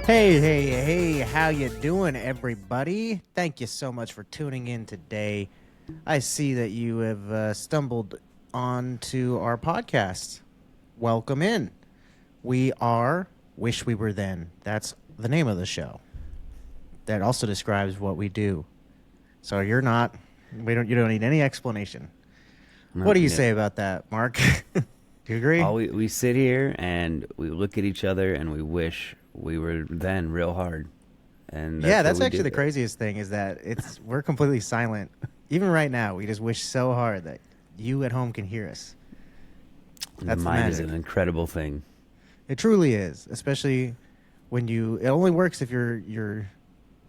Hey, how you doing, everybody? Thank you so much for tuning in today. I see that you have stumbled onto our podcast. Welcome in. We are Wish We Were Then. That's the name of the show. That also describes what we do. So you don't need any explanation. No, What do you yeah. say about that, Mark? Do you agree? We sit here and we look at each other and we wish we were then real hard. And Yeah, that's what that's we actually do. the craziest thing is that we're completely silent. Even right now, we just wish so hard that you at home can hear us. The That's the mind is magic. an incredible thing. It truly is, especially when it only works if you're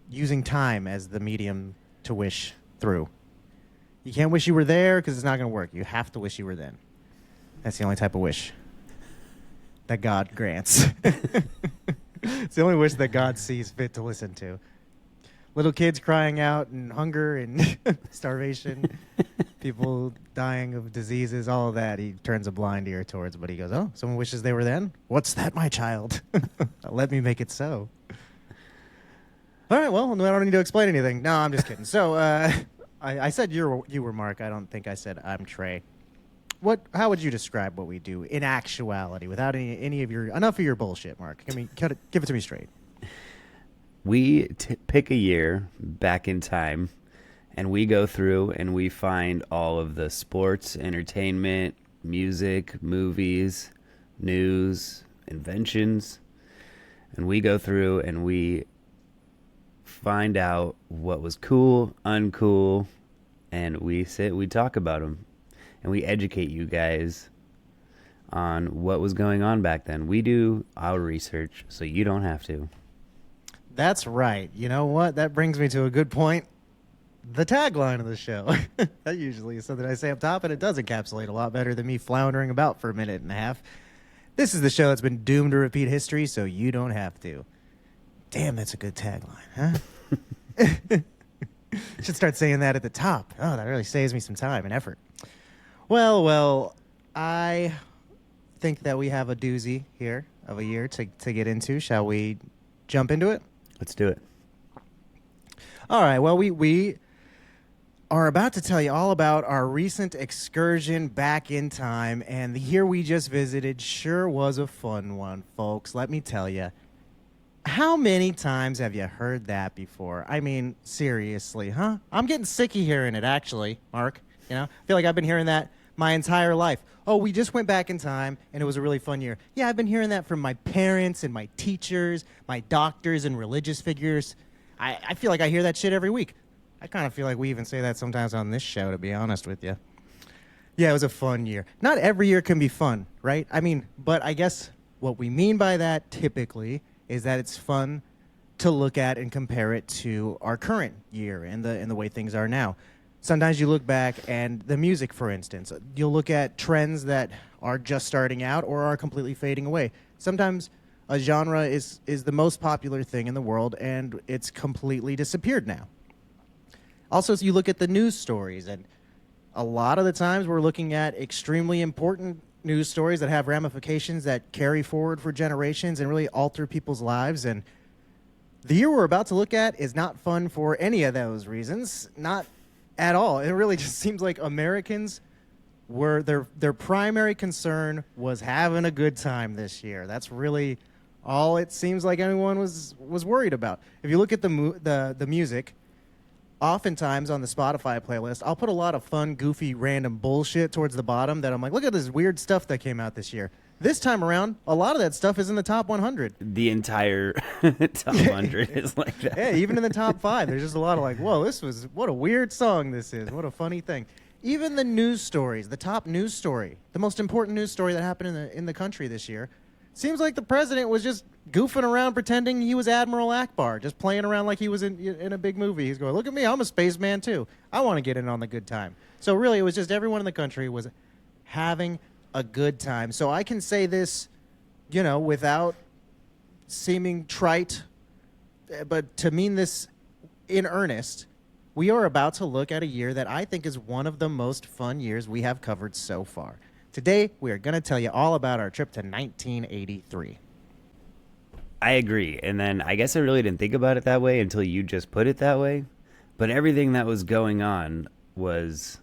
using time as the medium to wish through. You can't wish you were there because it's not going to work. You have to wish you were then. That's the only type of wish that God grants. It's the only wish that God sees fit to listen to. Little kids crying out in hunger and starvation, people dying of diseases, all of that. He turns a blind ear towards, but he goes, "Oh, someone wishes they were then? What's that, my child? Let me make it so." All right, well, I don't need to explain anything. No, I'm just kidding. So, I said you were Mark. I don't think I said I'm Trey. How would you describe what we do in actuality without any of enough of your bullshit, Mark? Give it to me straight. We pick a year back in time and we go through and we find all of the sports, entertainment, music, movies, news, inventions. And we go through and we find out what was cool, uncool, and we talk about them. And we educate you guys on what was going on back then. We do our research, so you don't have to. That's right. You know what? That brings me to a good point. The tagline of the show. That usually is something I say up top, and it does encapsulate a lot better than me floundering about for a minute and a half. This is the show that's been doomed to repeat history, so you don't have to. Damn, that's a good tagline, huh? Should start saying that at the top. Oh, that really saves me some time and effort. Well, I think that we have a doozy here of a year to get into. Shall we jump into it? Let's do it. All right, well, we are about to tell you all about our recent excursion back in time, and the year we just visited sure was a fun one, folks. Let me tell you. How many times have you heard that before? I mean, seriously, huh? I'm getting sick of hearing it, actually, Mark. You know, I feel like I've been hearing that my entire life. Oh, we just went back in time, and it was a really fun year. Yeah, I've been hearing that from my parents and my teachers, my doctors and religious figures. I feel like I hear that shit every week. I kind of feel like we even say that sometimes on this show, to be honest with you. Yeah, it was a fun year. Not every year can be fun, right? I mean, but I guess what we mean by that typically is that it's fun to look at and compare it to our current year and the way things are now. Sometimes you look back and the music, for instance, you'll look at trends that are just starting out or are completely fading away. Sometimes a genre is the most popular thing in the world and it's completely disappeared now. Also, you look at the news stories, and a lot of the times we're looking at extremely important news stories that have ramifications that carry forward for generations and really alter people's lives. And the year we're about to look at is not fun for any of those reasons, not at all. It really just seems like Americans were their primary concern was having a good time this year. That's really all it seems like anyone was worried about. If you look at the music, oftentimes on the Spotify playlist, I'll put a lot of fun, goofy, random bullshit towards the bottom that I'm like, look at this weird stuff that came out this year. This time around, a lot of that stuff is in the top 100. The entire top 100 is like that. Yeah, even in the top 5, there's just a lot of like, whoa, what a weird song this is. What a funny thing. Even the news stories, the top news story, the most important news story that happened in the country this year, seems like the president was just goofing around pretending he was Admiral Akbar, just playing around like he was in a big movie. He's going, look at me, I'm a spaceman too. I want to get in on the good time. So really, it was just everyone in the country was having a good time. So I can say this, without seeming trite, but to mean this in earnest, we are about to look at a year that I think is one of the most fun years we have covered so far. Today, we are going to tell you all about our trip to 1983. I agree. And then I guess I really didn't think about it that way until you just put it that way. But everything that was going on was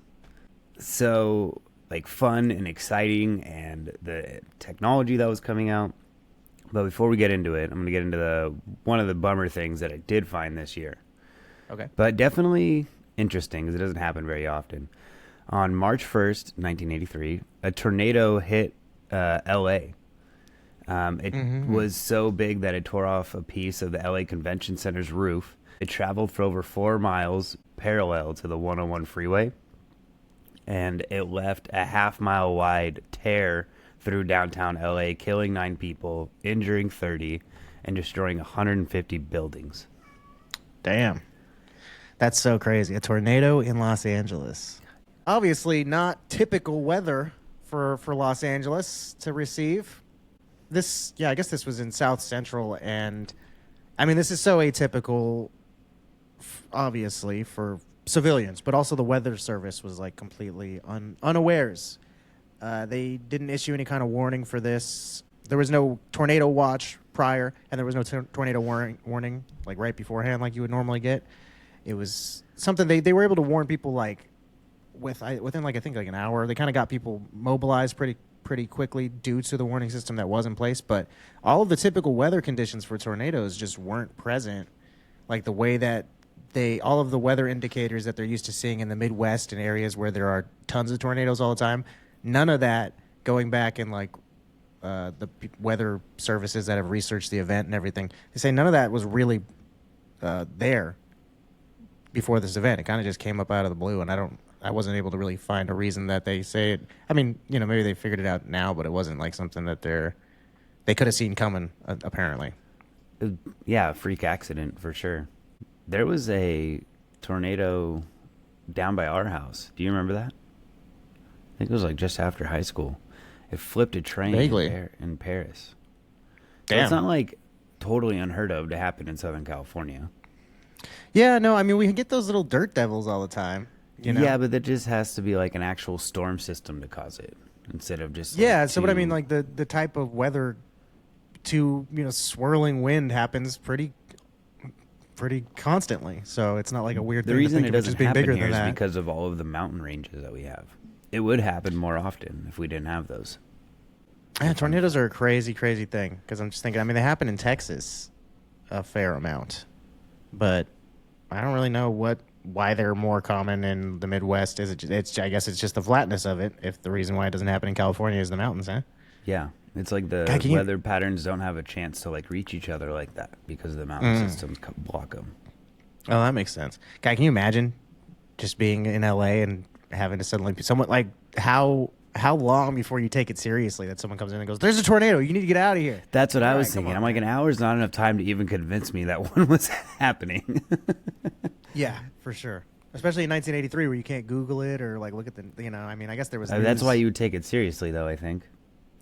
so like fun and exciting, and the technology that was coming out. But before we get into it, I'm going to get into the one of the bummer things that I did find this year. Okay. But definitely interesting because it doesn't happen very often. On March 1st, 1983, a tornado hit L.A. It was so big that it tore off a piece of the L.A. Convention Center's roof. It traveled for over 4 miles parallel to the 101 freeway, and it left a half-mile wide tear through downtown L.A., killing 9 people, injuring 30, and destroying 150 buildings. Damn. That's so crazy. A tornado in Los Angeles. Obviously not typical weather for Los Angeles to receive. I guess this was in South Central, and I mean, this is so atypical, obviously, for civilians, but also the Weather Service was like completely unawares. They didn't issue any kind of warning for this. There was no tornado watch prior, and there was no tornado warning like right beforehand like you would normally get. It was something they were able to warn people like within like I think like an hour. They kind of got people mobilized pretty quickly due to the warning system that was in place, but all of the typical weather conditions for tornadoes just weren't present, like the way that all of the weather indicators that they're used to seeing in the Midwest and areas where there are tons of tornadoes all the time. None of that, going back and like the weather services that have researched the event and everything, they say none of that was really there before this event. It kind of just came up out of the blue, and I wasn't able to really find a reason that they say it. I mean, maybe they figured it out now, but it wasn't like something that they could have seen coming, apparently. Yeah, a freak accident for sure. There was a tornado down by our house. Do you remember that? I think it was like just after high school. It flipped a train in Paris. So Damn. it's not like totally unheard of to happen in Southern California. Yeah, no, I mean, we get those little dirt devils all the time. Yeah, but that just has to be like an actual storm system to cause it instead of just But I mean, like the type of weather to swirling wind happens pretty constantly. So it's not like a weird the thing reason to think it of it doesn't just being happen bigger here than is that. because of all of the mountain ranges that we have. It would happen more often if we didn't have those. Yeah, tornadoes are a crazy thing because I'm just thinking. I mean, they happen in Texas a fair amount, but I don't really know why they're more common in the Midwest. I guess it's just the flatness of it. If the reason why it doesn't happen in California is the mountains, huh? Yeah, it's like the weather patterns don't have a chance to like reach each other like that because the mountain systems block them. Oh, that makes sense. Guy, can you imagine just being in LA and having to suddenly be someone like how long before you take it seriously that someone comes in and goes, "There's a tornado. You need to get out of here." That's what I was thinking. I'm like, an hour is not enough time to even convince me that one was happening. Yeah, for sure. Especially in 1983, where you can't Google it or like look at the. I mean, I guess there was. That's why you would take it seriously, though. I think.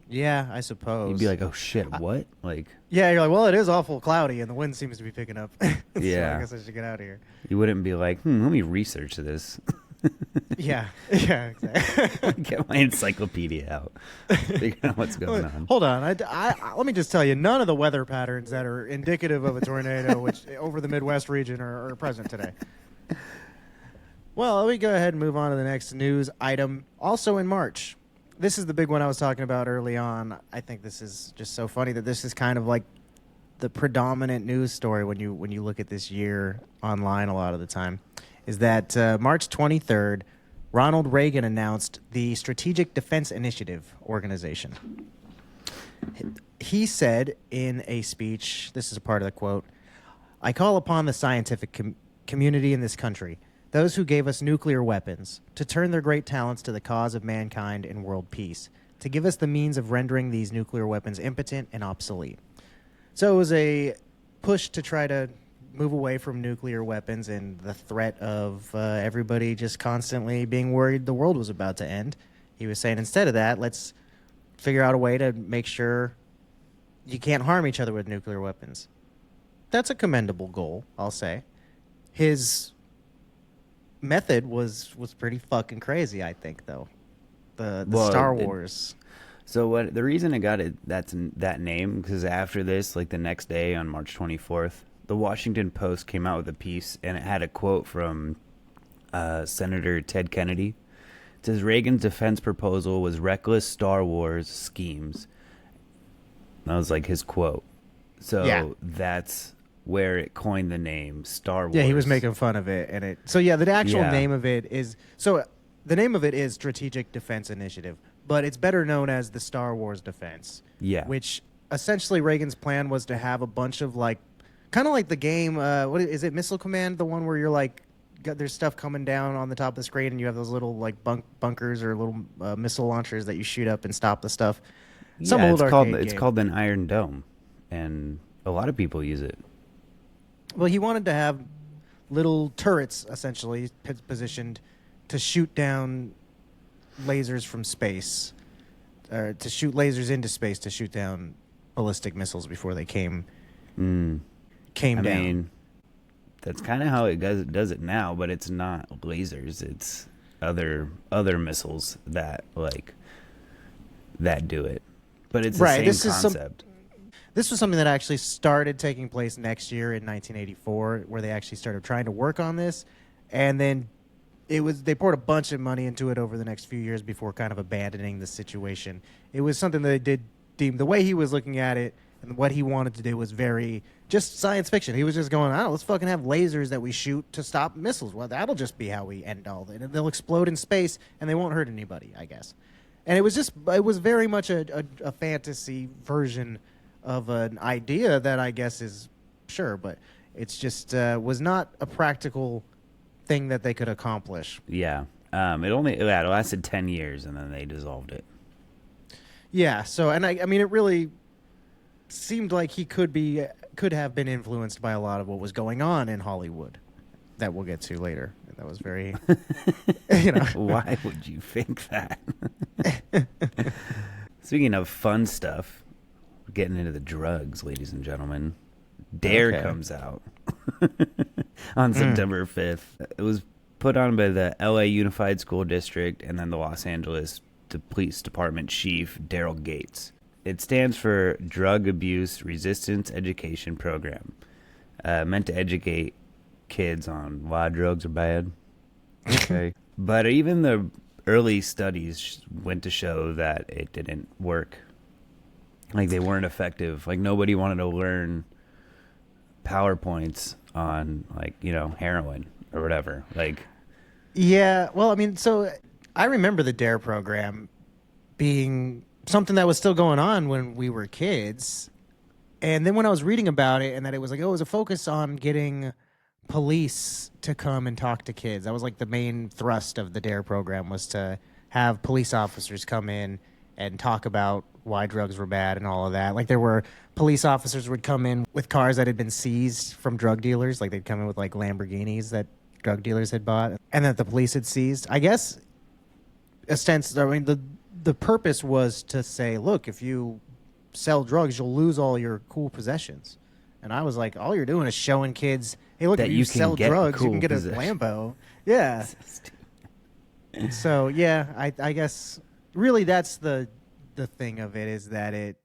Yeah, I suppose. You'd be like, "Oh shit, what?" Like. Yeah, you're like, well, it is awful cloudy, and the wind seems to be picking up. Yeah. So I guess I should get out of here. You wouldn't be like, let me research this. Yeah, exactly. Get my encyclopedia out. Figure out what's going on. Hold on. Let me just tell you, none of the weather patterns that are indicative of a tornado which over the Midwest region are present today. Well, let me go ahead and move on to the next news item. Also in March. This is the big one I was talking about early on. I think this is just so funny that this is kind of like the predominant news story when you look at this year online a lot of the time. Is that March 23rd, Ronald Reagan announced the Strategic Defense Initiative Organization. He said in a speech, this is a part of the quote, "I call upon the scientific community in this country, those who gave us nuclear weapons, to turn their great talents to the cause of mankind and world peace, to give us the means of rendering these nuclear weapons impotent and obsolete." So it was a push to try to move away from nuclear weapons and the threat of everybody just constantly being worried the world was about to end. He was saying instead of that, let's figure out a way to make sure you can't harm each other with nuclear weapons. That's a commendable goal, I'll say. His method was pretty fucking crazy, I think, though. The Star Wars. So what the reason it got that name because after this, like the next day on March 24th, the Washington Post came out with a piece and it had a quote from Senator Ted Kennedy. It says Reagan's defense proposal was reckless Star Wars schemes. That was like his quote. So Yeah. that's where it coined the name Star Wars. Yeah, he was making fun of it, and it. So yeah, the actual Yeah. name of it is the name of it is Strategic Defense Initiative, but it's better known as the Star Wars Defense. Yeah. Which essentially Reagan's plan was to have a bunch of like, kind of like the game. What is it? Missile Command, the one where you're like, there's stuff coming down on the top of the screen, and you have those little like bunkers or little missile launchers that you shoot up and stop the stuff. Some Yeah, old it's game. called an Iron Dome, and a lot of people use it. Well, he wanted to have little turrets essentially positioned to shoot down lasers from space, or to shoot lasers into space to shoot down ballistic missiles before they came I down. mean, that's kind of how it does it now, but it's not lasers. It's other missiles that do it. But it's the Right, same this is concept. This was something that actually started taking place next year in 1984, where they actually started trying to work on this, and then they poured a bunch of money into it over the next few years before kind of abandoning the situation. It was something that they did deem, the way he was looking at it and what he wanted to do was very just science fiction. He was just going, oh, let's fucking have lasers that we shoot to stop missiles. Well, that'll just be how we end all that. And they'll explode in space and they won't hurt anybody, I guess. And it was very much a fantasy version of an idea that I guess is sure, but it's just was not a practical thing that they could accomplish. Yeah. It lasted 10 years and then they dissolved it. Yeah. So, and I mean, it really seemed like he could have been influenced by a lot of what was going on in Hollywood that we'll get to later. That was very, Why would you think that? Speaking of fun stuff, getting into the drugs, ladies and gentlemen. Dare Okay. comes out on September 5th. It was put on by the LA Unified School District and then the Los Angeles Police Department Chief Daryl Gates. It stands for Drug Abuse Resistance Education Program, meant to educate kids on why drugs are bad. Okay. But even the early studies went to show that it didn't work. Like, they weren't effective. Like, nobody wanted to learn PowerPoints on, heroin or whatever. Like, Yeah, well, I mean, so I remember the DARE program being something that was still going on when we were kids. And then when I was reading about it and that it was like, oh, it was a focus on getting police to come and talk to kids. That was like the main thrust of the DARE program, was to have police officers come in and talk about why drugs were bad and all of that. Like, there were police officers would come in with cars that had been seized from drug dealers. Like, they'd come in with like Lamborghinis that drug dealers had bought and that the police had seized. I guess the purpose was to say, look, if you sell drugs, you'll lose all your cool possessions. And I was like, all you're doing is showing kids, hey, look, That if you you can sell get drugs, you cool can get a possessions. Lambo. Yeah. So yeah, I guess really that's the thing of it, is that it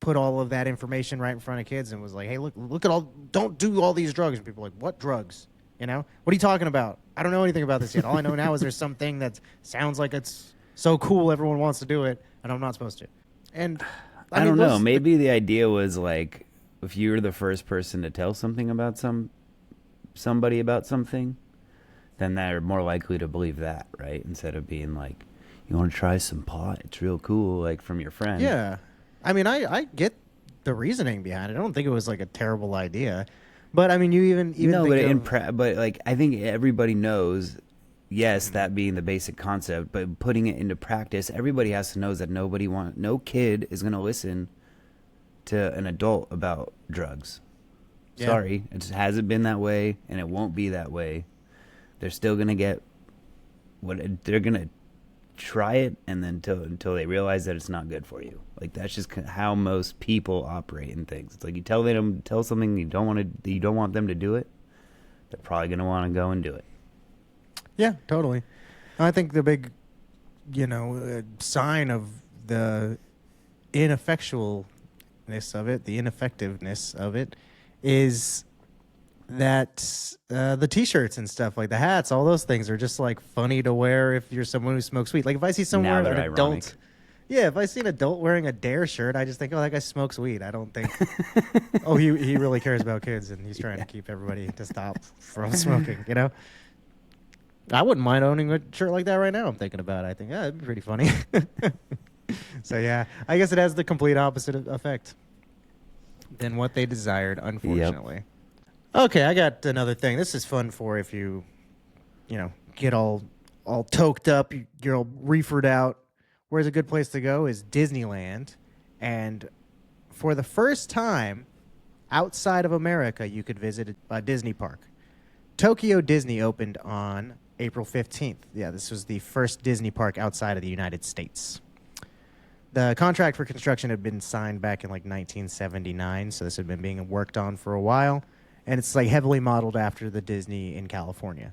put all of that information right in front of kids and was like, hey, look at all, don't do all these drugs. And people are like, what drugs? What are you talking about? I don't know anything about this yet. All I know now is there's something that sounds like it's so cool everyone wants to do it, and I'm not supposed to. And I don't know. Maybe the idea was like, if you were the first person to tell something about somebody about something, then they're more likely to believe that, right? Instead of being like, you want to try some pot? It's real cool, like from your friend. Yeah. I mean, I get the reasoning behind it. I don't think it was like a terrible idea. But I mean, you even No, think but like I think everybody knows. Yes, that being the basic concept, but putting it into practice, everybody has to know that no kid is going to listen to an adult about drugs. Yeah. Sorry, it just hasn't been that way, and it won't be that way. They're still going to get they're going to try it, and then until they realize that it's not good for you. Like, that's just how most people operate in things. It's like you tell something you don't want them to do it, they're probably going to want to go and do it. Yeah, totally. I think the big, sign of the ineffectualness of it, the ineffectiveness of it, is that the T-shirts and stuff, like the hats, all those things are just like funny to wear if you're someone who smokes weed. Like if I see someone, Now an they're ironic. adult, yeah, if I see an adult wearing a Dare shirt, I just think, oh, that guy smokes weed. I don't think, oh, he really cares about kids and he's trying to keep everybody to stop from smoking. You know, I wouldn't mind owning a shirt like that right now. I'm thinking about it. I think, yeah, it'd be pretty funny. So yeah, I guess it has the complete opposite effect than what they desired, unfortunately. Okay, I got another thing. This is fun for if you get all toked up, you're all reefered out. Where's a good place to go is Disneyland. And for the first time outside of America, you could visit a Disney park. Tokyo Disney opened on April 15th. Yeah, this was the first Disney park outside of the United States. The contract for construction had been signed back in like 1979, so this had been being worked on for a while. And it's like heavily modeled after the Disney in California.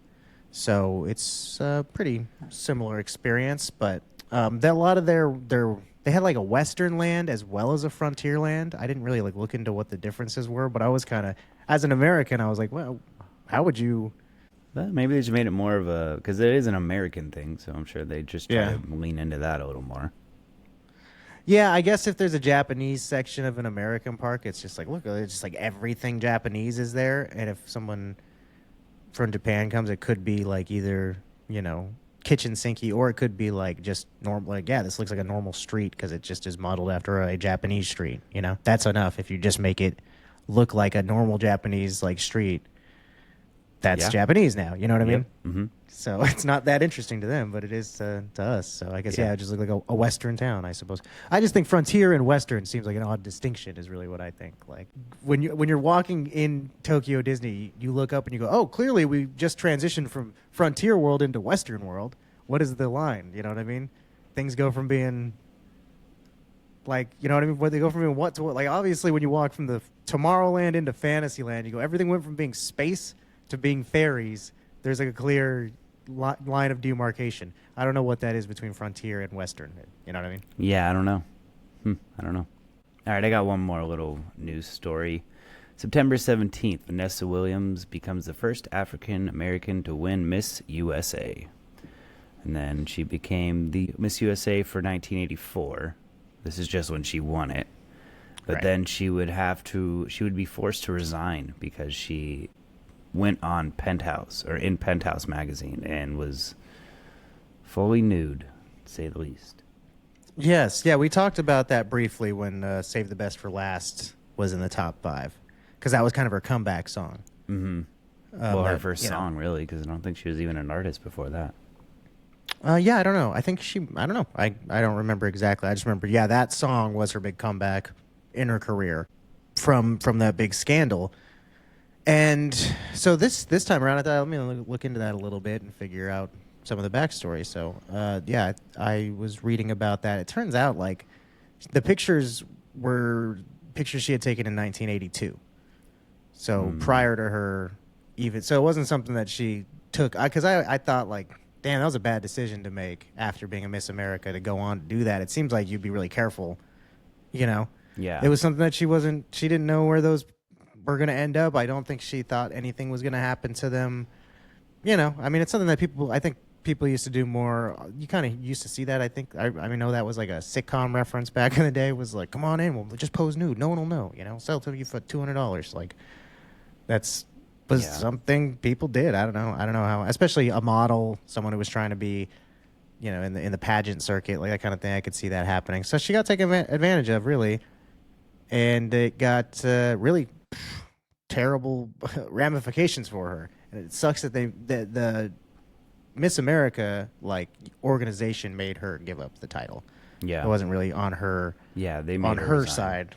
So it's a pretty similar experience, but a lot of they had like a Western land as well as a frontier land. I didn't really like look into what the differences were, but I was kind of, as an American, I was like, well, how would you? But maybe they just made it more of a, because it is an American thing, so I'm sure they just try Yeah. to lean into that a little more. Yeah, I guess if there's a Japanese section of an American park, it's just like, look, it's just like everything Japanese is there. And if someone from Japan comes, it could be like either, kitchen sinky, or it could be like just normal. Like, yeah, this looks like a normal street because it just is modeled after a Japanese street. That's enough. If you just make it look like a normal Japanese like street, that's Yeah. Japanese now. You know what I mean? Mm-hmm. So it's not that interesting to them, but it is to us. So I guess, yeah, it just look like a Western town, I suppose. I just think frontier and Western seems like an odd distinction is really what I think. Like when you're walking in Tokyo Disney, you look up and you go, oh, clearly we just transitioned from frontier world into Western world. What is the line? You know what I mean? Things go from being like, you know what I mean? Where they go from being what to what? Like obviously when you walk from the Tomorrowland into Fantasyland, you go, everything went from being space to being fairies. There's like a clear line of demarcation. I don't know what that is between frontier and Western. You know what I mean? Yeah, I don't know. I don't know. All right, I got one more little news story. September 17th, Vanessa Williams becomes the first African American to win Miss USA. And then she became the Miss USA for 1984. This is just when she won it. But Right. then she would be forced to resign because she went on in Penthouse magazine and was fully nude, to say the least. Yes. Yeah, we talked about that briefly when Save the Best for Last was in the top 5. Because that was kind of her comeback song. Mm-hmm. Well, her that, first song, really, because I don't think she was even an artist before that. Yeah, I don't know. I think I don't know. I don't remember exactly. I just remember, yeah, that song was her big comeback in her career from that big scandal. And so this time around, I thought, let me look into that a little bit and figure out some of the backstory. So, yeah, I was reading about that. It turns out, like, the pictures were pictures she had taken in 1982. So prior to her even, so it wasn't something that she took. Because I thought, like, damn, that was a bad decision to make after being a Miss America to go on to do that. It seems like you'd be really careful, Yeah. It was something that she didn't know where those were going to end up. I don't think she thought anything was going to happen to them. I mean, it's something that I think people used to do more. You kind of used to see that, I think. I know that was like a sitcom reference back in the day, was like, come on in, we'll just pose nude. No one will know, sell to you for $200. Like, was something people did. I don't know how, especially a model, someone who was trying to be, in the pageant circuit, like that kind of thing. I could see that happening. So she got taken advantage of, really. And it got really terrible ramifications for her. And it sucks that the Miss America organization made her give up the title. Yeah. It wasn't really on her. Yeah, they made on her resign. side.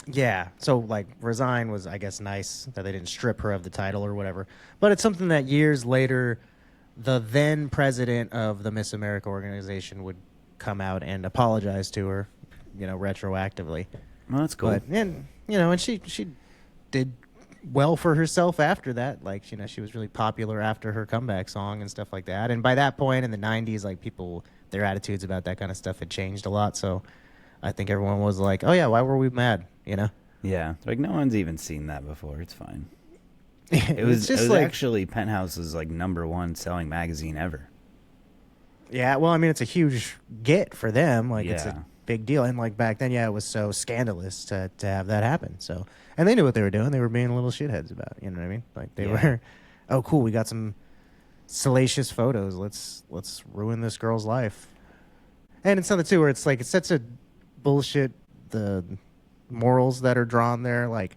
Yeah, so resign was, I guess, nice that they didn't strip her of the title or whatever. But it's something that years later, the then president of the Miss America organization would come out and apologize to her, retroactively. Well, that's cool. But and she did well for herself after that. Like, she was really popular after her comeback song and stuff like that. And by that point in the 90s, like, people, their attitudes about that kind of stuff had changed a lot. So I think everyone was like, oh, yeah, why were we mad? Yeah, like no one's even seen that before. It's fine. It It's was just like, actually Penthouse's like #1 selling magazine ever. yeah, well, I mean, it's a huge get for them. Like, it's Yeah. a big deal. And like back then, yeah, it was so scandalous to have that happen. So, and they knew what they were doing. They were being little shitheads about it. You know what I mean? Like they Yeah. were, oh, cool, we got some salacious photos. Let's ruin this girl's life. And it's something too where it's like it's such a bullshit the morals that are drawn there. Like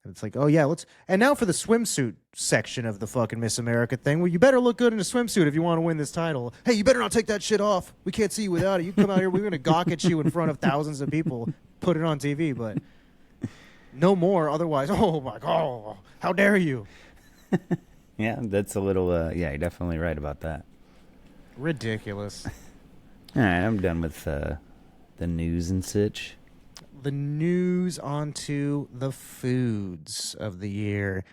it's like, oh yeah, let's and now for the swimsuit section of the fucking Miss America thing. Well, you better look good in a swimsuit if you want to win this title. Hey, you better not take that shit off. We can't see you without it. You come out here, we're gonna gawk at you in front of thousands of people, put it on TV, but no more. Otherwise, oh my god, how dare you? Yeah, that's a little. Yeah, you're definitely right about that. Ridiculous. All right, I'm done with the news and such. The news onto the foods of the year.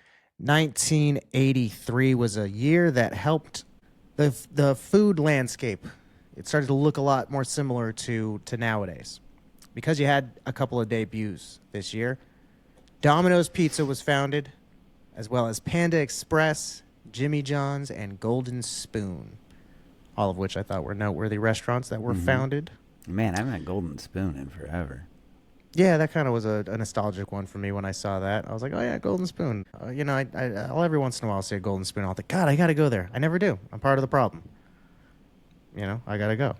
1983 was a year that helped the food landscape. It started to look a lot more similar to nowadays because you had a couple of debuts this year. Domino's Pizza was founded, as well as Panda Express, Jimmy John's, and Golden Spoon, all of which I thought were noteworthy restaurants that were founded. Man, I haven't had Golden Spoon in forever. Yeah, that kind of was a nostalgic one for me when I saw that. I was like, oh, yeah, Golden Spoon. I'll every once in a while see a Golden Spoon. I'll think, God, I got to go there. I never do. I'm part of the problem. I got to go.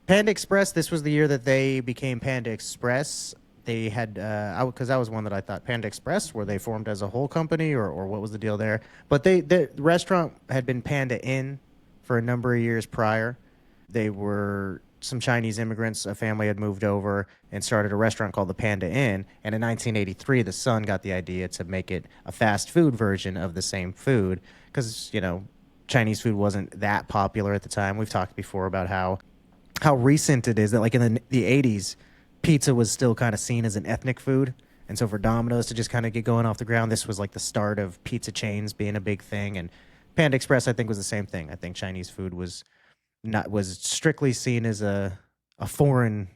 Panda Express, this was the year that they became Panda Express. They had, because that was one that I thought, Panda Express, were they formed as a whole company or what was the deal there? But the restaurant had been Panda Inn for a number of years prior. They were some Chinese immigrants, a family had moved over and started a restaurant called the Panda Inn. And in 1983, the son got the idea to make it a fast food version of the same food because, Chinese food wasn't that popular at the time. We've talked before about how recent it is that, like, in the 80s, pizza was still kind of seen as an ethnic food. And so for Domino's to just kind of get going off the ground, this was like the start of pizza chains being a big thing. And Panda Express, I think, was the same thing. I think Chinese food was strictly seen as a foreign,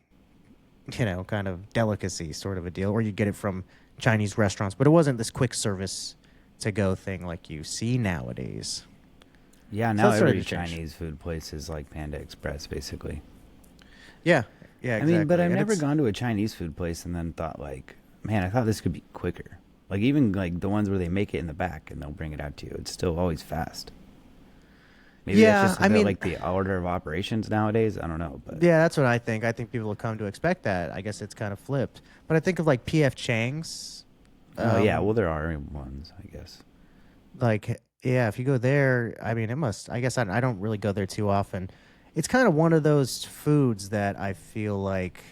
kind of delicacy sort of a deal, or you get it from Chinese restaurants, but it wasn't this quick service to go thing like you see nowadays. Yeah, So now that started every to change. Chinese food place is like Panda Express, basically. Yeah, exactly. I mean, but I've And never it's- gone to a Chinese food place and then thought like, man, I thought this could be quicker. Like even like the ones where they make it in the back and they'll bring it out to you. It's still always fast. Maybe Yeah, that's just I mean- like the order of operations nowadays. I don't know, but Yeah, that's what I think. I think people have come to expect that. I guess it's kind of flipped. But I think of like PF Chang's. oh yeah, well there are ones, I guess. Like, yeah, if you go there, I mean, it must. I guess I don't really go there too often. It's kind of one of those foods that I feel like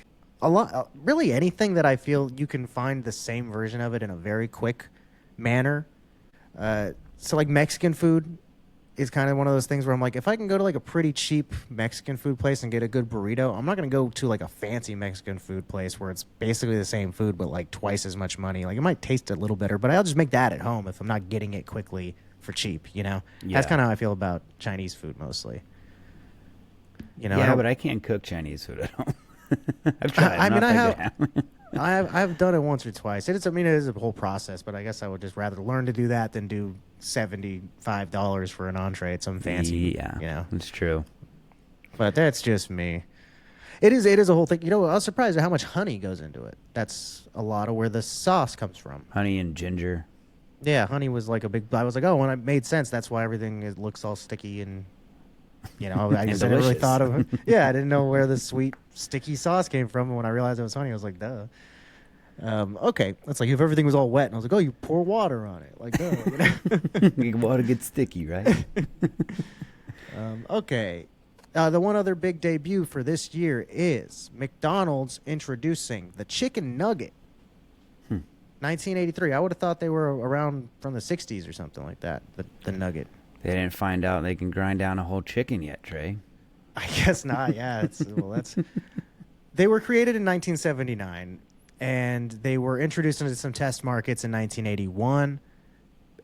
a lot. Really, anything that I feel you can find the same version of it in a very quick manner. So like Mexican food is kind of one of those things where I'm like, if I can go to like a pretty cheap Mexican food place and get a good burrito, I'm not going to go to like a fancy Mexican food place where it's basically the same food but like twice as much money. Like it might taste a little better, but I'll just make that at home if I'm not getting it quickly for cheap, Yeah. That's kind of how I feel about Chinese food mostly. I Yeah, don't- but I can't cook Chinese food at home. I've tried. I I'm mean, not I that have- good at it. I've done it once or twice. It is a whole process, but I guess I would just rather learn to do that than do $75 for an entree at some fancy, Yeah, it's true. But that's just me. It is a whole thing. I was surprised at how much honey goes into it. That's a lot of where the sauce comes from. Honey and ginger. Yeah, honey was like a big. I was like, oh, when it made sense. That's why everything looks all sticky and. I just never really delicious. thought of it. Yeah, I didn't know where the sweet, sticky sauce came from. And when I realized it was honey, I was like, duh. Okay. It's like if everything was all wet. And I was like, oh, you pour water on it. Like, duh. Water gets sticky, right? Okay. The one other big debut for this year is McDonald's introducing the chicken nugget. 1983. I would have thought they were around from the 60s or something like that, the nugget. They didn't find out they can grind down a whole chicken yet, Trey. I guess not. Yeah, They were created in 1979, and they were introduced into some test markets in 1981.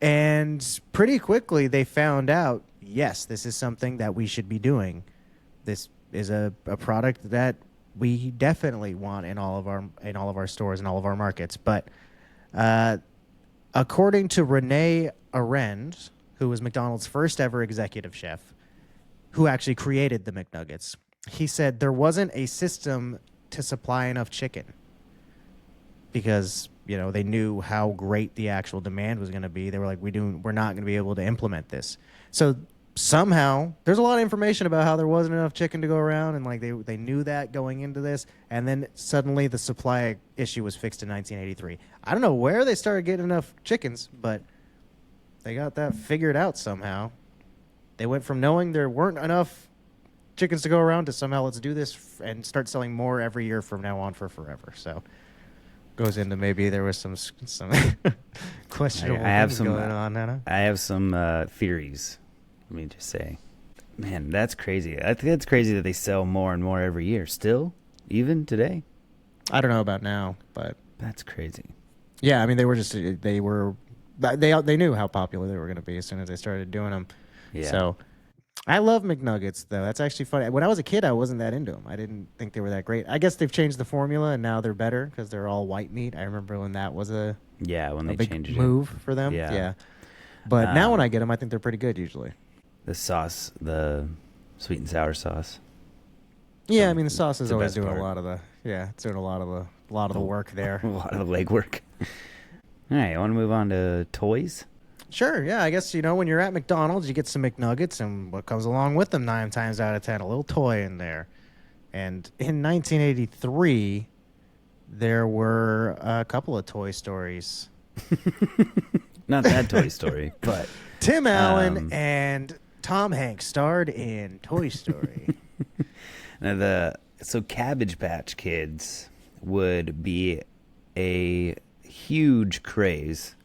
And pretty quickly they found out, yes, this is something that we should be doing. This is a product that we definitely want in all of our stores and all of our markets. But according to Rene Arend, who was McDonald's first ever executive chef, who actually created the McNuggets, he said there wasn't a system to supply enough chicken because they knew how great the actual demand was going to be. They were like, we're not going to be able to implement this. So somehow there's a lot of information about how there wasn't enough chicken to go around, and like they knew that going into this, and then suddenly the supply issue was fixed in 1983. I don't know where they started getting enough chickens, but they got that figured out somehow. They went from knowing there weren't enough chickens to go around to somehow let's do this and start selling more every year from now on for forever. So goes into maybe there was some questionable things going on. I have some theories. Let me just say, man, that's crazy. I think that's crazy that they sell more and more every year. Still, even today. I don't know about now, but that's crazy. Yeah, I mean, they knew how popular they were going to be as soon as they started doing them. Yeah. So I love McNuggets, though. That's actually funny. When I was a kid, I wasn't that into them. I didn't think they were that great. I guess they've changed the formula, and now they're better because they're all white meat. I remember when that was a big changed move for them. Yeah. But now when I get them, I think they're pretty good usually. The sauce, the sweet and sour sauce. Yeah, I mean the sauce is always doing a lot of the work there. A lot of the legwork. All right, I want to move on to toys. Sure, yeah. I guess, when you're at McDonald's, you get some McNuggets, and what comes along with them 9 times out of 10, a little toy in there. And in 1983, there were a couple of Toy Stories. Not that Toy Story, but Tim Allen and Tom Hanks starred in Toy Story. So Cabbage Patch Kids would be a huge craze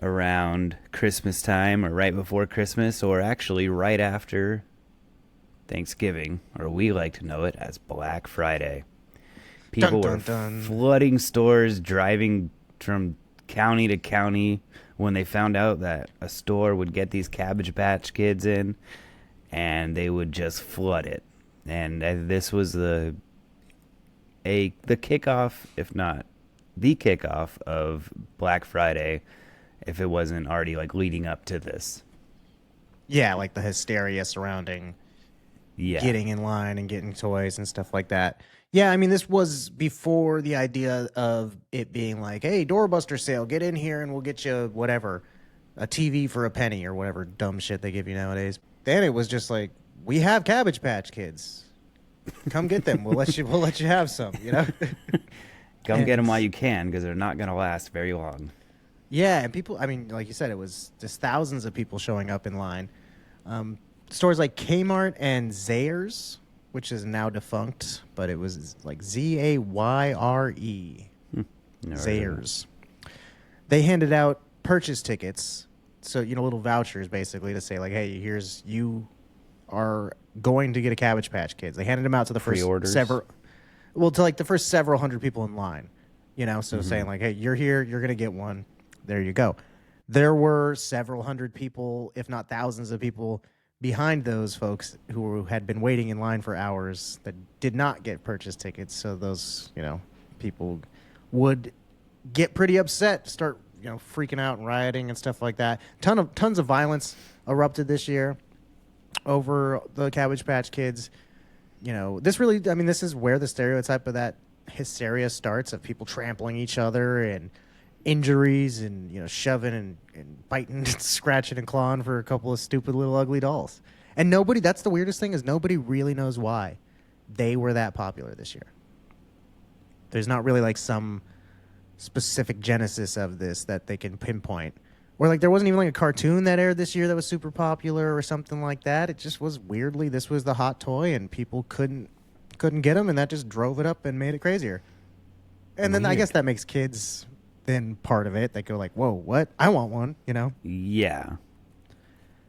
around Christmas time, or right before Christmas, or actually right after Thanksgiving, or we like to know it as Black Friday. People were flooding stores, driving from county to county when they found out that a store would get these Cabbage Patch Kids in, and they would just flood it. And this was the kickoff, if not the kickoff, of Black Friday, if it wasn't already leading up to this. Yeah, like the hysteria surrounding getting in line and getting toys and stuff like that. Yeah, I mean, this was before the idea of it being like, hey, doorbuster sale, get in here and we'll get you whatever, a TV for a penny or whatever dumb shit they give you nowadays. Then it was just like, we have Cabbage Patch Kids. Come get them. We'll let you have some, Come get them while you can, because they're not going to last very long. Yeah, and people, I mean, like you said, it was just thousands of people showing up in line. Stores like Kmart and Zayres, which is now defunct, but it was like Zayre. Zayres. They handed out purchase tickets, so little vouchers basically to say like, hey, you are going to get a Cabbage Patch Kids. They handed them out to the first several hundred people in line, saying like, hey, you're here, you're gonna get one. There you go. There were several hundred people, if not thousands of people, behind those folks who had been waiting in line for hours that did not get purchase tickets. So those, people would get pretty upset, start, freaking out and rioting and stuff like that. Tons of violence erupted this year over the Cabbage Patch Kids. This is where the stereotype of that hysteria starts, of people trampling each other and injuries and shoving and biting and scratching and clawing for a couple of stupid little ugly dolls. And that's the weirdest thing, is nobody really knows why they were that popular this year. There's not really like some specific genesis of this that they can pinpoint. Or there wasn't even like a cartoon that aired this year that was super popular or something like that. It just was weirdly, this was the hot toy and people couldn't get them, and that just drove it up and made it crazier. And then I guess that makes kids then part of it. They go like, whoa, what? I want one, Yeah.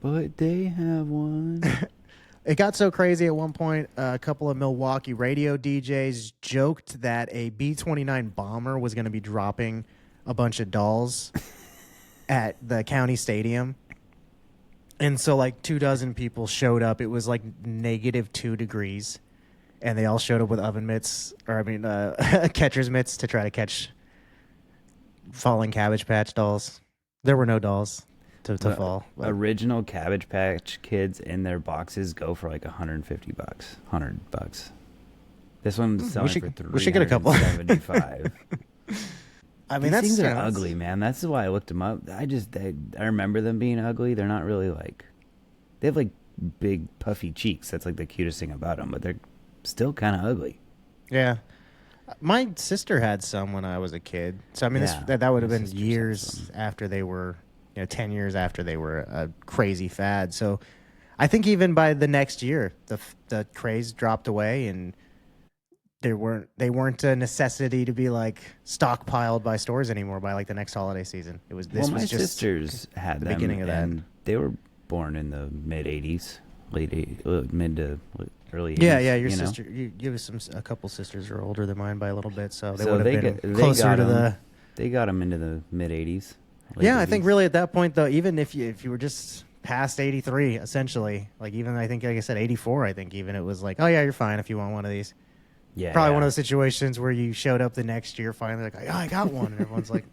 But they have one. It got so crazy at one point, a couple of Milwaukee radio DJs joked that a B-29 bomber was going to be dropping a bunch of dolls at the county stadium. And so like 24 people showed up. It was like -2 degrees. And they all showed up with oven mitts, catcher's mitts to try to catch falling Cabbage Patch dolls. There were no dolls to fall. But. Original Cabbage Patch Kids in their boxes go for like $150, $100. This one's selling for $375. We should get a couple. I mean, these things are ugly, man. That's why I looked them up. I remember them being ugly. They're not really like, they have like big puffy cheeks. That's like the cutest thing about them, but they're still kind of ugly. Yeah. My sister had some when I was a kid. So, I mean, that would have been years after they were, 10 years after they were a crazy fad. So, I think even by the next year, the craze dropped away and they weren't a necessity to be like stockpiled by stores ananymore by like the next holiday season. My sisters had the them, beginning of that. And they were born in the mid 80s, mid to early 80s. Yeah, your sister. You have a couple sisters who are older than mine by a little bit, so they would have been closer to the. They got them into the mid 80s. Yeah, 80s. I think really at that point though, even if you were just past 83, essentially, like even I think like I said 84, I think even it was like, oh yeah, you're fine if you want one of these. Yeah, probably one of those situations where you showed up the next year finally like, oh, I got one, and everyone's like,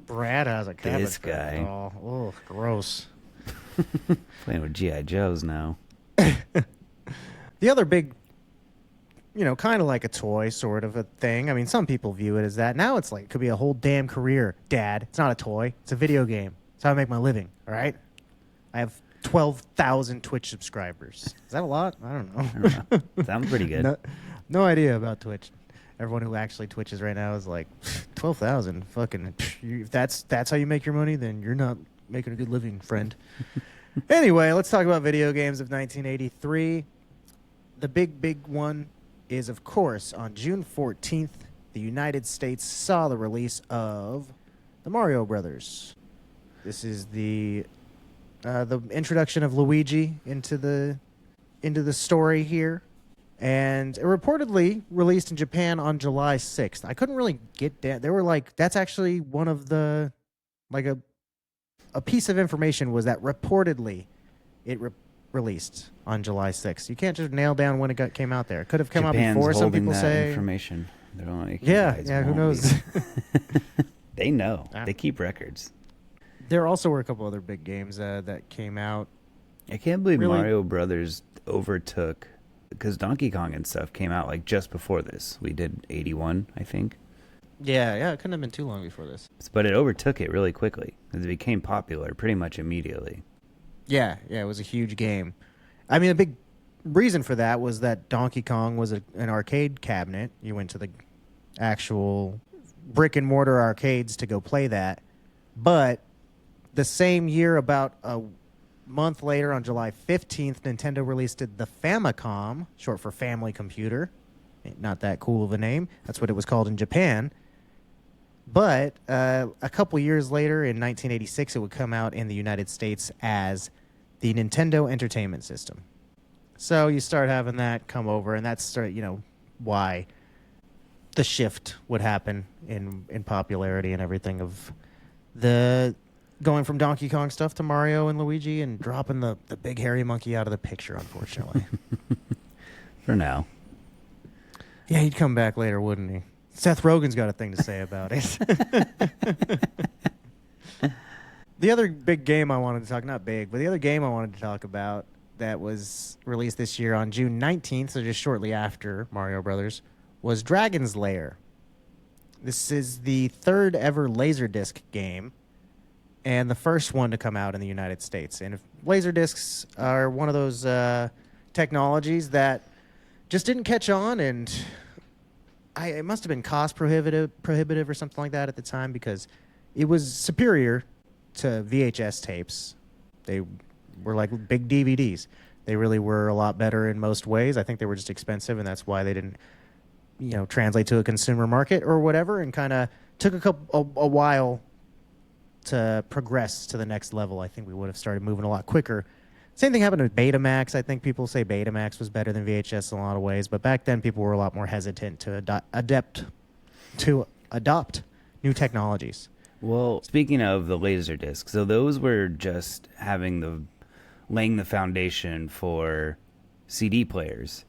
Brad has a Cabbage this guy. Oh, gross. Playing with G.I. Joes now. The other big, kind of like a toy sort of a thing. I mean, some people view it as that. Now it's like, it could be a whole damn career. Dad, it's not a toy. It's a video game. It's how I make my living, all right? I have 12,000 Twitch subscribers. Is that a lot? I don't know. Sounds pretty good. No idea about Twitch. Everyone who actually Twitches right now is like, 12,000. Fucking, if that's how you make your money, then you're not making a good living, friend. Anyway, let's talk about video games of 1983. The big one is, of course, on June 14th, the United States saw the release of the Mario Brothers. This is the introduction of Luigi into the story here. And it reportedly released in Japan on July 6th. I couldn't really get that. They were like, that's actually one of the, like a piece of information was that reportedly it released on July 6th. You can't just nail down when it came out there. It could have come Japan's out before, some people that say. Information. They're like, yeah, who knows? They know. They keep records. There also were a couple other big games that came out. I can't believe Mario Brothers overtook, because Donkey Kong and stuff came out like just before this. We did 81, I think. Yeah, it couldn't have been too long before this. But it overtook it really quickly, because it became popular pretty much immediately. Yeah, it was a huge game. I mean, a big reason for that was that Donkey Kong was an arcade cabinet. You went to the actual brick-and-mortar arcades to go play that. But the same year, about a month later, on July 15th, Nintendo released the Famicom, short for Family Computer. Not that cool of a name. That's what it was called in Japan. But a couple years later, in 1986, it would come out in the United States as the Nintendo Entertainment System. So you start having that come over, and that's why the shift would happen in popularity and everything of the going from Donkey Kong stuff to Mario and Luigi and dropping the big hairy monkey out of the picture, unfortunately. For now. Yeah, he'd come back later, wouldn't he? Seth Rogen's got a thing to say about it. The other big game I wanted to talk, not big, but the other game I wanted to talk about that was released this year on June 19th, so just shortly after Mario Brothers, was Dragon's Lair. This is the third ever Laserdisc game and the first one to come out in the United States. And if Laserdiscs are one of those technologies that just didn't catch on, and it must have been cost prohibitive or something like that at the time, because it was superior to VHS tapes. They were like big DVDs. They really were a lot better in most ways. I think they were just expensive, and that's why they didn't, translate to a consumer market or whatever, and kind of took a while to progress to the next level. I think we would have started moving a lot quicker. Same thing happened with Betamax. I think people say Betamax was better than VHS in a lot of ways, but back then people were a lot more hesitant to adopt new technologies. Well, speaking of the laser discs, so those were just laying the foundation for CD players.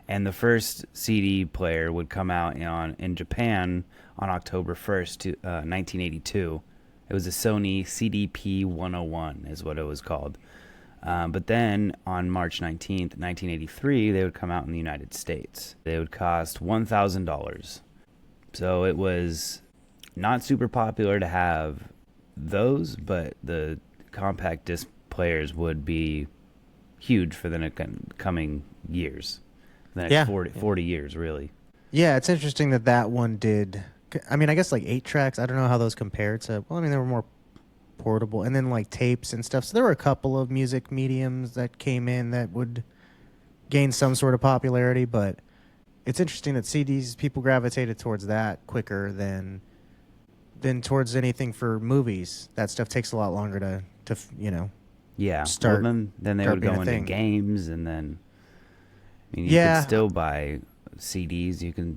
And the first CD player would come out in Japan on October 1st, 1982. It was a Sony CDP 101 is what it was called. But then on March 19th, 1983, they would come out in the United States. They would cost $1,000. So it was not super popular to have those, but the compact disc players would be huge for the coming years. The next Yeah. 40 years, really. Yeah, it's interesting that that one did. I mean, I guess like 8 tracks. I don't know how those compared to. Well, I mean, they were more portable, and then like tapes and stuff. So there were a couple of music mediums that came in that would gain some sort of popularity. But it's interesting that CDs people gravitated towards that quicker than towards anything for movies. That stuff takes a lot longer to Yeah. start. Well, then they start would being go a into thing. games, and then I mean, you Yeah, could still buy CDs. You can,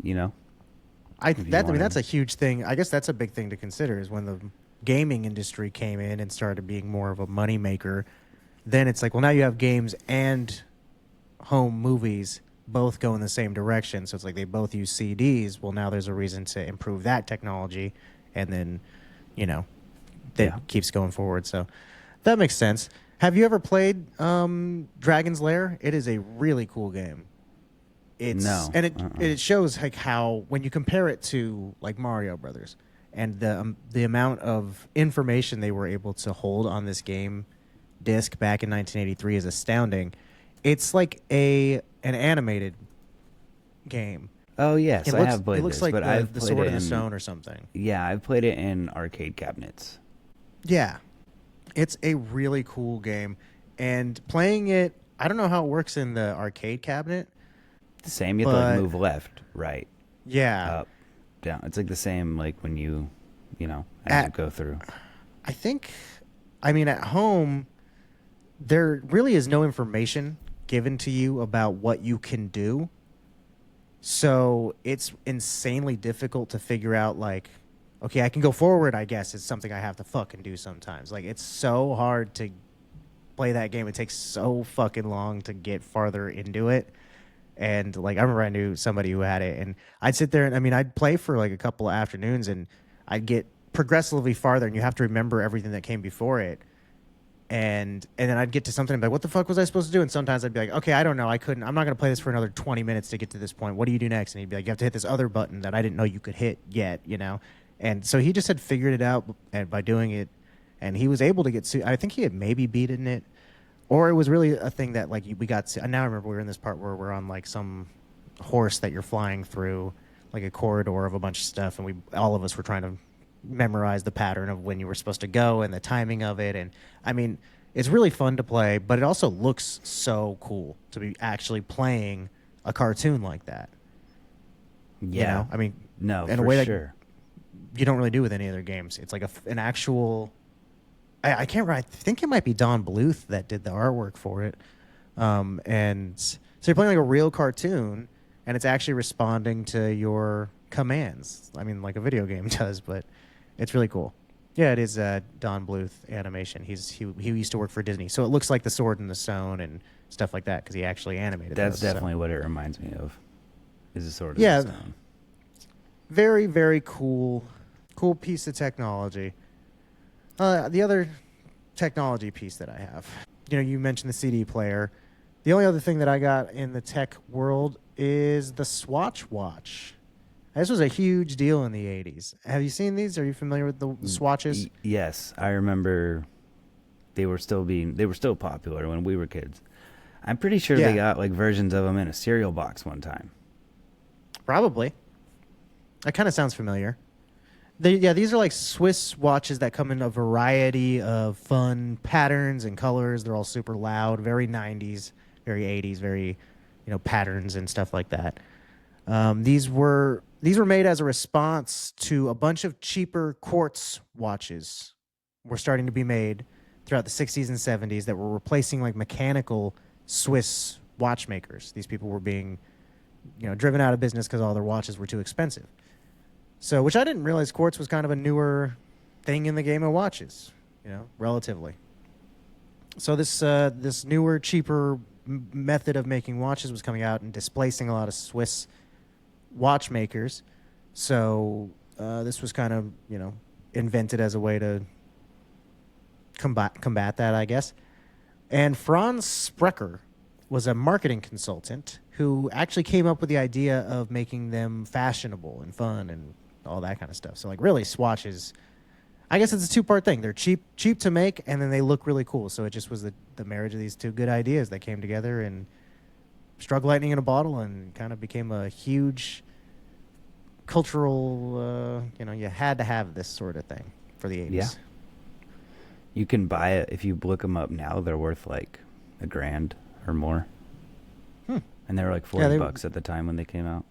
I if you that I mean wanted. that's a huge thing. I guess that's a big thing to consider is when the gaming industry came in and started being more of a moneymaker. Then it's like, well, now you have games and home movies both go in the same direction. So it's like they both use CDs. Well, now there's a reason to improve that technology, and then, that Yeah. keeps going forward. So that makes sense. Have you ever played Dragon's Lair? It is a really cool game. No. And it shows like how when you compare it to like Mario Brothers and the amount of information they were able to hold on this game disc back in 1983 is astounding. It's like an animated game. Oh yes, I have played It looks this, like but I've the played Sword it in the in. Stone or something. Yeah, I've played it in arcade cabinets. Yeah, it's a really cool game, and playing it, I don't know how it works in the arcade cabinet, The same. You have to like but move left, right, yeah, up, down. It's like the same like when as you at go through. I think, I mean, at home, there really is no information given to you about what you can do. So it's insanely difficult to figure out, like, okay, I can go forward, I guess. It's something I have to fucking do sometimes. Like, it's so hard to play that game. It takes so fucking long to get farther into it. And, like, I remember I knew somebody who had it, and I'd sit there and, I mean, I'd play for like a couple of afternoons, and I'd get progressively farther, and you have to remember everything that came before it. And then I'd get to something and be like, what the fuck was I supposed to do? And sometimes I'd be like, okay, I don't know. I'm not going to play this for another 20 minutes to get to this point. What do you do next? And he'd be like, you have to hit this other button that I didn't know you could hit yet. And so he just had figured it out and by doing it, and he was able to get I think he had maybe beaten it, or it was really a thing that like we got to, now I remember we were in this part where we're on like some horse that you're flying through like a corridor of a bunch of stuff, and all of us were trying to memorize the pattern of when you were supposed to go and the timing of it. And I mean, it's really fun to play, but it also looks so cool to be actually playing a cartoon like that. Yeah. I mean, No, in a for way that sure. you don't really do with any other games. It's like an actual. I can't remember. I think it might be Don Bluth that did the artwork for it. And so you're playing like a real cartoon, and it's actually responding to your commands. I mean, like a video game does, but it's really cool. Yeah, it is Don Bluth animation. He used to work for Disney, so it looks like the Sword in the Stone and stuff like that because he actually animated. That's those, definitely what it reminds me of. Is a sort of Yeah. stone. Very, very cool piece of technology. The other technology piece that I have, you mentioned the CD player. The only other thing that I got in the tech world is the Swatch watch. This was a huge deal in the 80s. Have you seen these? Are you familiar with the swatches? Yes, I remember. They were still popular when we were kids. I'm pretty sure Yeah. they got like versions of them in a cereal box one time. Probably. That kind of sounds familiar. These are like Swiss watches that come in a variety of fun patterns and colors. They're all super loud, very 90s, very 80s, very, patterns and stuff like that. These were made as a response to a bunch of cheaper quartz watches were starting to be made throughout the 60s and 70s that were replacing like mechanical Swiss watchmakers. These people were being, driven out of business because all their watches were too expensive. So, which I didn't realize quartz was kind of a newer thing in the game of watches, relatively. So this newer, cheaper method of making watches was coming out and displacing a lot of Swiss watchmakers. So this was kind of, invented as a way to combat that, I guess. And Franz Sprecher was a marketing consultant who actually came up with the idea of making them fashionable and fun and all that kind of stuff. So, like, really, swatches, I guess it's a two-part thing. They're cheap to make, and then they look really cool. So it just was the marriage of these two good ideas that came together and struck lightning in a bottle and kind of became a huge cultural, you had to have this sort of thing for the 80s. Yeah. You can buy it. If you look them up now, they're worth like $1,000 or more. And they were like $40 at the time when they came out.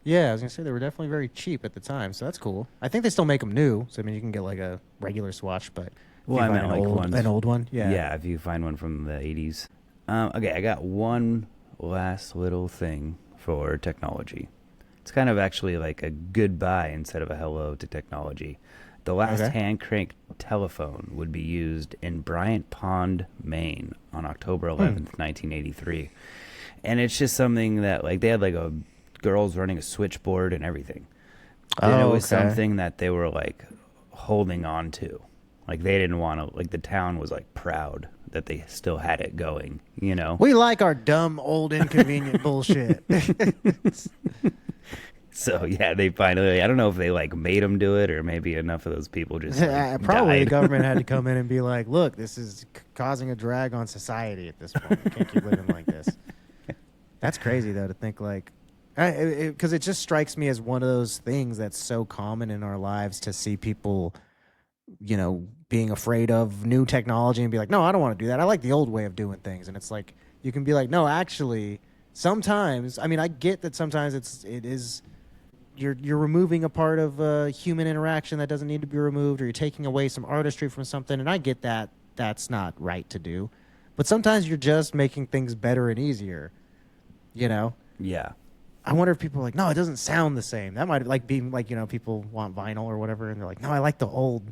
Yeah, I was going to say they were definitely very cheap at the time, so that's cool. I think they still make them new, so I mean you can get like a regular swatch, but well, I meant like an old one. Yeah. Yeah, if you find one from the 80s. Okay, I got one last little thing for technology. It's kind of actually like a goodbye instead of a hello to technology. The last hand crank telephone would be used in Bryant Pond, Maine on October 11th, 1983. And it's just something that, like, they had like a girls running a switchboard and everything. And it was something that they were like holding on to. Like, they didn't want to, like, the town was like proud that they still had it going, We like our dumb, old, inconvenient bullshit. So, yeah, they finally, I don't know if they like made them do it or maybe enough of those people just probably died. The government had to come in and be like, look, this is causing a drag on society at this point. We can't keep living like this. That's crazy, though, to think like, because it just strikes me as one of those things that's so common in our lives to see people, being afraid of new technology and be like, no, I don't want to do that. I like the old way of doing things. And it's like, you can be like, no, actually, sometimes, I mean, I get that sometimes it is, you're removing a part of human interaction that doesn't need to be removed, or you're taking away some artistry from something. And I get that that's not right to do. But sometimes you're just making things better and easier, Yeah. I wonder if people are like, no, it doesn't sound the same. That might like be like, people want vinyl or whatever, and they're like, no, I like the old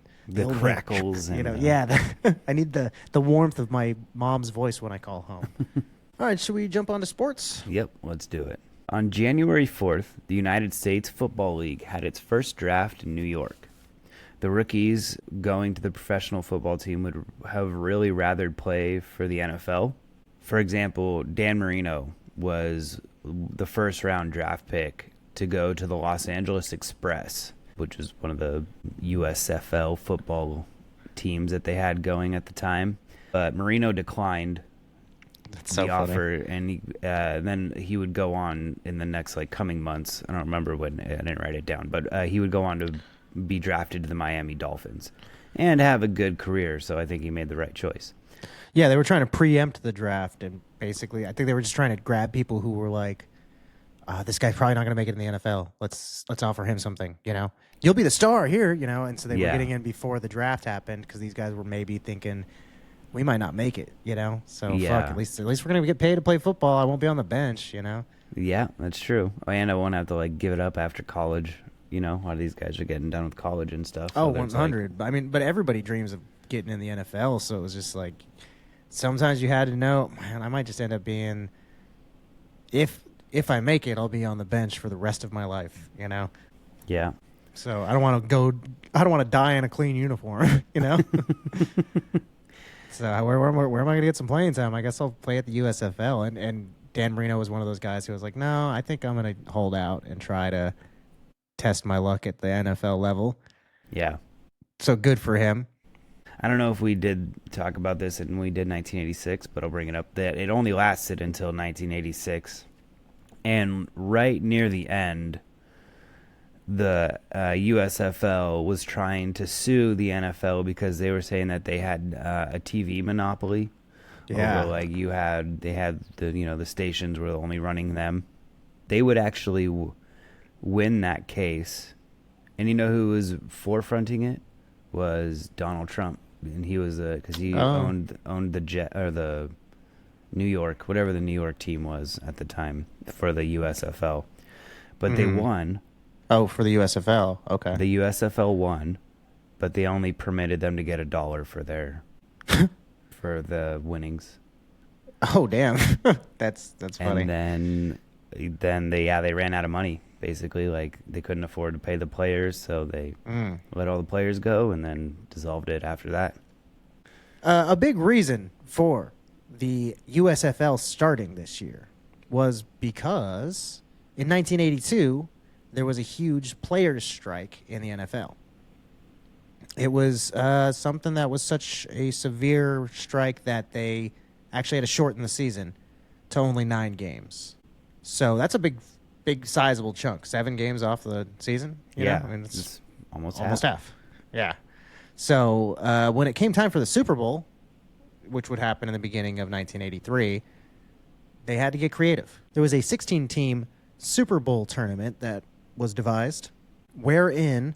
crackles. And, I need the warmth of my mom's voice when I call home. All right, should we jump on to sports? Yep, let's do it. On January 4th, the United States Football League had its first draft in New York. The rookies going to the professional football team would have really rather play for the NFL. For example, Dan Marino was the first round draft pick to go to the Los Angeles Express, which is one of the USFL football teams that they had going at the time. But Marino declined the offer, and then he would go on in the next coming months. I don't remember when, I didn't write it down, but he would go on to be drafted to the Miami Dolphins and have a good career. So I think he made the right choice. Yeah, they were trying to preempt the draft, and basically, I think they were just trying to grab people who were like, "This guy's probably not going to make it in the NFL. Let's offer him something. You'll be the star here. And so they were getting in before the draft happened because these guys were maybe thinking we might not make it. So fuck. At least we're going to get paid to play football. I won't be on the bench. Yeah, that's true. And I won't have to give it up after college. A lot of these guys are getting done with college and stuff. Oh, 100. But everybody dreams of getting in the NFL. So it was just like. Sometimes you had to know, man, I might just end up being, if I make it, I'll be on the bench for the rest of my life, Yeah. So I don't want to die in a clean uniform, So where am I going to get some playing time? I guess I'll play at the USFL. And Dan Marino was one of those guys who was like, no, I think I'm going to hold out and try to test my luck at the NFL level. Yeah. So good for him. I don't know if we did talk about this and we did 1986, but I'll bring it up that it only lasted until 1986. And right near the end, the USFL was trying to sue the NFL because they were saying that they had a TV monopoly. Yeah. Over, they had the stations were only running them. They would actually win that case. And you know who was forefronting it? Was Donald Trump. And he was because he owned the Jet or the New York, whatever the New York team was at the time for the USFL, but they won. Oh, for the USFL, okay. The USFL won, but they only permitted them to get $1 for their for the winnings. Oh, damn. That's funny. And then they ran out of money. Basically, like they couldn't afford to pay the players, so they let all the players go and then dissolved it after that. A big reason for the USFL starting this year was because in 1982 there was a huge players' strike in the NFL. It was something that was such a severe strike that they actually had to shorten the season to only 9 games. So that's a big, sizable chunk. 7 games off the season. You know? I mean, it's almost half. Yeah. So when it came time for the Super Bowl, which would happen in the beginning of 1983, they had to get creative. There was a 16-team Super Bowl tournament that was devised, wherein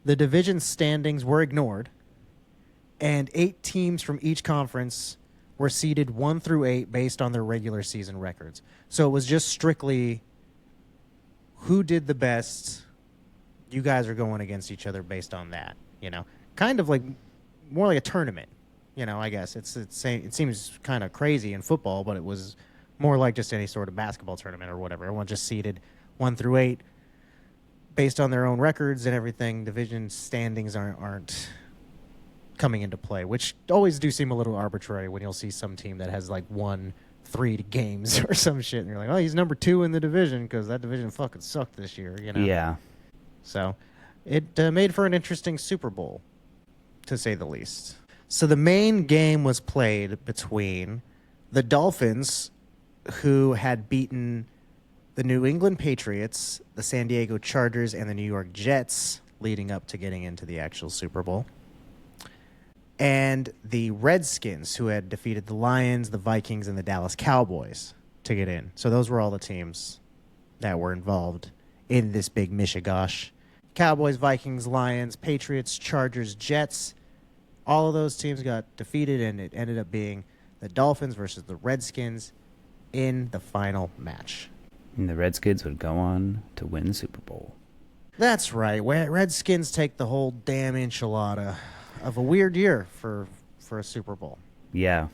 the division standings were ignored, and 8 teams from each conference were seeded 1 through 8 based on their regular season records. So it was just strictly who did the best. You guys are going against each other based on that, you know. Kind of like more like a tournament, you know, I guess. It seems kind of crazy in football, but it was more like just any sort of basketball tournament or whatever. Everyone just seeded 1 through 8 based on their own records and everything. Division standings aren't coming into play, which always do seem a little arbitrary when you'll see some team that has like won 3 games or some shit, and you're like, oh, he's number 2 in the division because that division fucking sucked this year, you know? Yeah. So it made for an interesting Super Bowl, to say the least. So the main game was played between the Dolphins, who had beaten the New England Patriots, the San Diego Chargers, and the New York Jets leading up to getting into the actual Super Bowl, and the Redskins, who had defeated the Lions, the Vikings, and the Dallas Cowboys to get in. So those were all the teams that were involved in this big mishigosh. Cowboys, Vikings, Lions, Patriots, Chargers, Jets. All of those teams got defeated, and it ended up being the Dolphins versus the Redskins in the final match. And the Redskins would go on to win the Super Bowl. That's right. Redskins take the whole damn enchilada of a weird year for a Super Bowl. Yeah.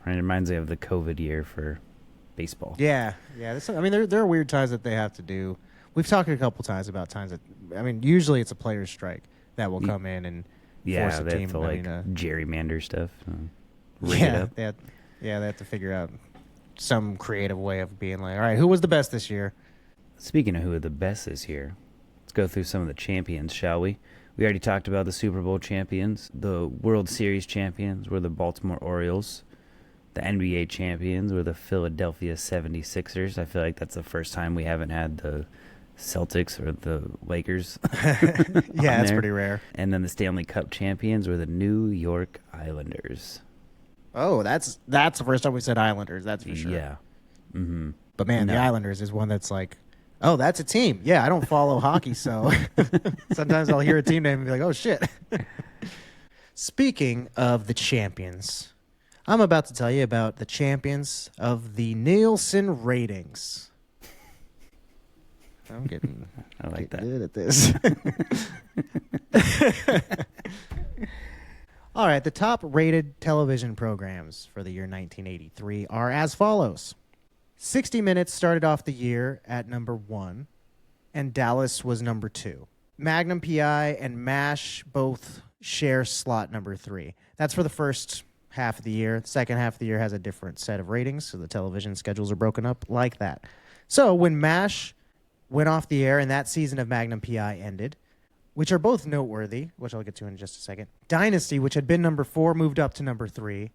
It reminds me of the COVID year for baseball. Yeah. I mean, there are weird times that they have to do. We've talked a couple times about times that, I mean, usually it's a player's strike that will come in and force a they team. have to, gerrymander stuff. Rig yeah, it up. they have to figure out some creative way of being like, all right, who was the best this year? Speaking of who are the best this year, let's go through some of the champions, shall we? We already talked about the Super Bowl champions. The World Series champions were the Baltimore Orioles. The NBA champions were the Philadelphia 76ers. I feel like that's the first time we haven't had the Celtics or the Lakers. Yeah, that's pretty rare. And then the Stanley Cup champions were the New York Islanders. Oh, that's the first time we said Islanders, that's for sure. Yeah. Mm-hmm. But man, the Islanders is one that's like, oh, that's a team. Yeah, I don't follow hockey, so sometimes I'll hear a team name and be like, oh, shit. Speaking of the champions, I'm about to tell you about the champions of the Nielsen ratings. I'm getting good at this. All right, the top-rated television programs for the year 1983 are as follows. 60 Minutes started off the year at number 1, and Dallas was number 2. Magnum PI and MASH both share slot number 3. That's for the first half of the year. The second half of the year has a different set of ratings, so the television schedules are broken up like that. So when MASH went off the air and that season of Magnum PI ended, which are both noteworthy, which I'll get to in just a second, Dynasty, which had been number 4, moved up to number 3,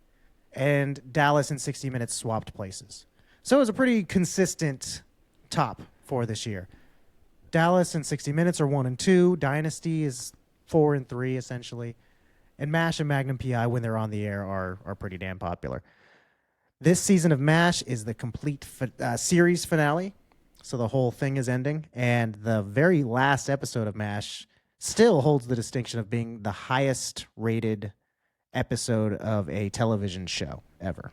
and Dallas and 60 Minutes swapped places. So it was a pretty consistent top for this year. Dallas and 60 Minutes are 1 and 2. Dynasty is 4 and 3, essentially. And MASH and Magnum PI, when they're on the air, are pretty damn popular. This season of MASH is the complete series finale. So the whole thing is ending. And the very last episode of MASH still holds the distinction of being the highest rated episode of a television show ever.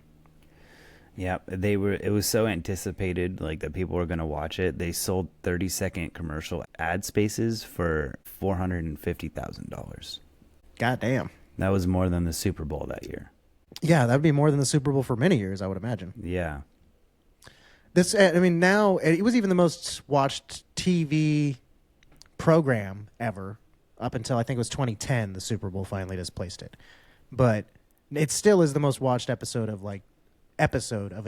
Yeah, it was so anticipated, like, that people were going to watch it. They sold 30-second commercial ad spaces for $450,000. God damn. That was more than the Super Bowl that year. Yeah, that would be more than the Super Bowl for many years, I would imagine. Yeah. Now it was even the most watched TV program ever up until I think it was 2010. The Super Bowl finally displaced it, but it still is the most watched episode of a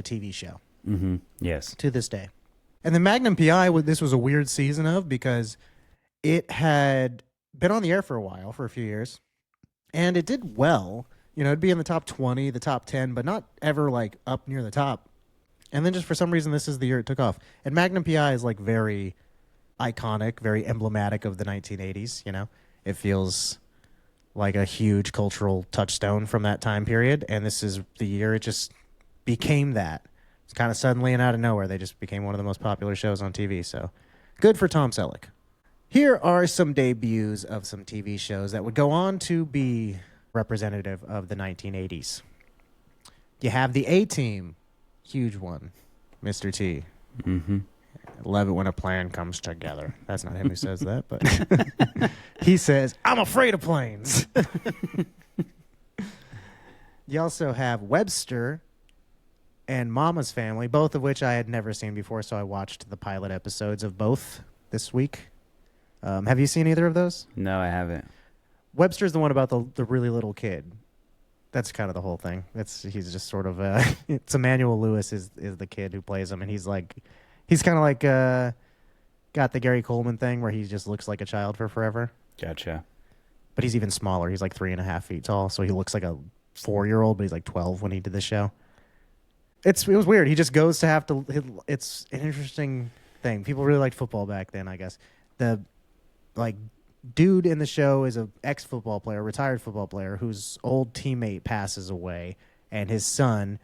TV show. Mm-hmm. Yes. To this day. And the Magnum PI, this was a weird season of because it had been on the air for a while, for a few years, and it did well. It'd be in the top 20, the top 10, but not ever up near the top. And then just for some reason, this is the year it took off. And Magnum PI is very iconic, very emblematic of the 1980s. It feels like a huge cultural touchstone from that time period. And this is the year it just became that. It's kind of suddenly and out of nowhere. They just became one of the most popular shows on TV. So good for Tom Selleck. Here are some debuts of some TV shows that would go on to be representative of the 1980s. You have the A-Team. Huge one. Mr. T. Mm-hmm. I love it when a plan comes together. That's not him who says that, but he says, I'm afraid of planes. You also have Webster and Mama's Family, both of which I had never seen before, so I watched the pilot episodes of both this week. Have you seen either of those? No, I haven't. Webster's the one about the really little kid. That's kind of the whole thing. He's just sort of it's Emmanuel Lewis is the kid who plays him, and he's kind of like got the Gary Coleman thing where he just looks like a child for forever. Gotcha. But he's even smaller. He's 3.5 feet tall, so he looks like a 4-year-old, but he's 12 when he did the show. It was weird. He just goes to have to. It's an interesting thing. People really liked football back then, I guess. The dude in the show is a ex-football player, retired football player, whose old teammate passes away, and his son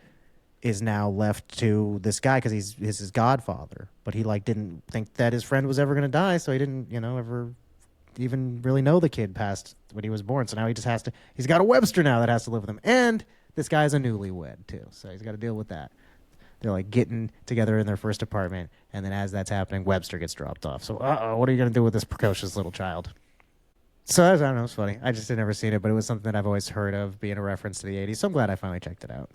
is now left to this guy because he's his godfather. But he didn't think that his friend was ever going to die, so he didn't ever even really know the kid passed when he was born. So now he's got a Webster now that has to live with him, and this guy's a newlywed too, so he's got to deal with that. They're getting together in their first apartment, and then as that's happening, Webster gets dropped off. So, what are you going to do with this precocious little child? So, I don't know, it's funny. I just had never seen it, but it was something that I've always heard of, being a reference to the 80s, so I'm glad I finally checked it out.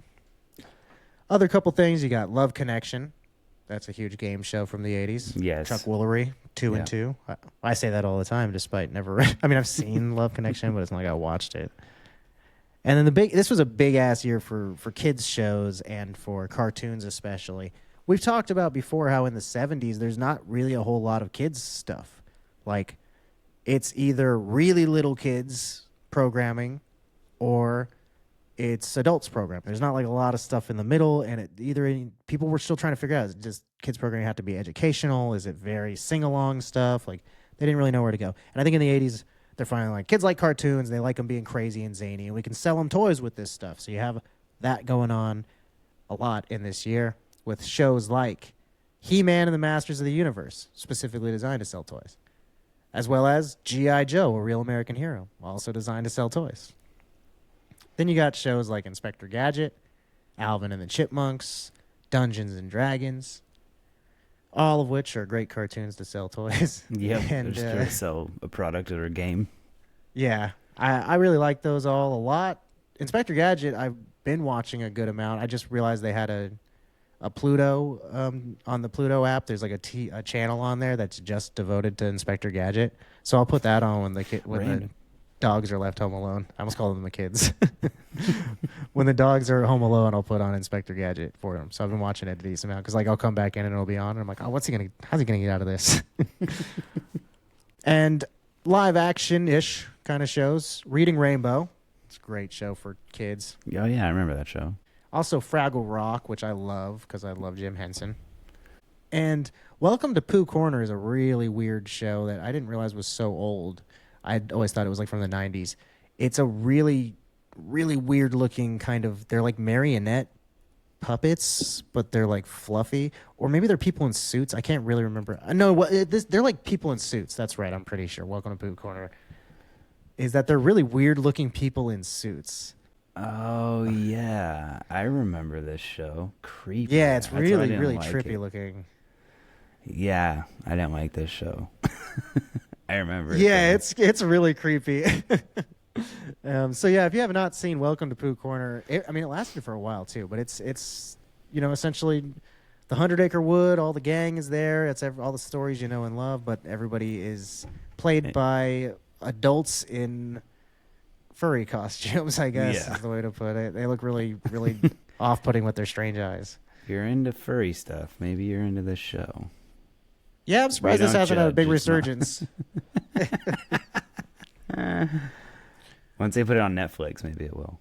Other couple things, you got Love Connection. That's a huge game show from the 80s. Yes. Chuck Woolery, 2 and 2. I say that all the time, despite never... I've seen Love Connection, but it's not like I watched it. And then this was a big-ass year for kids' shows and for cartoons especially. We've talked about before how in the 70s, there's not really a whole lot of kids' stuff. It's either really little kids programming or it's adults programming. There's not a lot of stuff in the middle, and people were still trying to figure out, is just kids programming have to be educational? Is it very sing-along stuff? They didn't really know where to go. And I think in the 80s, they're finally kids like cartoons. They like them being crazy and zany, and we can sell them toys with this stuff. So you have that going on a lot in this year with shows like He-Man and the Masters of the Universe, specifically designed to sell toys, as well as G.I. Joe, a real American hero, also designed to sell toys. Then you got shows like Inspector Gadget, Alvin and the Chipmunks, Dungeons and Dragons, all of which are great cartoons to sell toys. Yep, and just to sell a product or a game. Yeah, I really like those all a lot. Inspector Gadget, I've been watching a good amount. I just realized they had a Pluto on the Pluto app. There's a channel on there that's just devoted to Inspector Gadget. So I'll put that on when the dogs are left home alone. I almost call them the kids. When the dogs are home alone, I'll put on Inspector Gadget for them. So I've been watching it a decent amount because I'll come back in and it'll be on, and I'm like, oh, how's he gonna get out of this? And live action-ish kind of shows. Reading Rainbow. It's a great show for kids. Oh yeah, I remember that show. Also Fraggle Rock, which I love because I love Jim Henson. And Welcome to Pooh Corner is a really weird show that I didn't realize was so old. I always thought it was from the 90s. It's a really, really weird looking kind of, they're like marionette puppets, but they're fluffy. Or maybe they're people in suits. I can't really remember. No, they're like people in suits. That's right, I'm pretty sure. Welcome to Pooh Corner. Is that they're really weird looking people in suits. Oh, yeah. I remember this show. Creepy. Yeah, it's really, really trippy looking. Yeah, I didn't like this show. I remember. Yeah, it's really creepy. So yeah, if you have not seen Welcome to Pooh Corner, I mean, it lasted for a while too, but it's essentially the 100 Acre Wood. All the gang is there. It's all the stories you know and love, but everybody is played by adults in furry costumes. I guess Yeah. is the way to put it. They look really, really off-putting with their strange eyes. If you're into furry stuff, maybe you're into this show. Yeah, I'm surprised this don't hasn't had a judge, big it's not. resurgence. Once they put it on Netflix, maybe it will.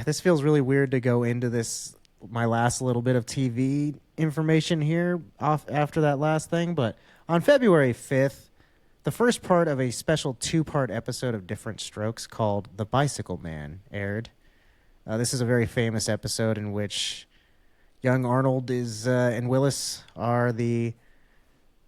This feels really weird to go into this, my last little bit of TV information here off after that last thing, but on February 5th, the first part of a special 2-part episode of Different Strokes called The Bicycle Man aired. This is a very famous episode in which young Arnold and Willis are the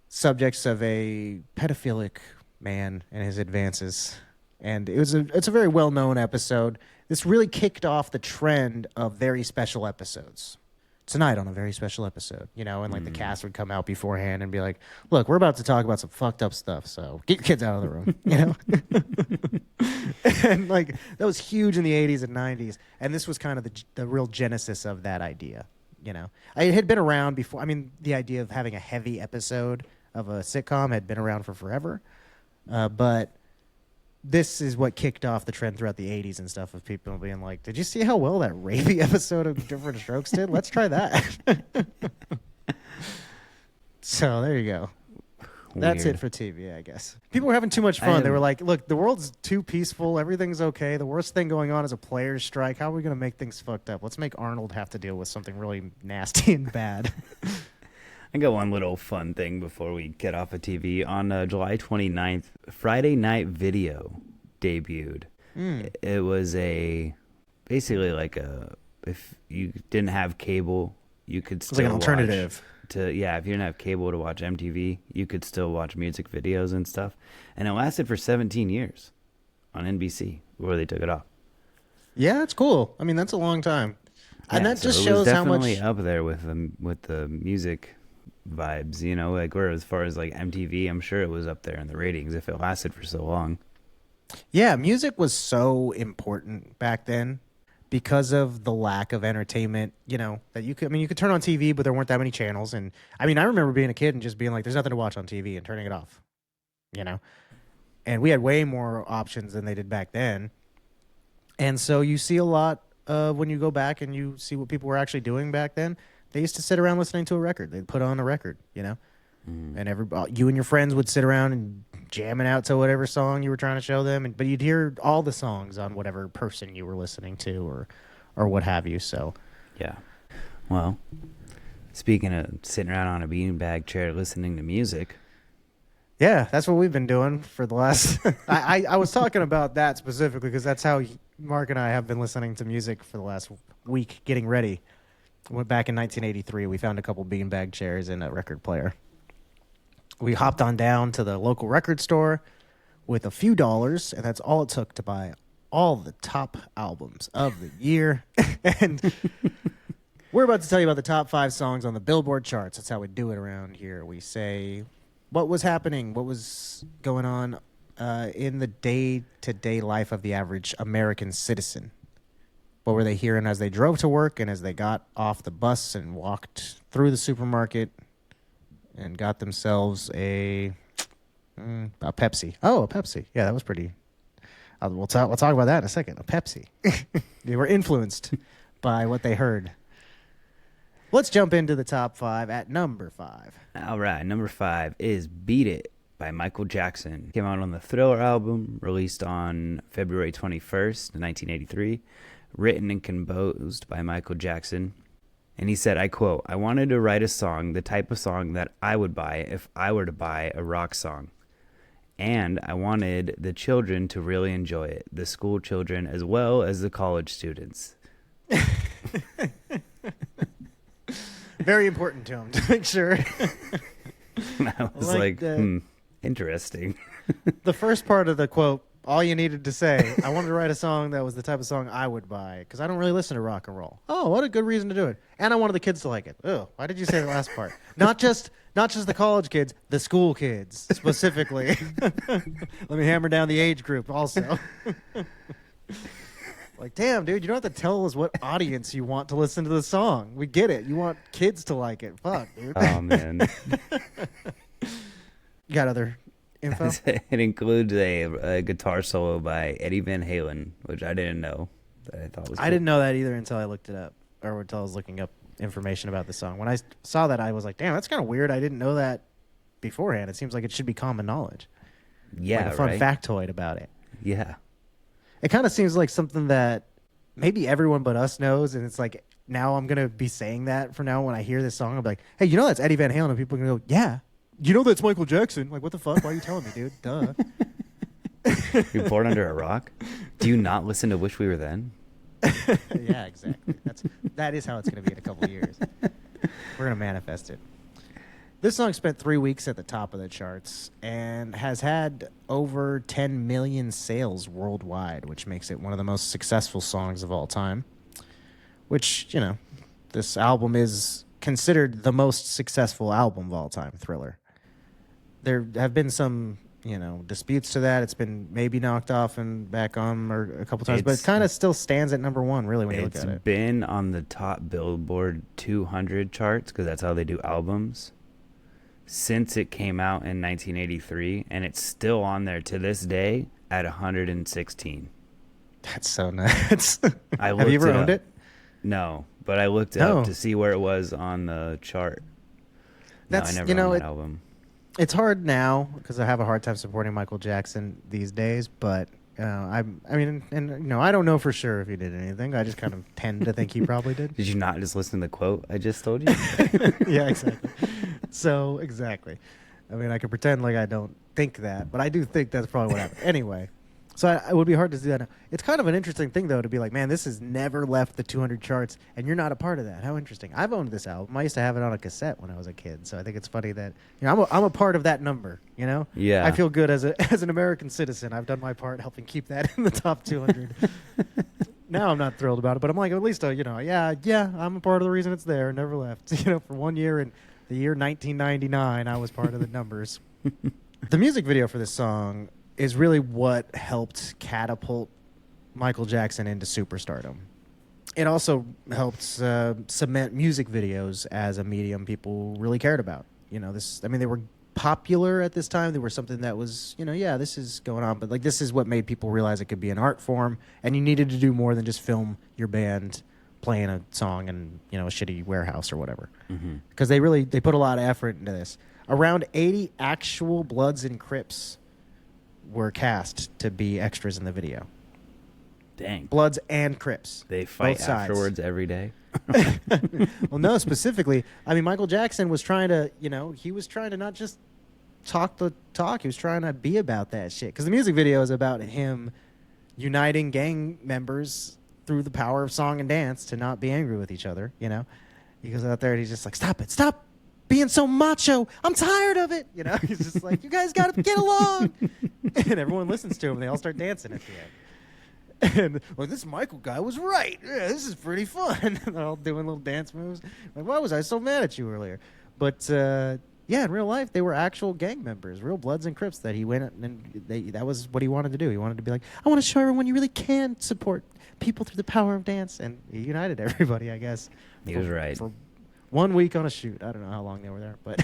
subjects of a pedophilic man and his advances. And it's a very well-known episode. This really kicked off the trend of very special episodes. Tonight on a very special episode, and like the cast would come out beforehand and be like, look, we're about to talk about some fucked up stuff, so get your kids out of the room, And like that was huge in the 80s and 90s, and this was kind of the real genesis of that idea, It had been around before. I mean, the idea of having a heavy episode of a sitcom had been around for forever, but this is what kicked off the trend throughout the 80s and stuff of people being like, did you see how well that rapey episode of Different Strokes did? Let's try that. So there you go. That's Weird. it for TV, I guess. People were having too much fun. They were like, look, the world's too peaceful. Everything's okay. The worst thing going on is a players' strike. How are we going to make things fucked up? Let's make Arnold have to deal with something really nasty and bad. I got one little fun thing before we get off of TV. On July 29th, Friday Night Video debuted. It was basically like if you didn't have cable, you could still like an alternative. If you didn't have cable to watch MTV, you could still watch music videos and stuff. And it lasted for 17 years on NBC before they took it off. Yeah, that's cool. I mean, that's a long time. Yeah, And that so just it shows was how much... definitely up there with the music vibes, like where as far as like MTV, I'm sure it was up there in the ratings if it lasted for so long. Yeah, music was so important back then because of the lack of entertainment, that you could turn on TV, but there weren't that many channels. And I mean, I remember being a kid and just being like, there's nothing to watch on TV and turning it off, and we had way more options than they did back then. And so you see a lot of when you go back and you see what people were actually doing back then. They used to sit around listening to a record. They'd put on a record, and you and your friends would sit around and jamming out to whatever song you were trying to show them. But you'd hear all the songs on whatever person you were listening to or what have you. So, Yeah. Well, speaking of sitting around on a beanbag chair listening to music. yeah, that's what we've been doing for the last... I was talking about that specifically because that's how Mark and I have been listening to music for the last week, getting ready. Went back in 1983. We found a couple beanbag chairs and a record player. We hopped on down to the local record store with a few dollars, and that's all it took to buy all the top albums of the year. And we're about to tell you about the top 5 songs on the Billboard charts. That's how we do it around here. We say what was happening, what was going on in the day-to-day life of the average American citizen. What were they hearing as they drove to work and as they got off the bus and walked through the supermarket and got themselves a Pepsi. Oh, a Pepsi. Yeah, that was pretty... We'll talk about that in a second. A Pepsi. They were influenced by what they heard. Let's jump into the top 5 at number 5. All right, number 5 is Beat It by Michael Jackson. Came out on the Thriller album, released on February 21st, 1983. Written and composed by Michael Jackson. And he said, I quote, "I wanted to write a song, the type of song that I would buy if I were to buy a rock song. And I wanted the children to really enjoy it, the school children as well as the college students." Very important to him to make sure. I was like interesting. The first part of the quote, all you needed to say, I wanted to write a song that was the type of song I would buy because I don't really listen to rock and roll. Oh, what a good reason to do it. And I wanted the kids to like it. Oh, why did you say the last part? Not just Not just the college kids, the school kids specifically. Let me hammer down the age group also. Like, damn, dude, you don't have to tell us what audience you want to listen to the song. We get it. You want kids to like it. Fuck, dude. Oh, man. You got other info? It includes a guitar solo by Eddie Van Halen, which I didn't know. That I thought was cool. I didn't know that either until I looked it up, or until I was looking up information about the song. When I saw that, I was like, damn, that's kind of weird. I didn't know that beforehand. It seems like it should be common knowledge. Yeah, like a fun right? factoid about it. Yeah. It kind of seems like something that maybe everyone but us knows, and it's like, now I'm going to be saying that from now on when I hear this song. I'll be like, hey, you know that's Eddie Van Halen? And people are going to go, yeah. You know that's Michael Jackson. Like, what the fuck? Why are you telling me, dude? Duh. You're born under a rock? Do you not listen to Wish We Were Then? Yeah, exactly. That is how it's going to be in a couple of years. We're going to manifest it. This song spent 3 weeks at the top of the charts and has had over 10 million sales worldwide, which makes it one of the most successful songs of all time. Which, you know, this album is considered the most successful album of all time, Thriller. There have been some, you know, disputes to that. It's been maybe knocked off and back on or a couple times, but it kind of still stands at number one, really, when you look at it. It's been on the top Billboard 200 charts, because that's how they do albums, since it came out in 1983, and it's still on there to this day at 116. That's so nuts. Have you ever owned it? No, but I looked it up to see where it was on the chart. That's, no, I never you know, owned that album. It's hard now because I have a hard time supporting Michael Jackson these days, but I mean, and you know, I don't know for sure if he did anything. I just kind of tend to think he probably did. Did you not just listen to the quote I just told you? Yeah, exactly. So, exactly. I mean, I could pretend like I don't think that, but I do think that's probably what happened. Anyway, so it would be hard to do that now. It's kind of an interesting thing, though, to be like, man, this has never left the 200 charts, and you're not a part of that. How interesting. I've owned this album. I used to have it on a cassette when I was a kid, so I think it's funny that, you know, I'm a part of that number, you know? Yeah. I feel good as an American citizen. I've done my part helping keep that in the top 200. Now I'm not thrilled about it, but I'm like, at least, you know, yeah, I'm a part of the reason it's there. Never left. You know, for 1 year in the year 1999, I was part of the numbers. The music video for this song is really what helped catapult Michael Jackson into superstardom. It also helped cement music videos as a medium people really cared about. You know, they were popular at this time. They were something that was, you know, yeah, this is going on, but like this is what made people realize it could be an art form, and you needed to do more than just film your band playing a song in, you know, a shitty warehouse or whatever. Because they put a lot of effort into this. Around 80 actual Bloods and Crips were cast to be extras in the video. Dang. Bloods and Crips. They fight both sides. afterwards every day? Well, no, specifically. I mean, Michael Jackson was trying to, you know, he was trying to not just talk the talk. He was trying to be about that shit. Because the music video is about him uniting gang members through the power of song and dance to not be angry with each other, you know? He goes out there and he's just like, stop being so macho. I'm tired of it. You know, he's just like, you guys got to get along. And everyone listens to him. And they all start dancing at the end. And, well, this Michael guy was right. Yeah, this is pretty fun. And they're all doing little dance moves. Like, why was I so mad at you earlier? But, yeah, in real life, they were actual gang members, real Bloods and Crips that he went and that was what he wanted to do. He wanted to be like, I want to show everyone you really can support people through the power of dance. And he united everybody, I guess. He was right. For 1 week on a shoot. I don't know how long they were there, but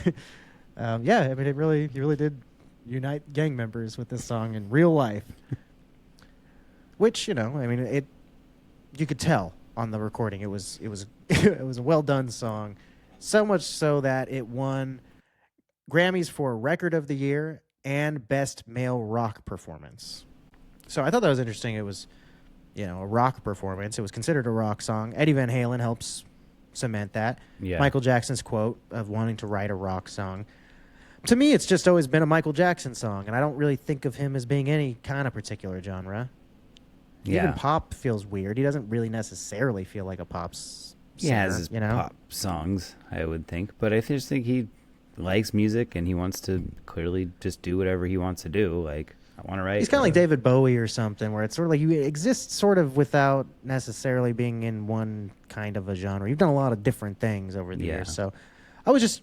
yeah, I mean, he really did unite gang members with this song in real life. Which, you know, I mean, you could tell on the recording it was it was a well done song, so much so that it won Grammys for Record of the Year and Best Male Rock Performance. So I thought that was interesting. It was, you know, a rock performance. It was considered a rock song. Eddie Van Halen helps cement that. Yeah. Michael Jackson's quote of wanting to write a rock song. To me, it's just always been a Michael Jackson song, and I don't really think of him as being any kind of particular genre. Yeah. Even pop feels weird. He doesn't really necessarily feel like a pop singer, He has his you know? pop songs, I would think. But I just think he likes music, and he wants to clearly just do whatever he wants to do. Like, I want to write. He's kind of like David Bowie or something, where it's sort of like you exist sort of without necessarily being in one kind of a genre. You've done a lot of different things over the years. So I was just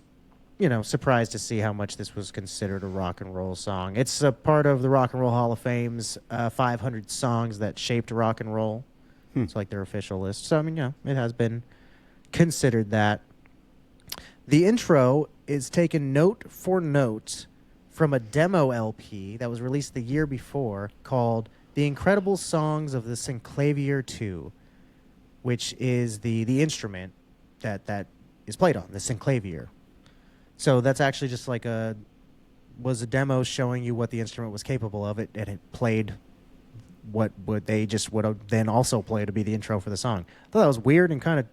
surprised to see how much this was considered a rock and roll song. It's a part of the Rock and Roll Hall of Fame's 500 songs that shaped rock and roll. It's like their official list. So, I mean, it has been considered that. The intro is taken note for note from a demo LP that was released the year before called The Incredible Songs of the Synclavier 2, which is the instrument that is played on, the synclavier. So that's actually just like was a demo showing you what the instrument was capable of, and it played what they just would have then also play to be the intro for the song. I thought that was weird and kind of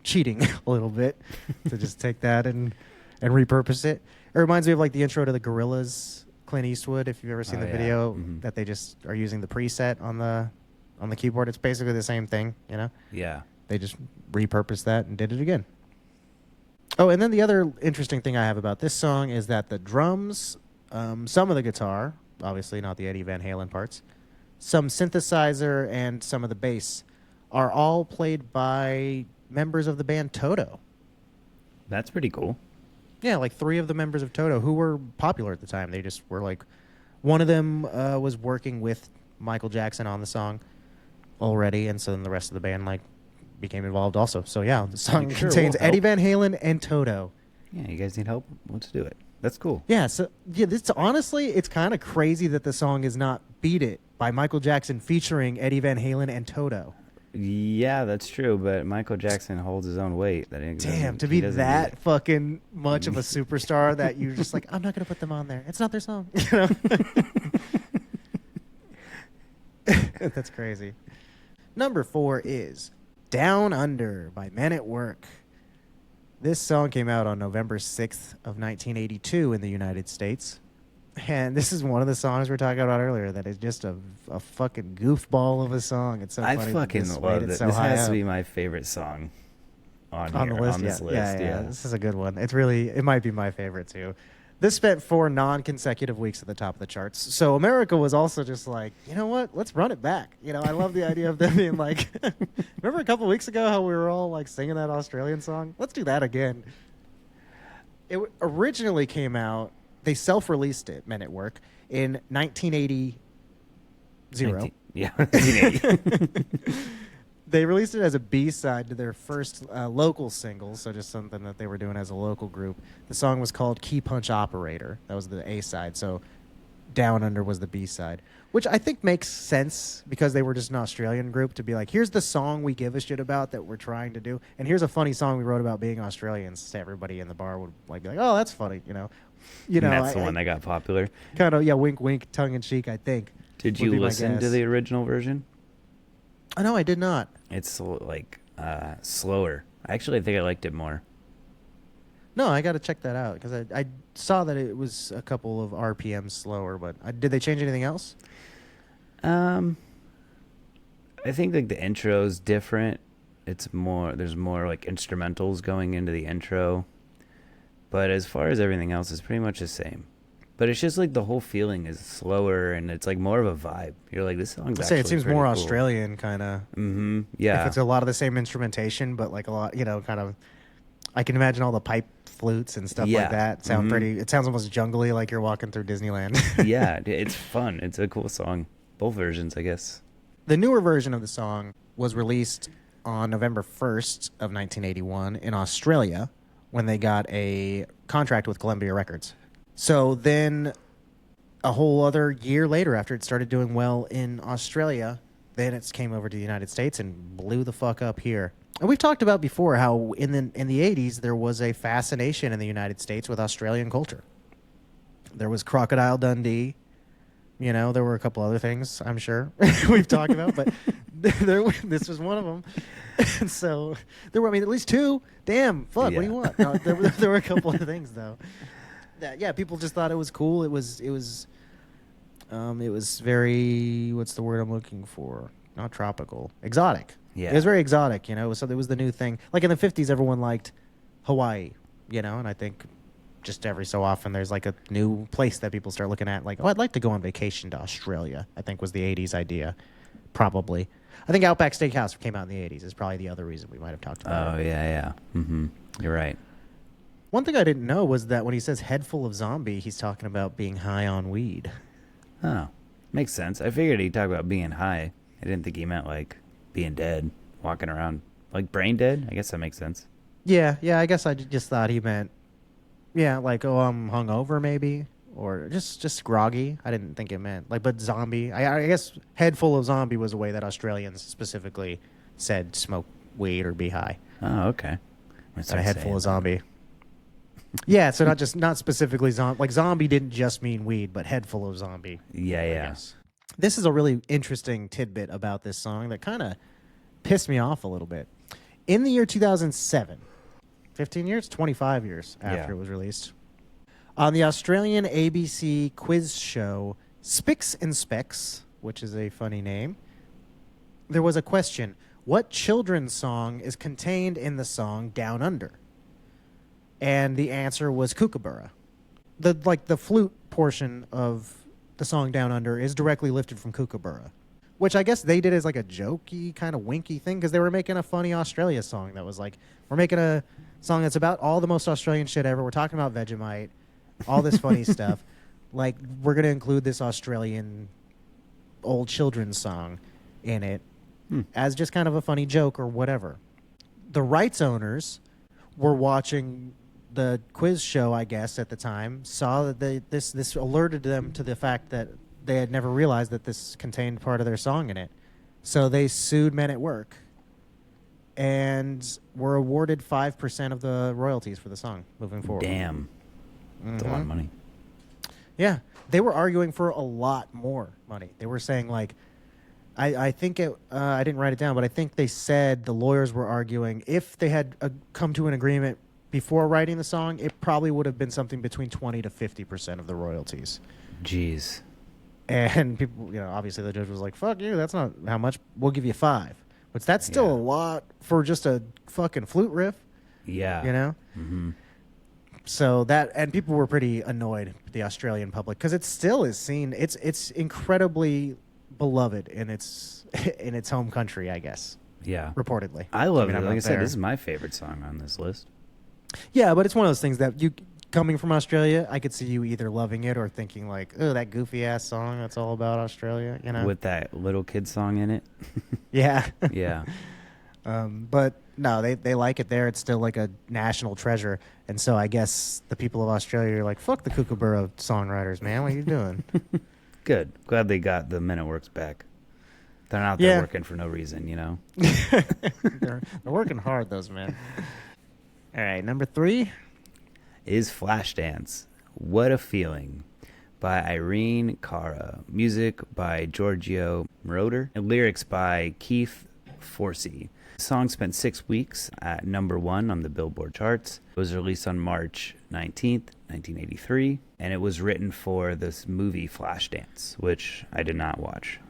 cheating a little bit to just take that and repurpose it. It reminds me of like the intro to the Gorillaz, Clint Eastwood, if you've ever seen the video, that they just are using the preset on the keyboard. It's basically the same thing, Yeah. They just repurposed that and did it again. Oh, and then the other interesting thing I have about this song is that the drums, some of the guitar, obviously not the Eddie Van Halen parts, some synthesizer, and some of the bass are all played by members of the band Toto. That's pretty cool. Yeah, like 3 of the members of Toto who were popular at the time. They just were like, one of them was working with Michael Jackson on the song already, and so then the rest of the band like became involved also. So yeah, the song contains Eddie Van Halen and Toto. Yeah, you guys need help? Let's do it. That's cool. Yeah, so this honestly, it's kind of crazy that the song is not Beat It by Michael Jackson featuring Eddie Van Halen and Toto. Yeah, that's true, but Michael Jackson holds his own weight. Damn, to be that fucking much of a superstar that you're just like, I'm not going to put them on there. It's not their song. That's crazy. Number 4 is Down Under by Men at Work. This song came out on November 6th of 1982 in the United States. And this is one of the songs we were talking about earlier that is just a fucking goofball of a song. It's so funny. I fucking love it. So this has up. to be my favorite song on the list. On this list. Yeah, this is a good one. It might be my favorite too. This spent 4 non-consecutive weeks at the top of the charts. So America was also just like, you know what? Let's run it back. I love the idea of them being like, remember a couple weeks ago how we were all like singing that Australian song? Let's do that again. It originally came out, they self-released it, Men at Work, in 1980. 1980. They released it as a B-side to their first local single, so just something that they were doing as a local group. The song was called Key Punch Operator. That was the A-side, so Down Under was the B-side, which I think makes sense because they were just an Australian group to be like, here's the song we give a shit about that we're trying to do, and here's a funny song we wrote about being Australians. So everybody in the bar would like be like, oh, that's funny, And that's the one that got popular. Kind of, yeah, wink, wink, tongue-in-cheek, I think. Did you listen to the original version? Oh, no, I did not. It's like slower. Actually, I think I liked it more. No, I got to check that out because I saw that it was a couple of RPMs slower. But did they change anything else? I think like the intro's different. There's more like instrumentals going into the intro. But as far as everything else, it's pretty much the same. But it's just like the whole feeling is slower and it's like more of a vibe. You're like, this song's actually it seems pretty more cool. Australian kind of. Mm-hmm. Yeah. If it's a lot of the same instrumentation, but like a lot, kind of. I can imagine all the pipe flutes and stuff like that sound pretty. It sounds almost jungly, like you're walking through Disneyland. Yeah, it's fun. It's a cool song. Both versions, I guess. The newer version of the song was released on November 1st of 1981 in Australia when they got a contract with Columbia Records. So then a whole other year later, after it started doing well in Australia, then it came over to the United States and blew the fuck up here. And we've talked about before how in the 80s there was a fascination in the United States with Australian culture. There was Crocodile Dundee. There were a couple other things, I'm sure, we've talked about, but this was one of them. And so there were, at least 2. Damn, fuck, Yeah. what do you want? No, there were a couple of things, though. Yeah, people just thought it was cool. It was very, what's the word I'm looking for? Not tropical. Exotic. Yeah. It was very exotic, It was the new thing. Like in the 50s, everyone liked Hawaii, and I think just every so often there's like a new place that people start looking at, like, oh, I'd like to go on vacation to Australia, I think was the 80s idea, probably. I think Outback Steakhouse came out in the 80s is probably the other reason we might have talked about it. Oh, yeah. Mm-hmm. You're right. One thing I didn't know was that when he says head full of zombie, he's talking about being high on weed. Oh, makes sense. I figured he'd talk about being high. I didn't think he meant like being dead, walking around like brain dead. I guess that makes sense. Yeah, yeah, I guess I just thought he meant, yeah, like, oh, I'm hungover maybe, or just groggy. I didn't think it meant, like, but zombie. I guess head full of zombie was a way that Australians specifically said smoke weed or be high. Oh, okay. I'm gonna And start a head saying full of that. zombie. Yeah, so not specifically zombie. Like, zombie didn't just mean weed, but head full of zombie. Yeah, I yeah. guess. This is a really interesting tidbit about this song that kind of pissed me off a little bit. In the year 2007, 15 years, 25 years after Yeah. it was released, on the Australian ABC quiz show Spicks and Specks, which is a funny name, there was a question: what children's song is contained in the song Down Under? And the answer was Kookaburra. The flute portion of the song Down Under is directly lifted from Kookaburra, which I guess they did as like a jokey kind of winky thing because they were making a funny Australia song that was like, we're making a song that's about all the most Australian shit ever. We're talking about Vegemite, all this funny stuff. Like, we're going to include this Australian old children's song in it as just kind of a funny joke or whatever. The rights owners were watching the quiz show, I guess, at the time, saw that this alerted them to the fact that they had never realized that this contained part of their song in it. So they sued Men at Work and were awarded 5% of the royalties for the song moving forward. Damn. That's a lot of money. Yeah. They were arguing for a lot more money. They were saying, like, I think it, I didn't write it down, but I think they said the lawyers were arguing if they had come to an agreement before writing the song, it probably would have been something between 20 to 50% of the royalties. Jeez. And people, obviously the judge was like, fuck you, that's not how much, we'll give you 5. But that's still Yeah. a lot for just a fucking flute riff, Yeah. Mm-hmm. So that, and people were pretty annoyed, the Australian public, because it still is seen, it's incredibly beloved in its in its home country, I guess, Yeah. reportedly. I love mean, it. I'm Like I not said, there. this is my favorite song on this list. Yeah, but it's one of those things that you, coming from Australia, I could see you either loving it or thinking like, oh, that goofy ass song that's all about Australia, With that little kid song in it. Yeah. Yeah. But no, they like it there. It's still like a national treasure. And so I guess the people of Australia are like, fuck the Kookaburra songwriters, man. What are you doing? Good. Glad they got the Men at Works back. They're not out there Yeah. working for no reason, they're working hard, those men. All right, number 3. Is Flashdance. What a Feeling by Irene Cara. Music by Giorgio Moroder. And lyrics by Keith Forsey. The song spent 6 weeks at number 1 on the Billboard charts. It was released on March 19th, 1983. And it was written for this movie Flashdance, which I did not watch.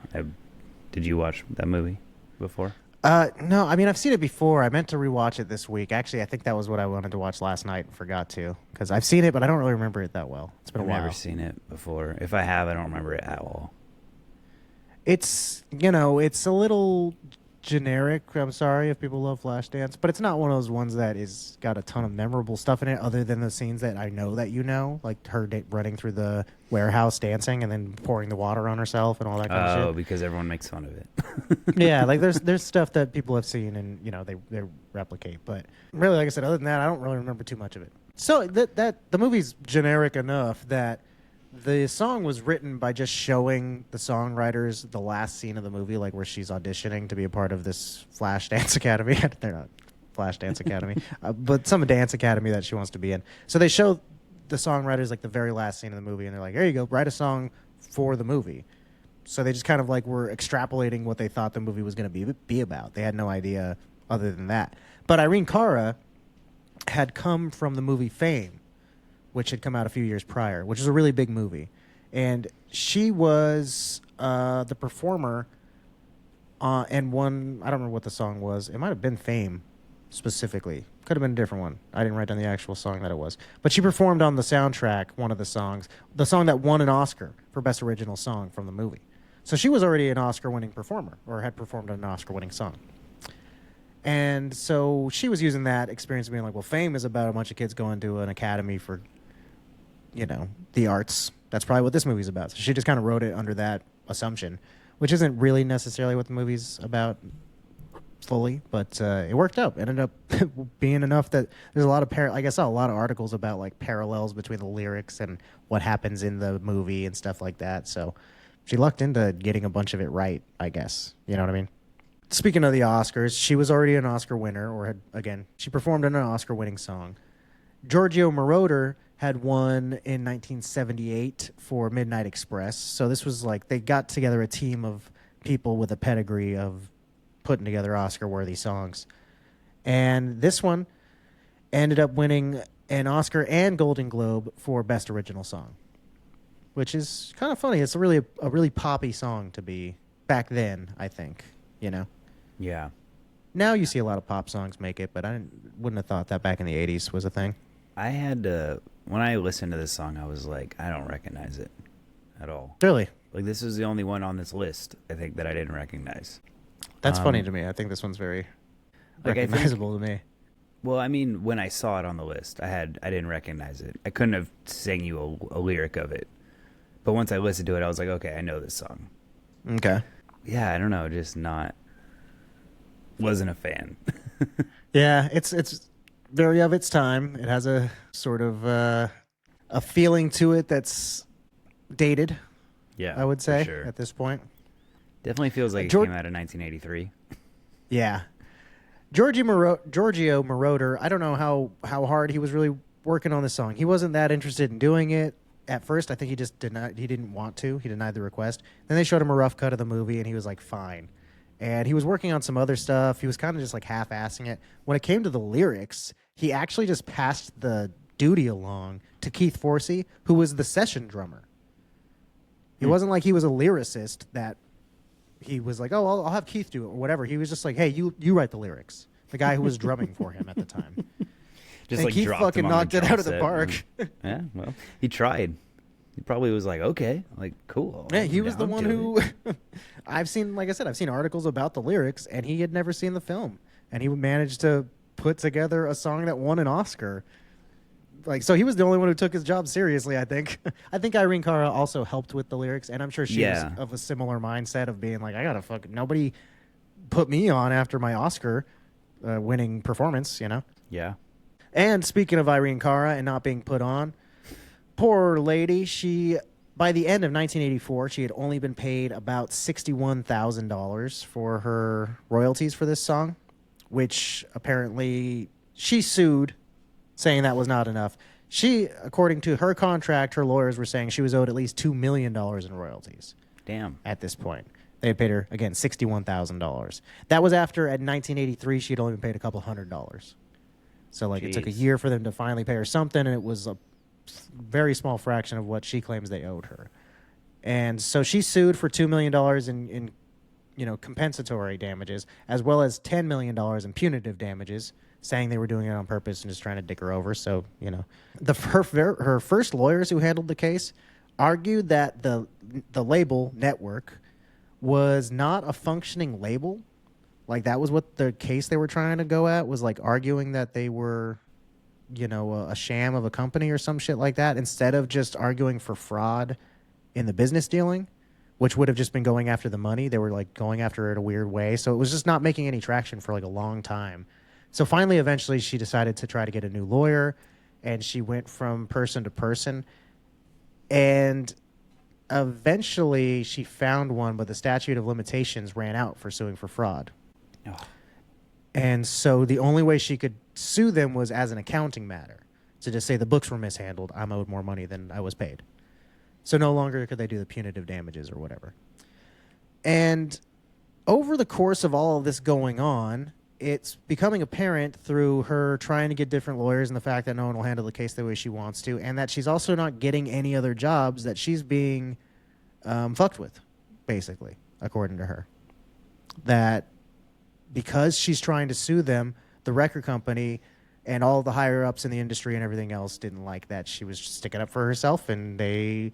Did you watch that movie before? No, I mean, I've seen it before. I meant to rewatch it this week. Actually, I think that was what I wanted to watch last night and forgot to, because I've seen it, but I don't really remember it that well. It's been I've a while. never seen it before. If I have, I don't remember it at all. It's, it's a little generic. I'm sorry if people love Flashdance, but it's not one of those ones that is got a ton of memorable stuff in it other than the scenes that I know that like her running through the warehouse dancing and then pouring the water on herself and all that kind of Oh, shit. because everyone makes fun of it. Yeah, like there's stuff that people have seen and they replicate, but really, like I said, other than that, I don't really remember too much of it. So that the movie's generic enough that the song was written by just showing the songwriters the last scene of the movie, like where she's auditioning to be a part of this Flash Dance Academy. They're not Flash Dance Academy, but some dance academy that she wants to be in. So they show the songwriters like the very last scene of the movie, and they're like, "There you go, write a song for the movie." So they just kind of like were extrapolating what they thought the movie was going to be about. They had no idea other than that. But Irene Cara had come from the movie Fame, which had come out a few years prior, which is a really big movie. And she was the performer and one, I don't remember what the song was. It might have been Fame specifically. Could have been a different one. I didn't write down the actual song that it was. But she performed on the soundtrack, one of the songs, the song that won an Oscar for Best Original Song from the movie. So she was already an Oscar-winning performer, or had performed an Oscar-winning song. And so she was using that experience being like, well, Fame is about a bunch of kids going to an academy for, the arts. That's probably what this movie's about. So she just kind of wrote it under that assumption, which isn't really necessarily what the movie's about fully, but it worked out. Ended up being enough that there's a lot of like I saw a lot of articles about like parallels between the lyrics and what happens in the movie and stuff like that. So she lucked into getting a bunch of it right, I guess. You know what I mean? Speaking of the Oscars, she was already an Oscar winner, she performed in an Oscar-winning song. Giorgio Moroder had won in 1978 for Midnight Express. So this was like they got together a team of people with a pedigree of putting together Oscar-worthy songs. And this one ended up winning an Oscar and Golden Globe for Best Original Song, which is kind of funny. It's a really poppy song to be back then, I think, Yeah. Now you see a lot of pop songs make it, but wouldn't have thought that back in the 80s was a thing. I had to, when I listened to this song, I was like, I don't recognize it at all. Really? Like, this is the only one on this list, I think, that I didn't recognize. That's funny to me. I think this one's very recognizable to me. Well, I mean, when I saw it on the list, I didn't recognize it. I couldn't have sang you a lyric of it. But once I listened to it, I was like, okay, I know this song. Okay. Yeah, I don't know, wasn't a fan. Yeah, it's very of its time. It has a sort of a feeling to it that's dated. Yeah, I would say sure. at this point. Definitely feels like it came out in 1983. Yeah. Giorgio Moroder, I don't know how hard he was really working on this song. He wasn't that interested in doing it at first. I think he just didn't want to. He denied the request. Then they showed him a rough cut of the movie, and he was like, fine. And he was working on some other stuff. He was kind of just like half-assing it. When it came to the lyrics, he actually just passed the duty along to Keith Forsey, who was the session drummer. It wasn't like he was a lyricist that he was like, oh, I'll have Keith do it or whatever. He was just like, hey, you write the lyrics. The guy who was drumming for him at the time. Just and like Keith fucking knocked it out of the park. Yeah, well, he tried. He probably was like, okay, like, cool. Yeah, he was the one who I've seen articles about the lyrics, and he had never seen the film. And he managed to put together a song that won an Oscar. Like, so he was the only one who took his job seriously, I think. I think Irene Cara also helped with the lyrics, and I'm sure she was of a similar mindset of being like, I gotta nobody put me on after my Oscar winning performance, Yeah. And speaking of Irene Cara and not being put on, poor lady, by the end of 1984, she had only been paid about $61,000 for her royalties for this song, which apparently she sued, saying that was not enough. According to her contract, her lawyers were saying she was owed at least $2 million in royalties. Damn. At this point. They had paid her, again, $61,000. That was after, at 1983, she had only been paid a couple $100. So, It took a year for them to finally pay her something, and it was a very small fraction of what she claims they owed her. And so she sued for $2 million in compensatory damages, as well as $10 million in punitive damages, saying they were doing it on purpose and just trying to dick her over. So, her first lawyers who handled the case argued that the label network was not a functioning label. Like, that was what the case they were trying to go at, was like arguing that they were a sham of a company or some shit like that, instead of just arguing for fraud in the business dealing, which would have just been going after the money. They were like going after it a weird way. So it was just not making any traction for like a long time. So finally, eventually, she decided to try to get a new lawyer, and she went from person to person. And eventually she found one, but the statute of limitations ran out for suing for fraud. Oh. And so the only way she could sue them was as an accounting matter, to just say the books were mishandled, I'm owed more money than I was paid. So no longer could they do the punitive damages or whatever. And over the course of all of this going on, it's becoming apparent through her trying to get different lawyers and the fact that no one will handle the case the way she wants to, and that she's also not getting any other jobs, that she's being fucked with, basically, according to her. That because she's trying to sue them, the record company and all the higher-ups in the industry and everything else didn't like that she was sticking up for herself, and they,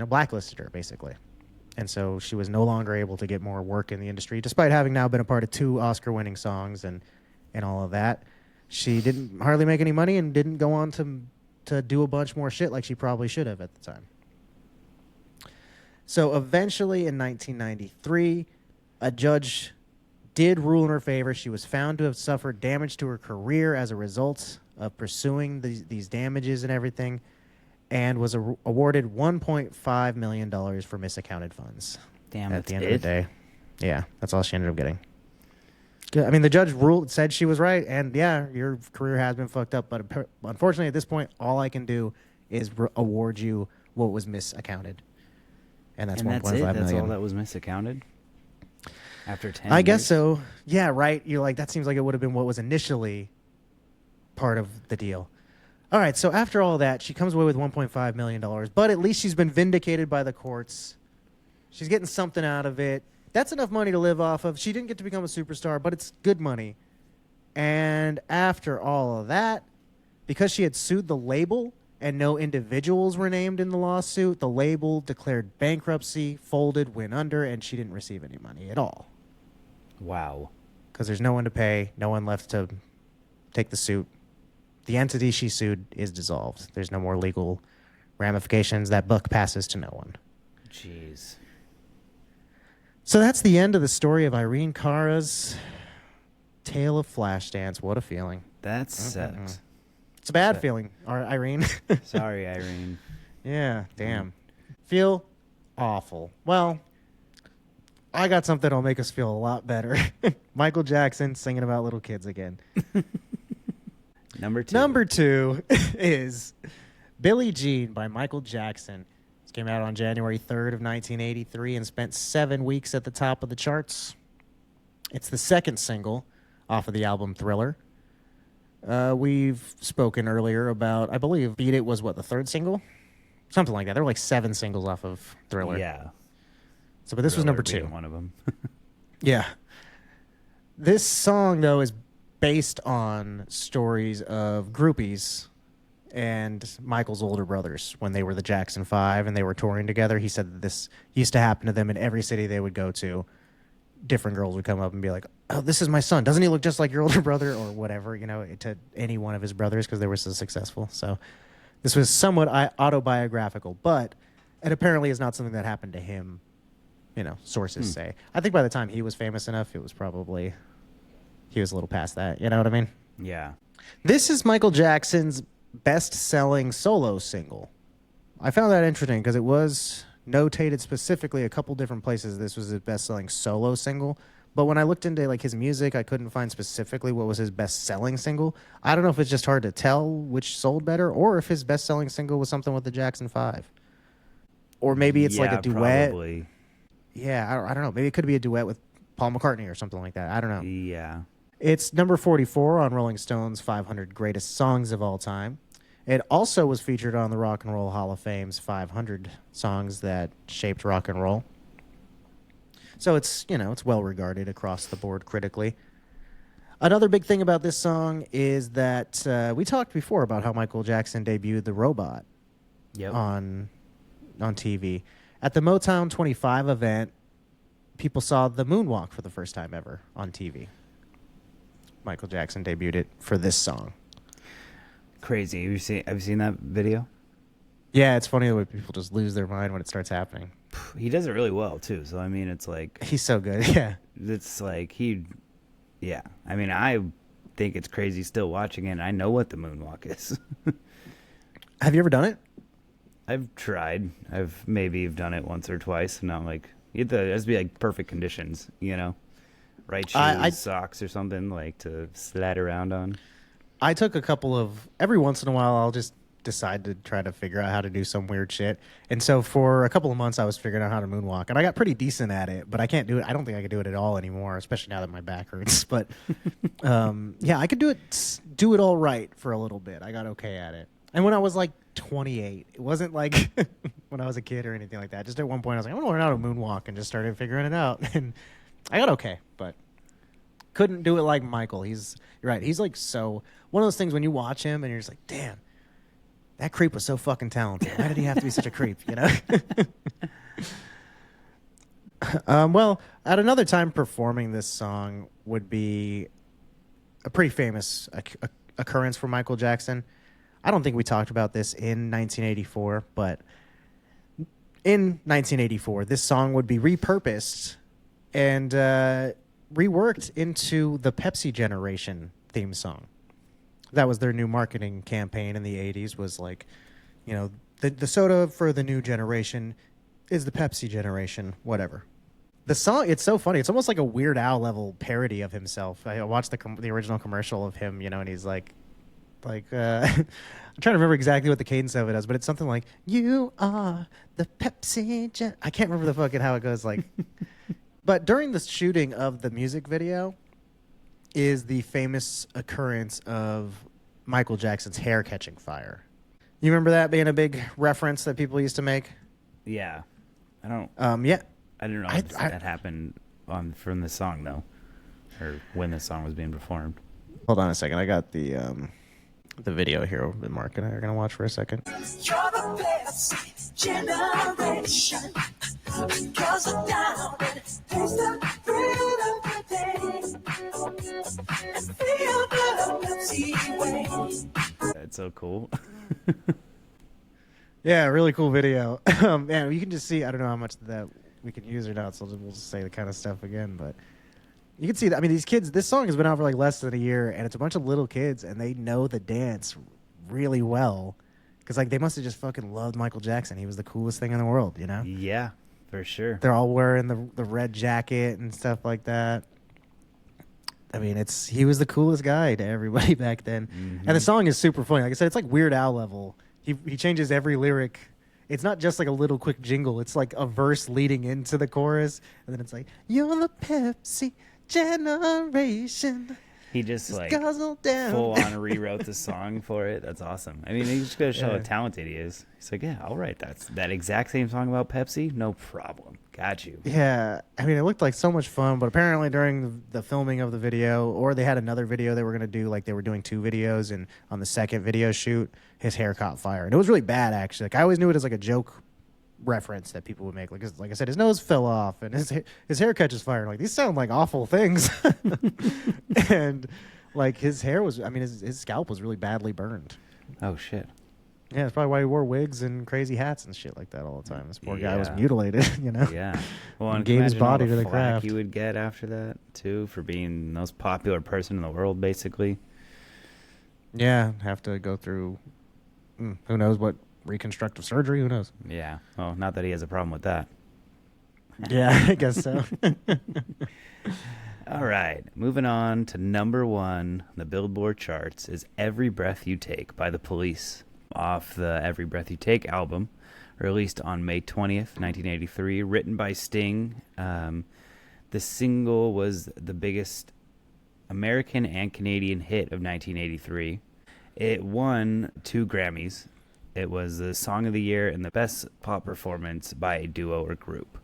blacklisted her, basically. And so she was no longer able to get more work in the industry, despite having now been a part of 2 Oscar-winning songs and all of that. She didn't hardly make any money and didn't go on to do a bunch more shit like she probably should have at the time. So eventually in 1993, a judge did rule in her favor. She was found to have suffered damage to her career as a result of pursuing these damages and everything, and was awarded $1.5 million for misaccounted funds. Damn, at the end it? of the day. Yeah, that's all she ended up getting. I mean, the judge said she was right, and yeah, your career has been fucked up, but unfortunately at this point, all I can do is award you what was misaccounted. And that's $1.5 million. That's all that was misaccounted? After 10 I years? guess so. Yeah, right. You're like, that seems like it would have been what was initially part of the deal. All right, so after all that, she comes away with $1.5 million, but at least she's been vindicated by the courts. She's getting something out of it. That's enough money to live off of. She didn't get to become a superstar, but it's good money. And after all of that, because she had sued the label and no individuals were named in the lawsuit, the label declared bankruptcy, folded, went under, and she didn't receive any money at all. Wow. Because there's no one to pay, no one left to take the suit. The entity she sued is dissolved. There's no more legal ramifications. That buck passes to no one. Jeez. So that's the end of the story of Irene Cara's tale of Flashdance. What a feeling. That sucks. It's a bad feeling, Irene. Sorry, Irene. Yeah, damn. Feel awful. Well, I got something that'll make us feel a lot better. Michael Jackson singing about little kids again. Number 2. Number 2 is Billie Jean by Michael Jackson. This came out on January 3rd of 1983 and spent 7 weeks at the top of the charts. It's the second single off of the album Thriller. We've spoken earlier about, I believe, Beat It was what, the third single? Something like that. There were like 7 singles off of Thriller. Yeah. So, but this was Thriller number 2. being one of them. Yeah. This song, though, is based on stories of groupies and Michael's older brothers when they were the Jackson 5 and they were touring together. He said that this used to happen to them in every city they would go to. Different girls would come up and be like, oh, this is my son. Doesn't he look just like your older brother? Or whatever, you know, to any one of his brothers because they were so successful. So this was somewhat autobiographical, but it apparently is not something that happened to him, you know, sources say. I think by the time he was famous enough, it was probably, he was a little past that. You know what I mean? Yeah. This is Michael Jackson's best-selling solo single. I found that interesting because it was notated specifically a couple different places this was his best-selling solo single. But when I looked into like his music, I couldn't find specifically what was his best-selling single. I don't know if it's just hard to tell which sold better or if his best-selling single was something with the Jackson 5. Or maybe it's like a duet. Probably. Yeah, I don't know. Maybe it could be a duet with Paul McCartney or something like that. I don't know. Yeah. It's number 44 on Rolling Stone's 500 Greatest Songs of All Time. It also was featured on the Rock and Roll Hall of Fame's 500 songs that shaped rock and roll. So it's, you know, it's well regarded across the board critically. Another big thing about this song is that we talked before about how Michael Jackson debuted the robot on TV. At the Motown 25 event, people saw the moonwalk for the first time ever on TV. Michael Jackson debuted it for this song. Crazy. Have you seen that video? Yeah, it's funny the way people just lose their mind when it starts happening. He does it really well too. So I mean, it's like He's so good. Yeah. it's like yeah. I mean, I think it's crazy still watching it. And I know what the moonwalk is. Have you ever done it? I've tried. I've maybe done it once or twice, and I'm like, it has to be like perfect conditions, you know, right shoes, socks, or something like to slide around on. I took a couple of, every once in a while, I'll just decide to try to figure out how to do some weird shit. And so for a couple of months, I was figuring out how to moonwalk, and I got pretty decent at it, but I can't do it. I don't think I could do it at all anymore, especially now that my back hurts. But yeah, I could do it all right for a little bit. I got okay at it. And when I was like 28, it wasn't like when I was a kid or anything like that. Just at one point, I was like, I'm going to learn how to moonwalk, and just started figuring it out. And I got okay, but couldn't do it like Michael. You're right. He's like so, one of those things when you watch him and you're just like, damn, that creep was so fucking talented. Why did he have to be such a creep, you know? Well, at another time, performing this song would be a pretty famous occurrence for Michael Jackson. I don't think we talked about this in 1984, but in 1984, this song would be repurposed and reworked into the Pepsi Generation theme song. That was their new marketing campaign in the 80s, was like, the soda for the new generation is the Pepsi Generation, whatever. The song, it's so funny. It's almost like a Weird Al level parody of himself. I watched the original commercial of him, and he's like, I'm trying to remember exactly what the cadence of it is, but it's something like, "You are the Pepsi I can't remember the fucking how it goes. But during the shooting of the music video is the famous occurrence of Michael Jackson's hair catching fire. You remember that being a big reference that people used to make? Yeah, I don't. Yeah. I don't know if that happened from the song though, or when the song was being performed. Hold on a second. I got the video here. Mark and I are gonna watch for a second. You're the best generation because of down and taste the freedom today and feel the Pepsi way. That's so cool. Yeah, really cool video. Man, you can just see. I don't know how much that we can use or not, so we'll just say the kind of stuff again. But you can see that. I mean, these kids. This song has been out for like less than a year, and it's a bunch of little kids, and they know the dance really well because they must have just fucking loved Michael Jackson. He was the coolest thing in the world, Yeah, for sure. They're all wearing the red jacket and stuff like that. I mean, he was the coolest guy to everybody back then. Mm-hmm. And the song is super funny. Like I said, it's like Weird Al level. He changes every lyric. It's not just like a little quick jingle. It's like a verse leading into the chorus, and then it's like, "You're the Pepsi Generation." He just guzzle down. full on rewrote the song for it. That's awesome. I mean, he just gotta show how talented he is. He's like, yeah, all right, that's that exact same song about Pepsi, no problem. Got you. Yeah, I mean, it looked like so much fun, but apparently during the filming of the video, or they had another video they were going to do, like they were doing 2 videos, and on the second video shoot, his hair caught fire. And it was really bad, actually. Like, I always knew it as like a joke reference that people would make. Like I said, his nose fell off, and his hair catches fire. And these sound like awful things. And like his hair was, I mean, his scalp was really badly burned. Oh, shit. Yeah, that's probably why he wore wigs and crazy hats and shit like that all the time. This poor guy was mutilated, Yeah. Well, and gave his body to the flack craft. he would get after that, too, for being the most popular person in the world, basically. Yeah, have to go through, who knows what, reconstructive surgery, who knows? Yeah. Well, not that he has a problem with that. Yeah, I guess so. All right. Moving on to number 1 on the Billboard charts is Every Breath You Take by The Police, off the Every Breath You Take album, released on May 20th, 1983, written by Sting. The single was the biggest American and Canadian hit of 1983. It won 2 Grammys. It was the Song of the Year and the Best Pop Performance by a Duo or Group.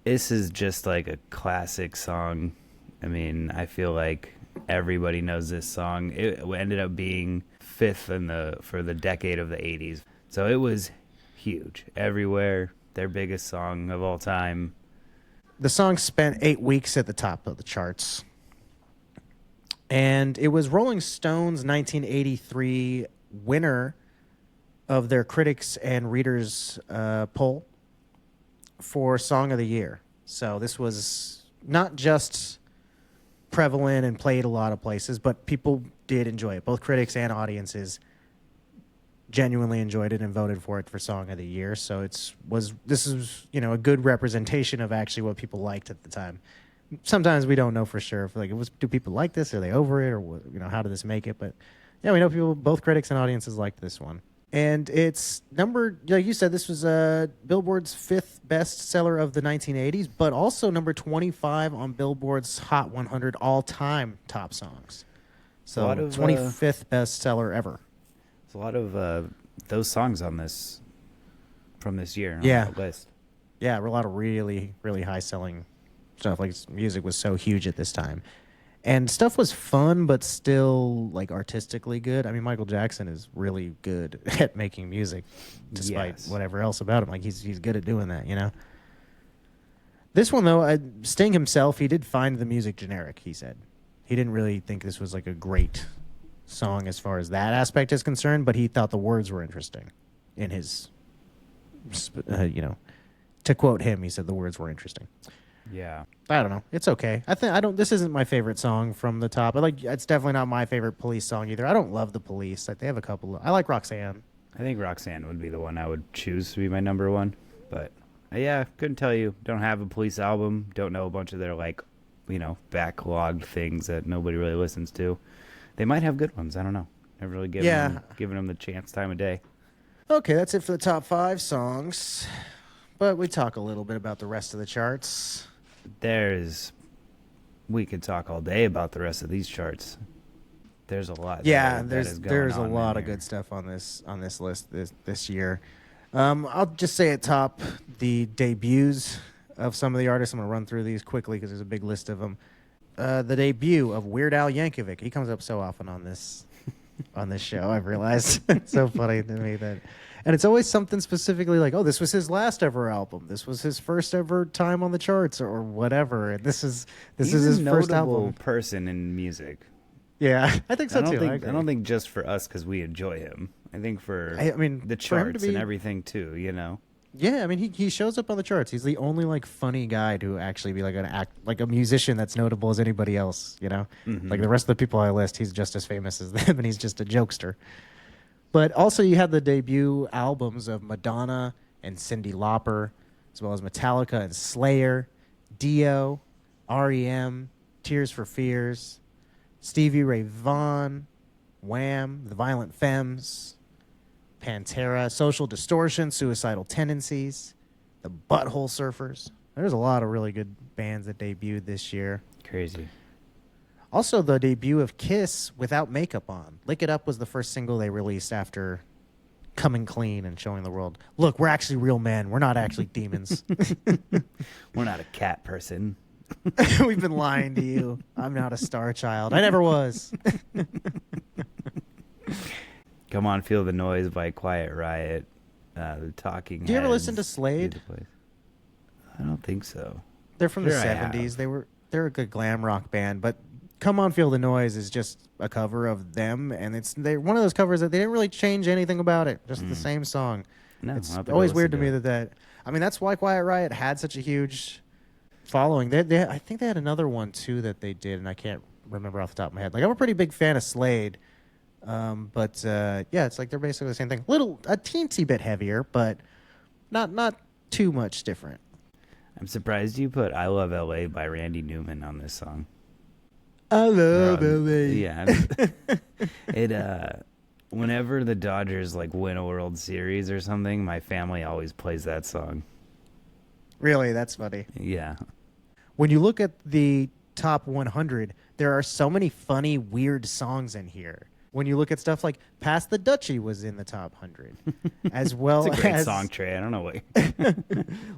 This is just like a classic song. I mean, I feel like everybody knows this song. It ended up being 5th for the decade of the 80s. So it was huge. Everywhere. Their biggest song of all time. The song spent 8 weeks at the top of the charts. And it was Rolling Stone's 1983 winner of their critics and readers poll for Song of the Year. So this was not just prevalent and played a lot of places, but people did enjoy it. Both critics and audiences genuinely enjoyed it and voted for it for Song of the Year. So this is a good representation of actually what people liked at the time. Sometimes we don't know for sure if do people like this? Are they over it? Or how did this make it? But yeah, we know both critics and audiences liked this one. And it's like you said, this was Billboard's 5th bestseller of the 1980s, but also number 25 on Billboard's Hot 100 all-time top songs. So 25th bestseller ever. There's a lot of those songs on this from this year on the list. Yeah, a lot of really, really high-selling stuff. Like music was so huge at this time. And stuff was fun, but still artistically good. I mean, Michael Jackson is really good at making music, despite whatever else about him. He's good at doing that, This one, though, Sting himself, he did find the music generic, he said. He didn't really think this was like a great song as far as that aspect is concerned, but he thought the words were interesting in his, to quote him, he said the words were interesting. Yeah. I don't know. It's okay. This isn't my favorite song from the top. It's definitely not my favorite Police song either. I don't love the Police. Like, they have a couple. I like Roxanne. I think Roxanne would be the one I would choose to be my number one. But yeah, couldn't tell you. Don't have a Police album. Don't know a bunch of their backlogged things that nobody really listens to. They might have good ones. I don't know. Never really given them the chance time of day. Okay, that's it for the top 5 songs. But we talk a little bit about the rest of the charts. We could talk all day about the rest of these charts. There's a lot. Yeah, there's a lot of good stuff on this list this year. I'll just say at top the debuts of some of the artists. I'm going to run through these quickly because there's a big list of them. The debut of Weird Al Yankovic. He comes up so often on this show. I've realized it's so funny to me that. And it's always something specifically like, oh, this was his last ever album. This was his first ever time on the charts or whatever. And this is his first album. Person in music. Yeah, I think so too. I don't think just for us because we enjoy him. I think for the charts and everything too. Yeah, I mean he shows up on the charts. He's the only funny guy to actually be like a musician that's notable as anybody else. Mm-hmm. Like the rest of the people I list, he's just as famous as them, and he's just a jokester. But also you had the debut albums of Madonna and Cyndi Lauper, as well as Metallica and Slayer, Dio, R.E.M., Tears for Fears, Stevie Ray Vaughan, Wham, The Violent Femmes, Pantera, Social Distortion, Suicidal Tendencies, the Butthole Surfers. There's a lot of really good bands that debuted this year. Crazy. Also, the debut of Kiss without makeup on. Lick It Up was the first single they released after coming clean and showing the world, look, we're actually real men. We're not actually demons. We're not a cat person. We've been lying to you. I'm not a star child. I never was. Come On, Feel the Noise by Quiet Riot. The Talking Do you ever Heads, listen to Slade? I don't think so. They're from the 70s. They're a good glam rock band, but Come On, Feel the Noise is just a cover of them, and they're one of those covers that they didn't really change anything about it, just the same song. No, it's always weird to me that I mean, that's why Quiet Riot had such a huge following. I think they had another one too that they did, and I can't remember off the top of my head. Like, I'm a pretty big fan of Slade, but it's like they're basically the same thing. A teensy bit heavier, but not too much different. I'm surprised you put I Love L.A. by Randy Newman on this song. I love L.A. Yeah. Whenever the Dodgers win a World Series or something, my family always plays that song. Really? That's funny. Yeah. When you look at the top 100, there are so many funny, weird songs in here. When you look at stuff like Pass the Dutchie was in the top 100, as well it's a great as song, Trey. I don't know what.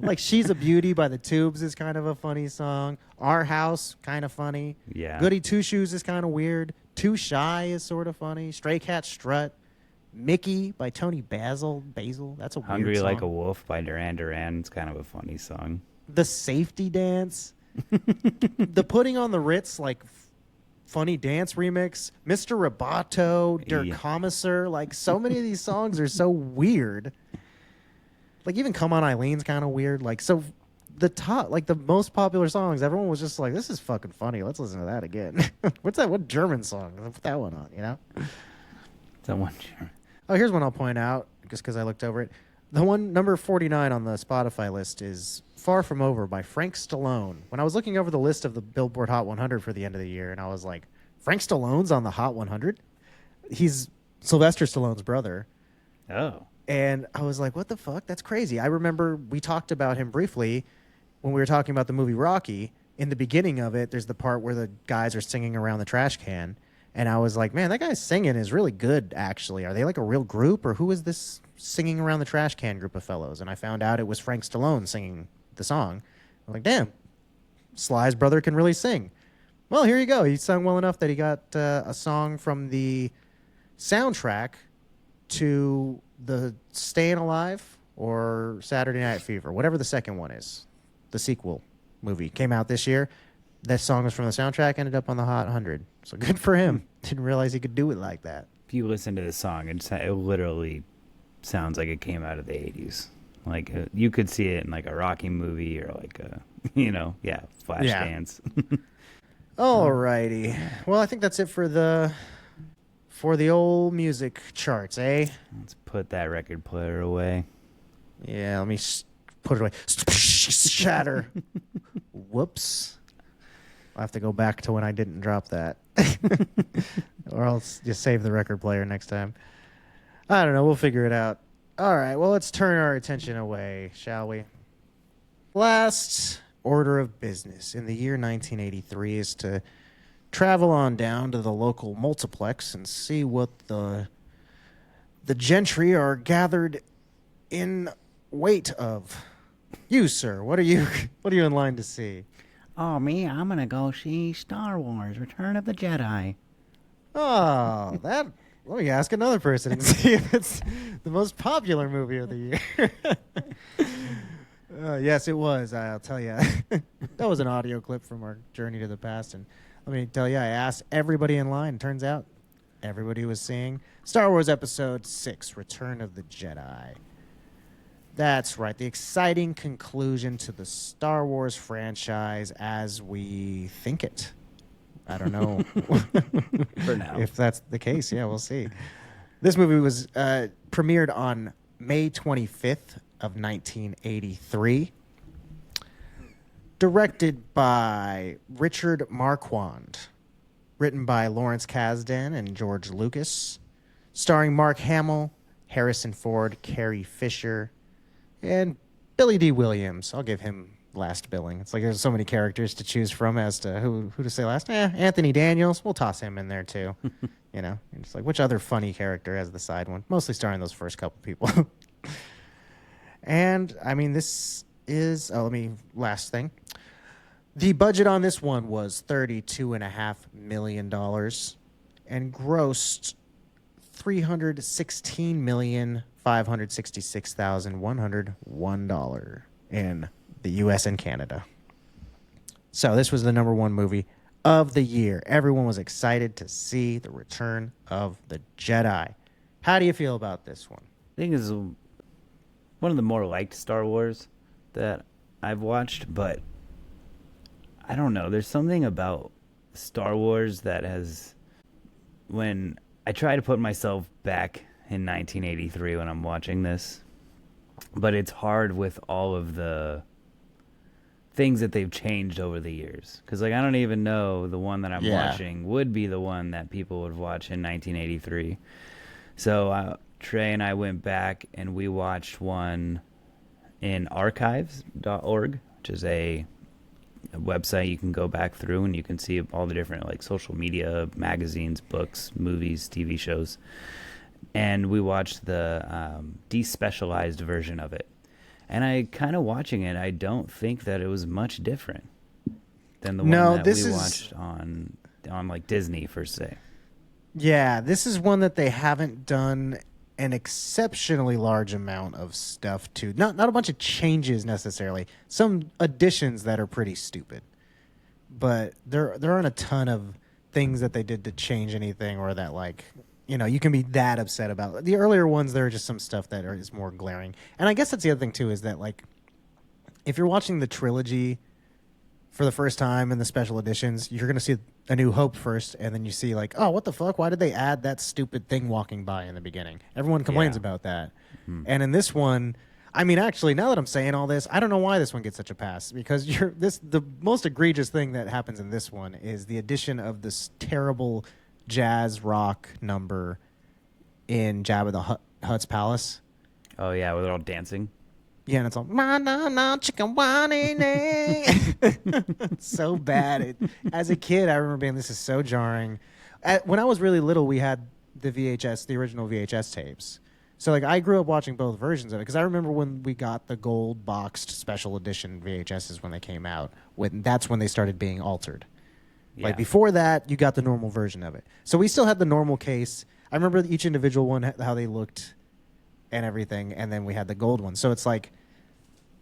like She's a Beauty by the Tubes is kind of a funny song. Our House, kind of funny. Yeah. Goody Two Shoes is kind of weird. Too Shy is sort of funny. Stray Cat Strut. Mickey by Tony Basil. That's a Hungry weird song. Like a Wolf by Duran Duran. It's kind of a funny song. The Safety Dance. The Putting on the Ritz, funny dance remix. Mr. Roboto, Der Kommissar. So many of these songs are so weird. Even Come On Eileen's kind of weird. So the top, the most popular songs, everyone was just like, this is fucking funny. Let's listen to that again. What's that? What German song? Put that one on, That one German. Oh, here's one I'll point out, just because I looked over it. The one, number 49 on the Spotify list is Far From Over by Frank Stallone. When I was looking over the list of the Billboard Hot 100 for the end of the year, and I was like, Frank Stallone's on the Hot 100? He's Sylvester Stallone's brother. Oh. And I was like, what the fuck? That's crazy. I remember we talked about him briefly when we were talking about the movie Rocky. In the beginning of it, there's the part where the guys are singing around the trash can. And I was like, man, that guy's singing is really good, actually. Are they a real group, or who is this singing around the trash can group of fellows? And I found out it was Frank Stallone singing the song. I'm like, damn, Sly's brother can really sing. Well, here you go. He sung well enough that he got a song from the soundtrack to the Staying Alive or Saturday Night Fever, whatever the second one is, the sequel movie. Came out this year. That song was from the soundtrack, ended up on the Hot 100. So good for him. Didn't realize he could do it like that. If you listen to the song, it literally sounds like it came out of the 80s. Like you could see it in like a Rocky movie or like a, Flashdance. Alrighty. Well, I think that's it for the old music charts, eh? Let's put that record player away. Yeah, let me put it away. Shatter. Whoops. I'll have to go back to when I didn't drop that. Or I'll just save the record player next time. I don't know. We'll figure it out. All right. Well, let's turn our attention away, shall we? Last order of business in the year 1983 is to travel on down to the local multiplex and see what the gentry are gathered in wait of. You, sir, what are you in line to see? Oh, me? I'm going to go see Star Wars Return of the Jedi. Oh, that... Let me ask another person and see if it's the most popular movie of the year. Yes, it was. I'll tell you. That was an audio clip from our Journey to the Past. And let me tell you, I asked everybody in line. Turns out everybody was seeing Star Wars Episode 6, Return of the Jedi. That's right. The exciting conclusion to the Star Wars franchise as we think it. I don't know For now. if that's the case. Yeah, we'll see. This movie was premiered on May 25th of 1983. Directed by Richard Marquand. Written by Lawrence Kasdan and George Lucas. Starring Mark Hamill, Harrison Ford, Carrie Fisher, and Billy D. Williams. I'll give him last billing. It's like there's so many characters to choose from as to who to say last. Anthony Daniels. We'll toss him in there too. You know, it's like which other funny character has the side one? Mostly starring those first couple people. And I mean, this is last thing. The budget on this one was $32.5 million and grossed $316,566,101 in the U.S. and Canada. So this was the number one movie of the year. Everyone was excited to see the Return of the Jedi. How do you feel about this one? I think it's one of the more liked Star Wars that I've watched, but I don't know. There's something about Star Wars that has... When I try to put myself back in 1983 when I'm watching this, but it's hard with all of the things that they've changed over the years. Because, like, I don't even know the one that I'm watching would be the one that people would watch in 1983. So Trey and I went back and we watched one in archives.org, which is a website you can go back through and you can see all the different like social media, magazines, books, movies, TV shows. And we watched the despecialized version of it. And I kind of watching it, I don't think that it was much different than the one that we watched on like Disney per se. Yeah, this is one that they haven't done an exceptionally large amount of stuff to. Not a bunch of changes necessarily. Some additions that are pretty stupid. But there aren't a ton of things that they did to change anything or that like, you know, you can be that upset about. The earlier ones, there are just some stuff that is more glaring. And I guess that's the other thing too, is that like if you're watching the trilogy for the first time in the special editions, you're going to see A New Hope first, and then you see like, oh, what the fuck? Why did they add that stupid thing walking by in the beginning? Everyone complains about that. Mm-hmm. And in this one, I mean, actually, now that I'm saying all this, I don't know why this one gets such a pass, because the most egregious thing that happens in this one is the addition of this terrible jazz rock number in Jabba the Hutt's palace. Oh yeah, where they're all dancing. Yeah, and it's all chicken It's so bad. As a kid, I remember being, this is so jarring. When I was really little, we had the original VHS tapes. So like I grew up watching both versions of it because I remember when we got the gold boxed special edition VHSs when they came out. That's when they started being altered. Yeah. Like before that, you got the normal version of it. So we still had the normal case. I remember each individual one, how they looked and everything, and then we had the gold one. So it's like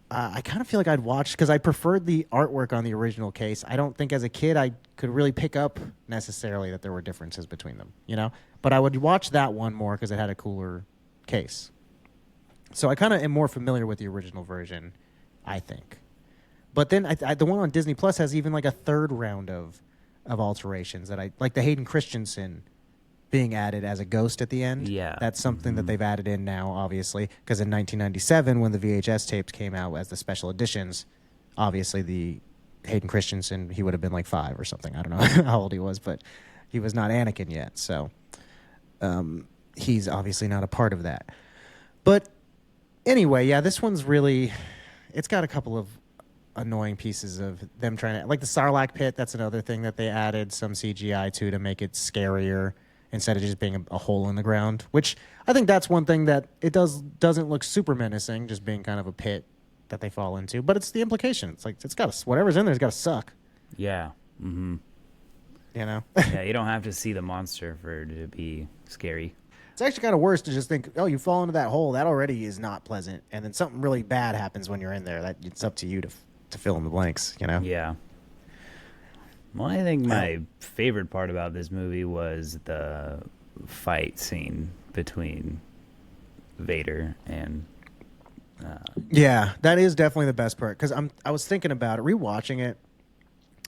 I kind of feel like I'd watch because I preferred the artwork on the original case. I don't think as a kid I could really pick up necessarily that there were differences between them, you know? But I would watch that one more because it had a cooler case. So I kind of am more familiar with the original version, I think. But then the one on Disney Plus has even like a third round of alterations that I like, the Hayden Christensen being added as a ghost at the end. Yeah. That's something that they've added in now, obviously, because in 1997, when the VHS tapes came out as the special editions, obviously the Hayden Christensen, he would have been like 5 or something. I don't know how old he was, but he was not Anakin yet. So he's obviously not a part of that. But anyway, yeah, this one's really, it's got a couple of annoying pieces of them trying to, like the Sarlacc pit, that's another thing that they added some CGI to make it scarier instead of just being a hole in the ground, which I think that's one thing that it doesn't look super menacing, just being kind of a pit that they fall into. But it's the implication. It's like, it's got to, whatever's in there's got to suck. Yeah. Mm-hmm. You know? Yeah, you don't have to see the monster for it to be scary. It's actually kind of worse to just think, oh, you fall into that hole. That already is not pleasant. And then something really bad happens when you're in there. That it's up to you to fill in the blanks, you know? Yeah. Well, I think my favorite part about this movie was the fight scene between Vader and... Yeah, that is definitely the best part. Because I was thinking about it, rewatching it.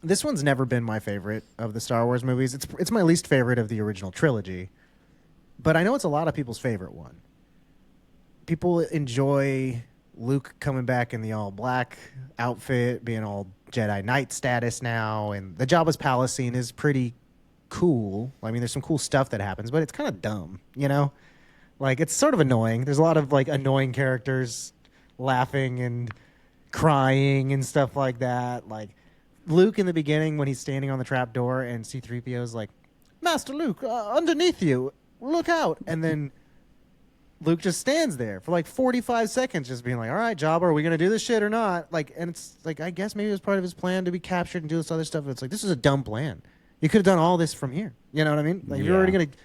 This one's never been my favorite of the Star Wars movies. It's my least favorite of the original trilogy. But I know it's a lot of people's favorite one. People enjoy Luke coming back in the all-black outfit, being all Jedi Knight status now, and the Jabba's palace scene is pretty cool. I mean, there's some cool stuff that happens, but it's kind of dumb, you know? Like, it's sort of annoying. There's a lot of, like, annoying characters laughing and crying and stuff like that. Like, Luke in the beginning when he's standing on the trap door and C-3PO's like, Master Luke, underneath you, look out. And then Luke just stands there for like 45 seconds just being like, all right, Jabba, are we going to do this shit or not? Like, and it's like, I guess maybe it was part of his plan to be captured and do this other stuff. It's like, this is a dumb plan. You could have done all this from here. You know what I mean? Like,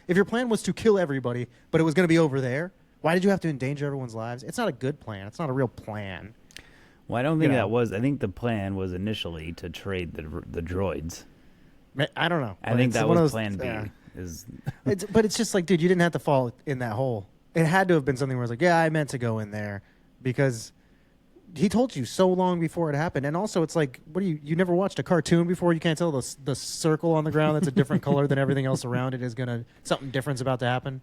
if your plan was to kill everybody, but it was going to be over there, why did you have to endanger everyone's lives? It's not a good plan. It's not a real plan. Well, I don't think that was. I think the plan was initially to trade the droids. I don't know. I think that was plan B. But it's just like, dude, you didn't have to fall in that hole. It had to have been something where it's like, yeah, I meant to go in there because he told you so long before it happened. And also, it's like, what do you never watched a cartoon before? You can't tell the circle on the ground that's a different color than everything else around it is something different's about to happen.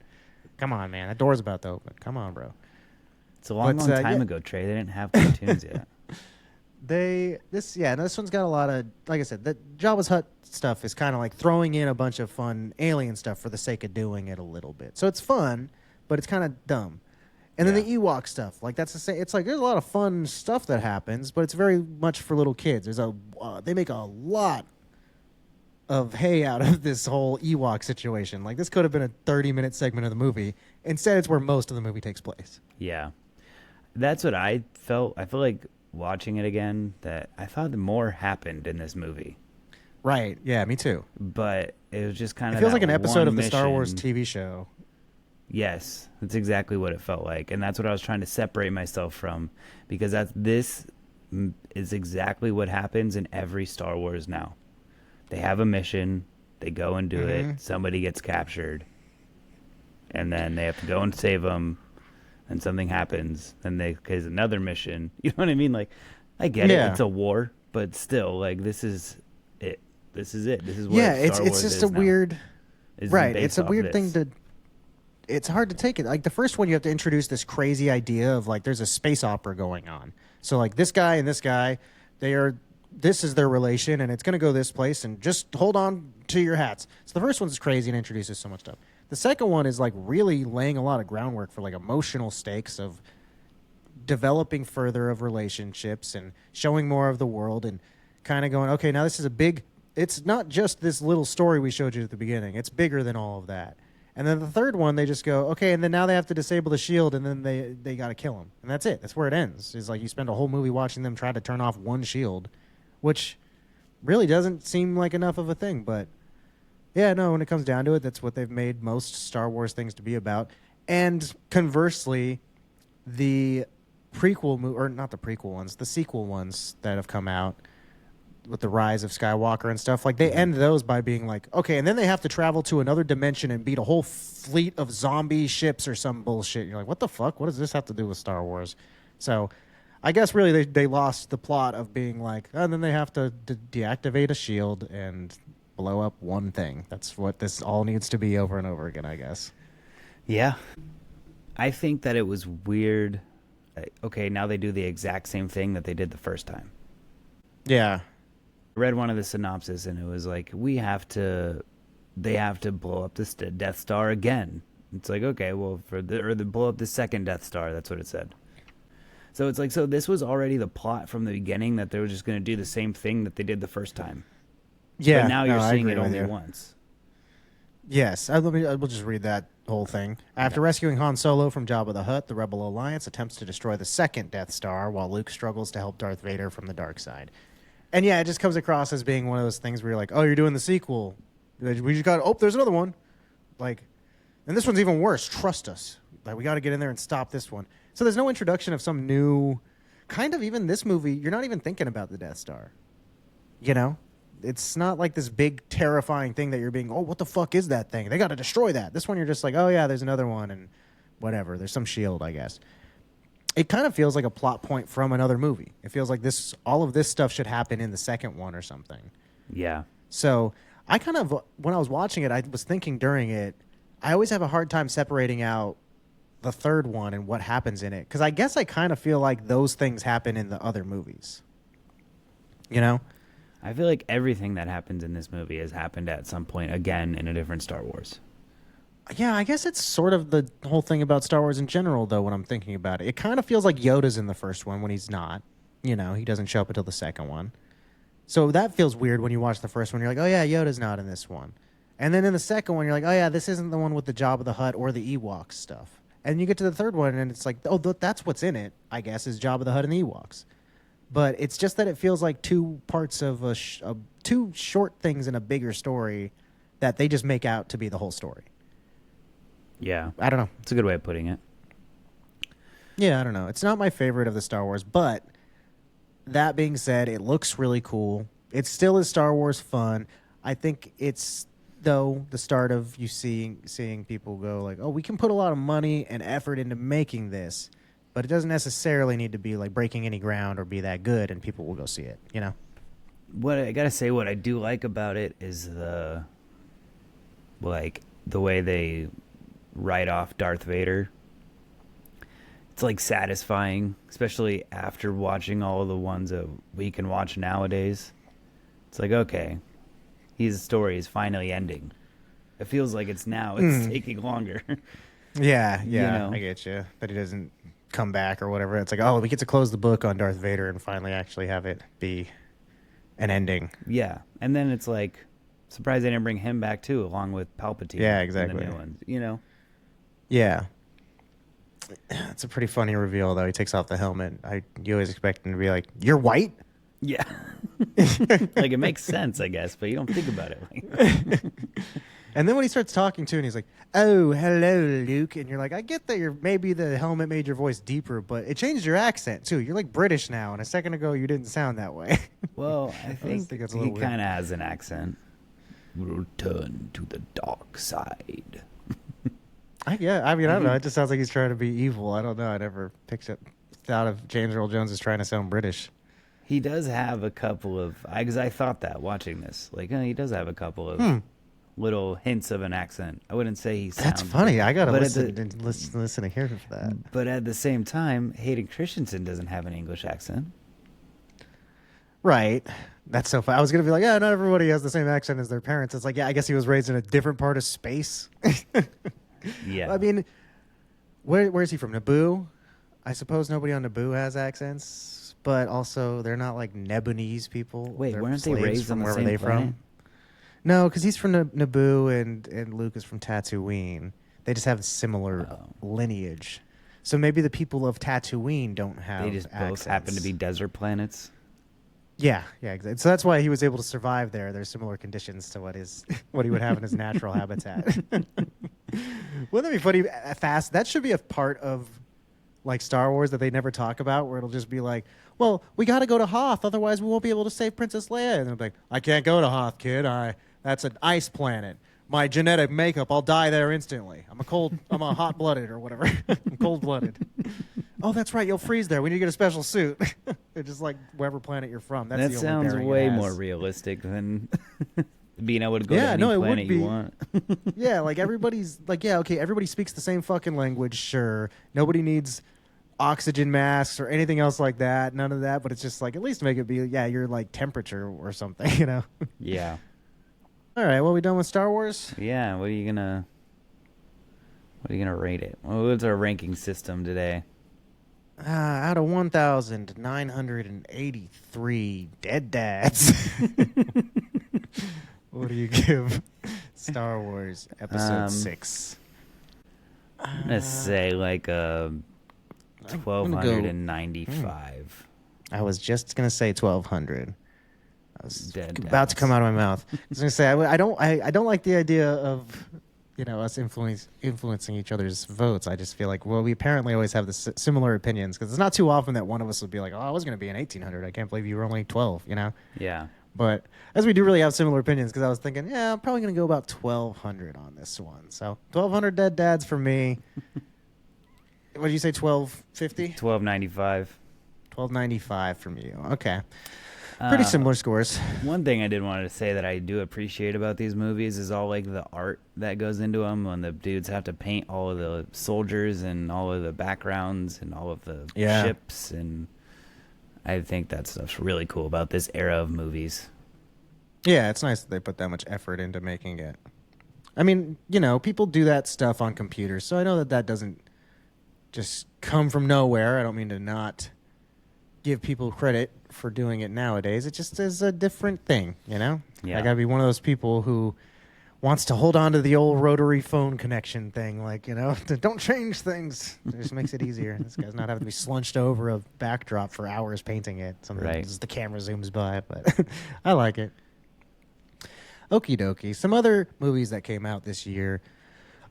Come on, man, that door's about to open. Come on, bro. It's a long time ago, Trey. They didn't have cartoons yet. This one's got a lot of, like I said, the Jabba's Hutt stuff is kind of like throwing in a bunch of fun alien stuff for the sake of doing it a little bit. So it's fun, but it's kind of dumb. And then the Ewok stuff, like that's the same. It's like there's a lot of fun stuff that happens, but it's very much for little kids. They make a lot of hay out of this whole Ewok situation. Like this could have been a 30-minute segment of the movie. Instead, it's where most of the movie takes place. Yeah, that's what I felt. I feel like watching it again that I thought more happened in this movie. Right. Yeah, me too. But it was just kind of. It feels like an episode of the Star Wars TV show. Yes, that's exactly what it felt like, and that's what I was trying to separate myself from, because this is exactly what happens in every Star Wars now. They have a mission, they go and do it, somebody gets captured, and then they have to go and save them, and something happens, and there's another mission. You know what I mean? Like, I get it, it's a war, but still, like, this is it. This is it. This is what Star Wars it's just is a now. weird, right? Based It's a off weird this. thing to. It's hard to take it. Like the first one, you have to introduce this crazy idea of like there's a space opera going on. So like this guy and this guy, this is their relation, and it's going to go this place, and just hold on to your hats. So the first one's crazy and introduces so much stuff. The second one is like really laying a lot of groundwork for like emotional stakes of developing further of relationships and showing more of the world and kind of going, okay, now this is it's not just this little story we showed you at the beginning. It's bigger than all of that. And then the third one, they just go, okay, and then now they have to disable the shield, and then they got to kill him. And that's it. That's where it ends. It's like you spend a whole movie watching them try to turn off one shield, which really doesn't seem like enough of a thing. But, yeah, no, when it comes down to it, that's what they've made most Star Wars things to be about. And conversely, the or not the prequel ones, the sequel ones that have come out with the rise of Skywalker and stuff, like they end those by being like, okay, and then they have to travel to another dimension and beat a whole fleet of zombie ships or some bullshit. You're like, what the fuck? What does this have to do with Star Wars? So I guess really they lost the plot of being like, and then they have to deactivate a shield and blow up one thing. That's what this all needs to be over and over again, I guess. Yeah. I think that it was weird. Okay, now they do the exact same thing that they did the first time. Yeah. I read one of the synopsis and it was like, they have to blow up this Death Star again. It's like, okay, well, or they blow up the second Death Star. That's what it said. So it's like, so this was already the plot from the beginning, that they were just going to do the same thing that they did the first time. Yeah. But now you're seeing it only once. Yes. We'll just read that whole thing. After rescuing Han Solo from Jabba the Hutt, the Rebel Alliance attempts to destroy the second Death Star while Luke struggles to help Darth Vader from the dark side. And yeah, it just comes across as being one of those things where you're like, oh, you're doing the sequel. We just got, there's another one. Like, and this one's even worse. Trust us. Like, we got to get in there and stop this one. So there's no introduction of some new, kind of even this movie, you're not even thinking about the Death Star. You know? It's not like this big, terrifying thing that you're being, oh, what the fuck is that thing? They got to destroy that. This one, you're just like, oh, yeah, there's another one, and whatever. There's some shield, I guess. It kind of feels like a plot point from another movie. It feels like all of this stuff should happen in the second one or something. Yeah. So I kind of, when I was watching it, I was thinking during it, I always have a hard time separating out the third one and what happens in it. Because I guess I kind of feel like those things happen in the other movies. You know? I feel like everything that happens in this movie has happened at some point again in a different Star Wars. Yeah, I guess it's sort of the whole thing about Star Wars in general, though, when I'm thinking about it. It kind of feels like Yoda's in the first one when he's not. You know, he doesn't show up until the second one. So that feels weird when you watch the first one. You're like, oh, yeah, Yoda's not in this one. And then in the second one, you're like, oh, yeah, this isn't the one with the Jabba the Hutt or the Ewoks stuff. And you get to the third one, and it's like, oh, that's what's in it, I guess, is Jabba the Hutt and the Ewoks. But it's just that it feels like two parts of two short things in a bigger story that they just make out to be the whole story. Yeah. I don't know. It's a good way of putting it. Yeah, I don't know. It's not my favorite of the Star Wars, but that being said, it looks really cool. It still is Star Wars fun. I think it's, though, the start of you seeing people go like, oh, we can put a lot of money and effort into making this, but it doesn't necessarily need to be like breaking any ground or be that good, and people will go see it, you know? What I gotta say, what I do like about it is the way they write off Darth Vader. It's like satisfying, especially after watching all of the ones that we can watch nowadays. It's like, okay, his story is finally ending. It feels like it's taking longer. Yeah, You know? I get you. That he doesn't come back or whatever. It's like, oh, we get to close the book on Darth Vader and finally actually have it be an ending. Yeah, and then it's like, surprised they didn't bring him back too, along with Palpatine. Yeah, exactly. In the new ones, you know? Yeah. It's a pretty funny reveal, though. He takes off the helmet. You always expect him to be like, you're white? Yeah. Like, it makes sense, I guess, but you don't think about it like that. And then when he starts talking to, and he's like, oh, hello, Luke. And you're like, I get that maybe the helmet made your voice deeper, but it changed your accent, too. You're like British now, and a second ago you didn't sound that way. Well, I think it's a he little weird. kind of has an accent. Return to the dark side. I don't know. It just sounds like he's trying to be evil. I don't know. I never thought of James Earl Jones as trying to sound British. He does have a couple of, because I thought that watching this, like, he does have a couple of little hints of an accent. I wouldn't say he sounds. That's funny. I gotta but listen to hear for that. But at the same time, Hayden Christensen doesn't have an English accent. Right. That's so funny. I was gonna be like, yeah, not everybody has the same accent as their parents. It's like, yeah, I guess he was raised in a different part of space. Yeah. I mean, where is he from? Naboo? I suppose nobody on Naboo has accents, but also they're not like Nebunese people. Wait, They're weren't they slaves raised from on the wherever same they planet? from? No, because he's from Naboo and Luke is from Tatooine. They just have similar lineage. So maybe the people of Tatooine don't have They just accents. both happen to be desert planets. Yeah, exactly. So that's why he was able to survive there. There's similar conditions to what he would have in his natural habitat. Wouldn't that be funny? Fast. That should be a part of like Star Wars that they never talk about, where it'll just be like, well, we got to go to Hoth, otherwise we won't be able to save Princess Leia. And they're like, I can't go to Hoth, kid. That's an ice planet. My genetic makeup, I'll die there instantly. I'm a hot-blooded or whatever. I'm cold-blooded. Oh, that's right. You'll freeze there. We need to get a special suit. It's just like wherever planet you're from. That's That the only sounds bearing it way has. more realistic than being able to go to Yeah, any no, it would planet be. you want. Yeah, like everybody's like, yeah, okay, everybody speaks the same fucking language, sure. Nobody needs oxygen masks or anything else like that. None of that, but it's just like at least make it be, yeah, your like temperature or something, you know. Yeah. All right, well, we done with Star Wars? Yeah, what are you gonna rate it? What's our ranking system today? Out of 1,983 dead dads, what do you give Star Wars Episode 6? I'm gonna say like a 1,295. I was just gonna say 1,200. I was Dead about to dads. come out of my mouth. I was gonna say I don't like the idea of us influencing each other's votes. I just feel like, well, we apparently always have the similar opinions, because it's not too often that one of us would be like, oh, I was gonna be an 1,800. I can't believe you were only 12. Yeah. But as we do really have similar opinions, because I was thinking, yeah, I'm probably going to go about 1,200 on this one. So 1,200 dead dads for me. What did you say, 1,250? 1,295. 1,295 from you. Okay. Pretty similar scores. One thing I did want to say that I do appreciate about these movies is all like the art that goes into them, when the dudes have to paint all of the soldiers and all of the backgrounds and all of the ships, and I think that stuff's really cool about this era of movies. Yeah, it's nice that they put that much effort into making it. I mean, people do that stuff on computers, so I know that doesn't just come from nowhere. I don't mean to not give people credit for doing it nowadays. It just is a different thing, Yeah. I gotta be one of those people who wants to hold on to the old rotary phone connection thing, like, don't change things. It just makes it easier. This guy's not having to be slunched over a backdrop for hours painting it. Sometimes the camera zooms by, but I like it. Okie dokie. Some other movies that came out this year.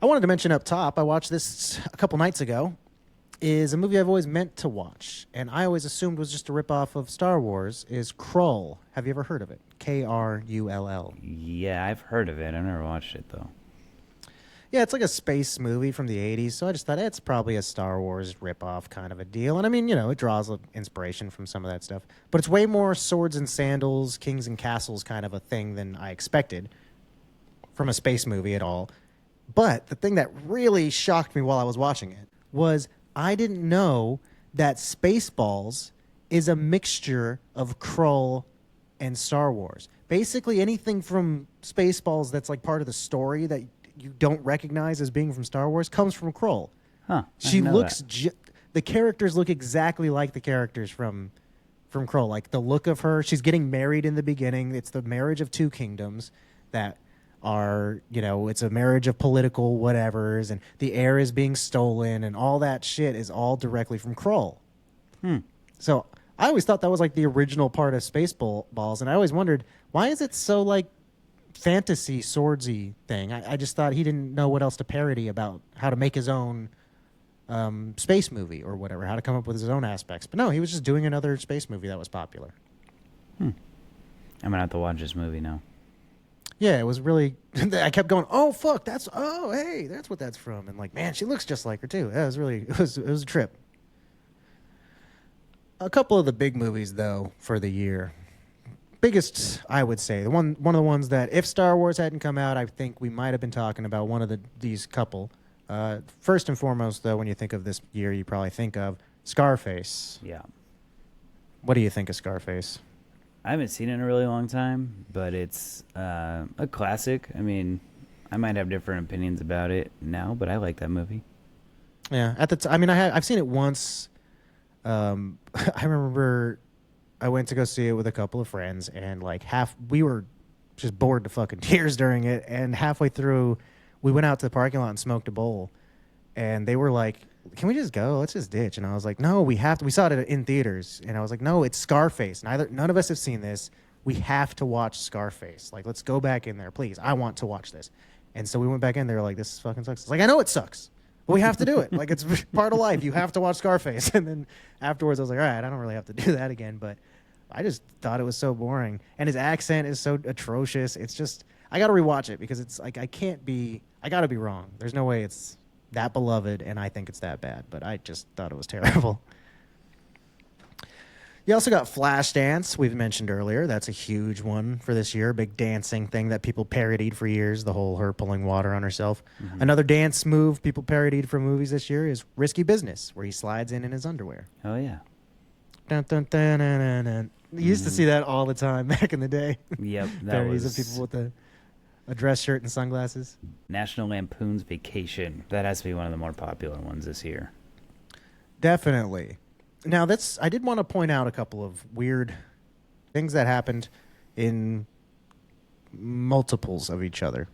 I wanted to mention up top, I watched this a couple nights ago, is a movie I've always meant to watch, and I always assumed was just a ripoff of Star Wars, is Krull. Have you ever heard of it? Krull. Yeah, I've heard of it. I've never watched it, though. Yeah, it's like a space movie from the 80s, so I just thought it's probably a Star Wars ripoff kind of a deal. And I mean, it draws inspiration from some of that stuff. But it's way more swords and sandals, kings and castles kind of a thing than I expected from a space movie at all. But the thing that really shocked me while I was watching it was I didn't know that Spaceballs is a mixture of Krull and Star Wars. Basically, anything from Spaceballs that's like part of the story that you don't recognize as being from Star Wars comes from Krull. Huh. She looks... the characters look exactly like the characters from Krull. Like, the look of her... She's getting married in the beginning. It's the marriage of two kingdoms that are, it's a marriage of political whatevers, and the heir is being stolen, and all that shit is all directly from Krull. So I always thought that was like the original part of Spaceballs, and I always wondered, why is it so like fantasy swordsy thing? I just thought he didn't know what else to parody about how to make his own space movie or whatever, how to come up with his own aspects. But no, he was just doing another space movie that was popular. I'm gonna have to watch this movie now. Yeah, it was really... I kept going, oh, fuck, hey, that's what that's from. And like, man, she looks just like her, too. Yeah, it was a trip. A couple of the big movies, though, for the year. Biggest, I would say, one of the ones that, if Star Wars hadn't come out, I think we might have been talking about one of these couple. First and foremost, though, when you think of this year, you probably think of Scarface. Yeah. What do you think of Scarface? I haven't seen it in a really long time, but it's a classic. I mean, I might have different opinions about it now, but I like that movie. Yeah, at the time, I mean, I've seen it once. I remember I went to go see it with a couple of friends, and like we were just bored to fucking tears during it. And halfway through, we went out to the parking lot and smoked a bowl, and they were like, can we just go? Let's just ditch. And I was like, no, we have to. We saw it in theaters. And I was like, no, it's Scarface. None of us have seen this. We have to watch Scarface. Like, let's go back in there, please. I want to watch this. And so we went back in there like, this fucking sucks. It's like, I know it sucks. We have to do it. Like, it's part of life. You have to watch Scarface. And then afterwards, I was like, all right, I don't really have to do that again. But I just thought it was so boring. And his accent is so atrocious. It's just, I got to rewatch it because it's like, I got to be wrong. There's no way it's that beloved and I think it's that bad. But I just thought it was terrible. You also got Flashdance, we've mentioned earlier. That's a huge one for this year. Big dancing thing that people parodied for years, the whole her pulling water on herself. Mm-hmm. Another dance move people parodied for movies this year is Risky Business, where he slides in his underwear. Oh, yeah. Dun, dun, dun, dun, dun, dun. You used to see that all the time back in the day. Yep. Parodies of people with a dress shirt and sunglasses. National Lampoon's Vacation. That has to be one of the more popular ones this year. Definitely. Now, I did want to point out a couple of weird things that happened in multiples of each other.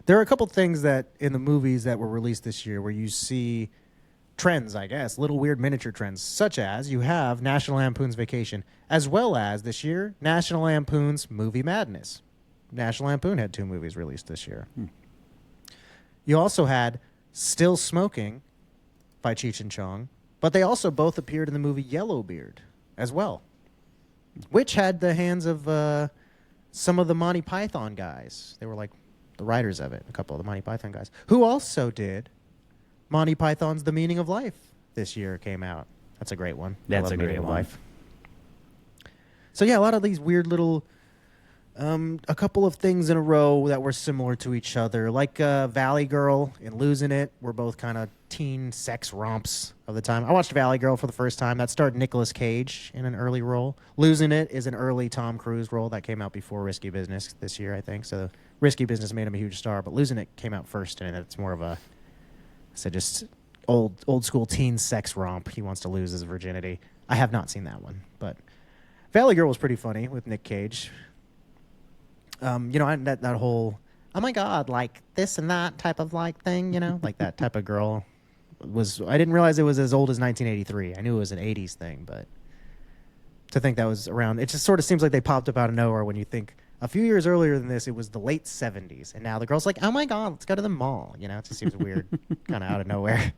There are a couple things that in the movies that were released this year where you see trends, I guess, little weird miniature trends, such as you have National Lampoon's Vacation, as well as this year, National Lampoon's Movie Madness. National Lampoon had 2 movies released this year. You also had Still Smoking by Cheech and Chong. But they also both appeared in the movie Yellowbeard as well, which had the hands of some of the Monty Python guys. They were like the writers of it, a couple of the Monty Python guys, who also did Monty Python's The Meaning of Life this year came out. That's a great one. That's a great one. Life. So, yeah, a lot of these weird little... a couple of things in a row that were similar to each other, like Valley Girl and Losing It were both kind of teen sex romps of the time. I watched Valley Girl for the first time. That starred Nicolas Cage in an early role. Losing It is an early Tom Cruise role that came out before Risky Business this year, I think. So Risky Business made him a huge star, but Losing It came out first, and it's more of a, just old school teen sex romp. He wants to lose his virginity. I have not seen that one, but Valley Girl was pretty funny with Nick Cage. That whole, oh my God, like this and that type of like thing, like that type of girl I didn't realize it was as old as 1983. I knew it was an 80s thing, but to think that was around, it just sort of seems like they popped up out of nowhere when you think a few years earlier than this, it was the late 70s. And now the girl's like, oh my God, let's go to the mall. It just seems weird, kind of out of nowhere.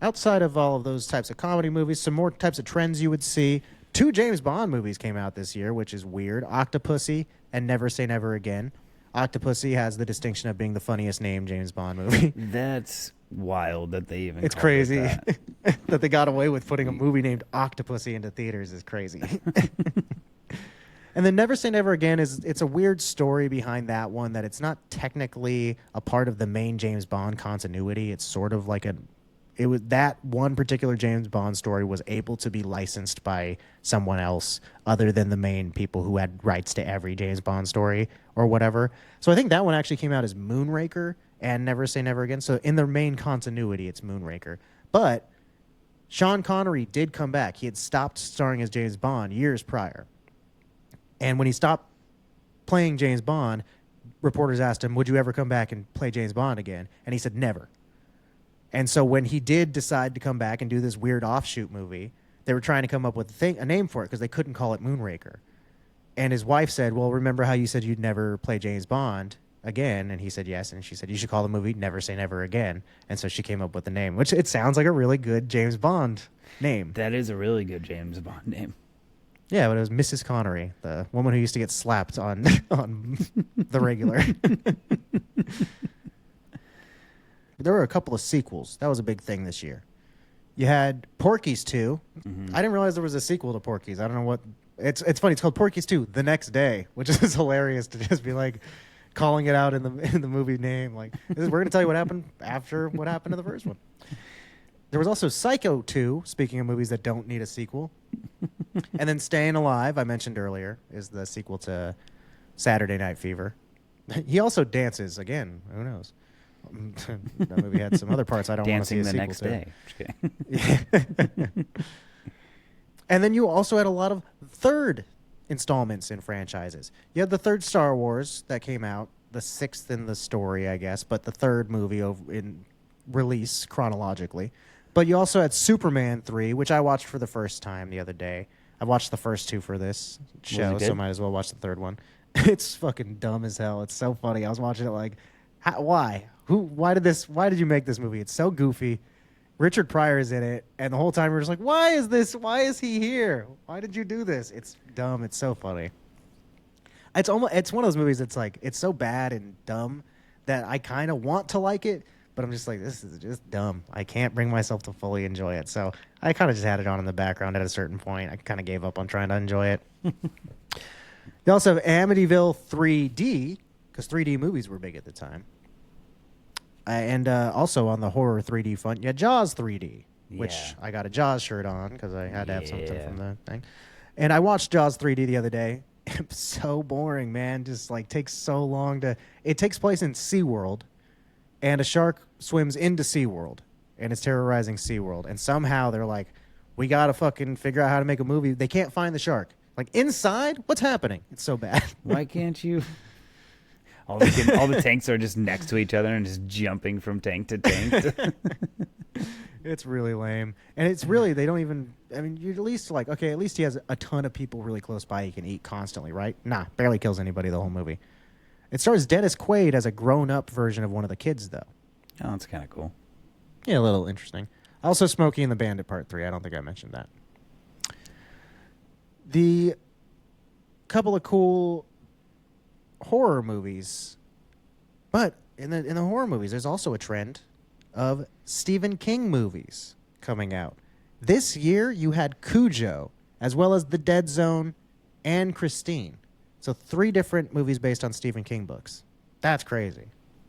Outside of all of those types of comedy movies, some more types of trends you would see. 2 James Bond movies came out this year, which is weird. Octopussy and Never Say Never Again. Octopussy has the distinction of being the funniest named James Bond movie. That's wild that they even It's crazy that they got away with putting a movie named Octopussy into theaters is crazy. And then Never Say Never Again it's a weird story behind that one that it's not technically a part of the main James Bond continuity. It's sort of like it was that one particular James Bond story was able to be licensed by someone else other than the main people who had rights to every James Bond story or whatever. So I think that one actually came out as Moonraker and Never Say Never Again. So in their main continuity, it's Moonraker. But Sean Connery did come back. He had stopped starring as James Bond years prior. And when he stopped playing James Bond, reporters asked him, would you ever come back and play James Bond again? And he said, never. And so when he did decide to come back and do this weird offshoot movie, they were trying to come up with a name for it because they couldn't call it Moonraker. And his wife said, well, remember how you said you'd never play James Bond again? And he said yes. And she said, you should call the movie Never Say Never Again. And so she came up with the name, which it sounds like a really good James Bond name. That is a really good James Bond name. Yeah, but it was Mrs. Connery, the woman who used to get slapped on the regular. There were a couple of sequels. That was a big thing this year. You had Porky's 2. Mm-hmm. I didn't realize there was a sequel to Porky's. I don't know what... It's funny. It's called Porky's 2, The Next Day, which is hilarious to just be like calling it out in the movie name. Like, we're going to tell you what happened after what happened to the first one. There was also Psycho 2, speaking of movies that don't need a sequel. And then Staying Alive, I mentioned earlier, is the sequel to Saturday Night Fever. He also dances again. Who knows? That movie had some other parts I don't want to see a sequel to. Dancing the Next Day. And then you also had a lot of third installments in franchises. You had the third Star Wars that came out, the 6th in the story, I guess, but the third movie in release chronologically. But you also had Superman 3, which I watched for the first time the other day. I watched the first 2 for this show, so might as well watch the third one. It's fucking dumb as hell. It's so funny. I was watching it like, why? Why did you make this movie? It's so goofy. Richard Pryor is in it, and the whole time we're just like, why is he here? Why did you do this? It's dumb. It's so funny. It's one of those movies that's like, it's so bad and dumb that I kind of want to like it, but I'm just like, this is just dumb. I can't bring myself to fully enjoy it. So I kind of just had it on in the background at a certain point. I kind of gave up on trying to enjoy it. You also have Amityville 3D, because 3D movies were big at the time. And also on the horror 3D front, yeah, Jaws 3D, which I got a Jaws shirt on because I had to have something from the thing. And I watched Jaws 3D the other day. It's so boring, man. Just like takes so long to. It takes place in SeaWorld, and a shark swims into SeaWorld, and it's terrorizing SeaWorld. And somehow they're like, we gotta fucking figure out how to make a movie. They can't find the shark. Like inside, what's happening? It's so bad. Why can't you? All the tanks are just next to each other and just jumping from tank to tank. It's really lame. And it's really, they don't even, I mean, you're at least like, okay, at least he has a ton of people really close by he can eat constantly, right? Nah, barely kills anybody the whole movie. It stars Dennis Quaid as a grown-up version of one of the kids, though. Oh, that's kind of cool. Yeah, a little interesting. Also, Smokey and the Bandit Part 3. I don't think I mentioned that. The couple of cool horror movies, but in the horror movies, there's also a trend of Stephen King movies coming out. This year, you had Cujo, as well as The Dead Zone and Christine. So 3 different movies based on Stephen King books. That's crazy.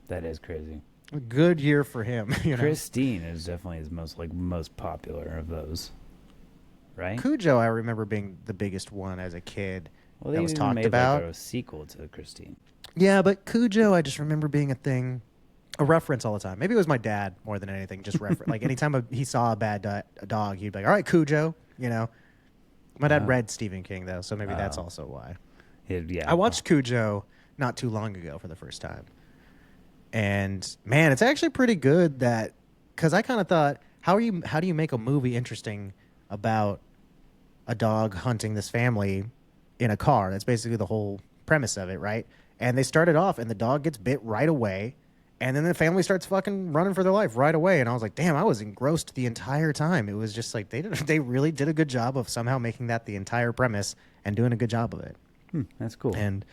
That is crazy. A good year for him. You know? Christine is definitely his most popular of those, right? Cujo, I remember being the biggest one as a kid. Well, that they was even talked made about. like a sequel to Christine. Yeah, but Cujo, I just remember being a thing, a reference all the time. Maybe it was my dad more than anything, just reference. Like anytime he saw a bad dog, he'd be like, all right, Cujo, you know. My dad read Stephen King, though, so maybe that's also why. Yeah. I watched Cujo not too long ago for the first time. And, man, it's actually pretty good that, because I kind of thought, how do you make a movie interesting about a dog hunting this family in a car? That's basically the whole premise of it, right? And they started off, and the dog gets bit right away, and then the family starts fucking running for their life right away. And I was like, damn, I was engrossed the entire time. It was just like they really did a good job of somehow making that the entire premise and doing a good job of it. That's cool. And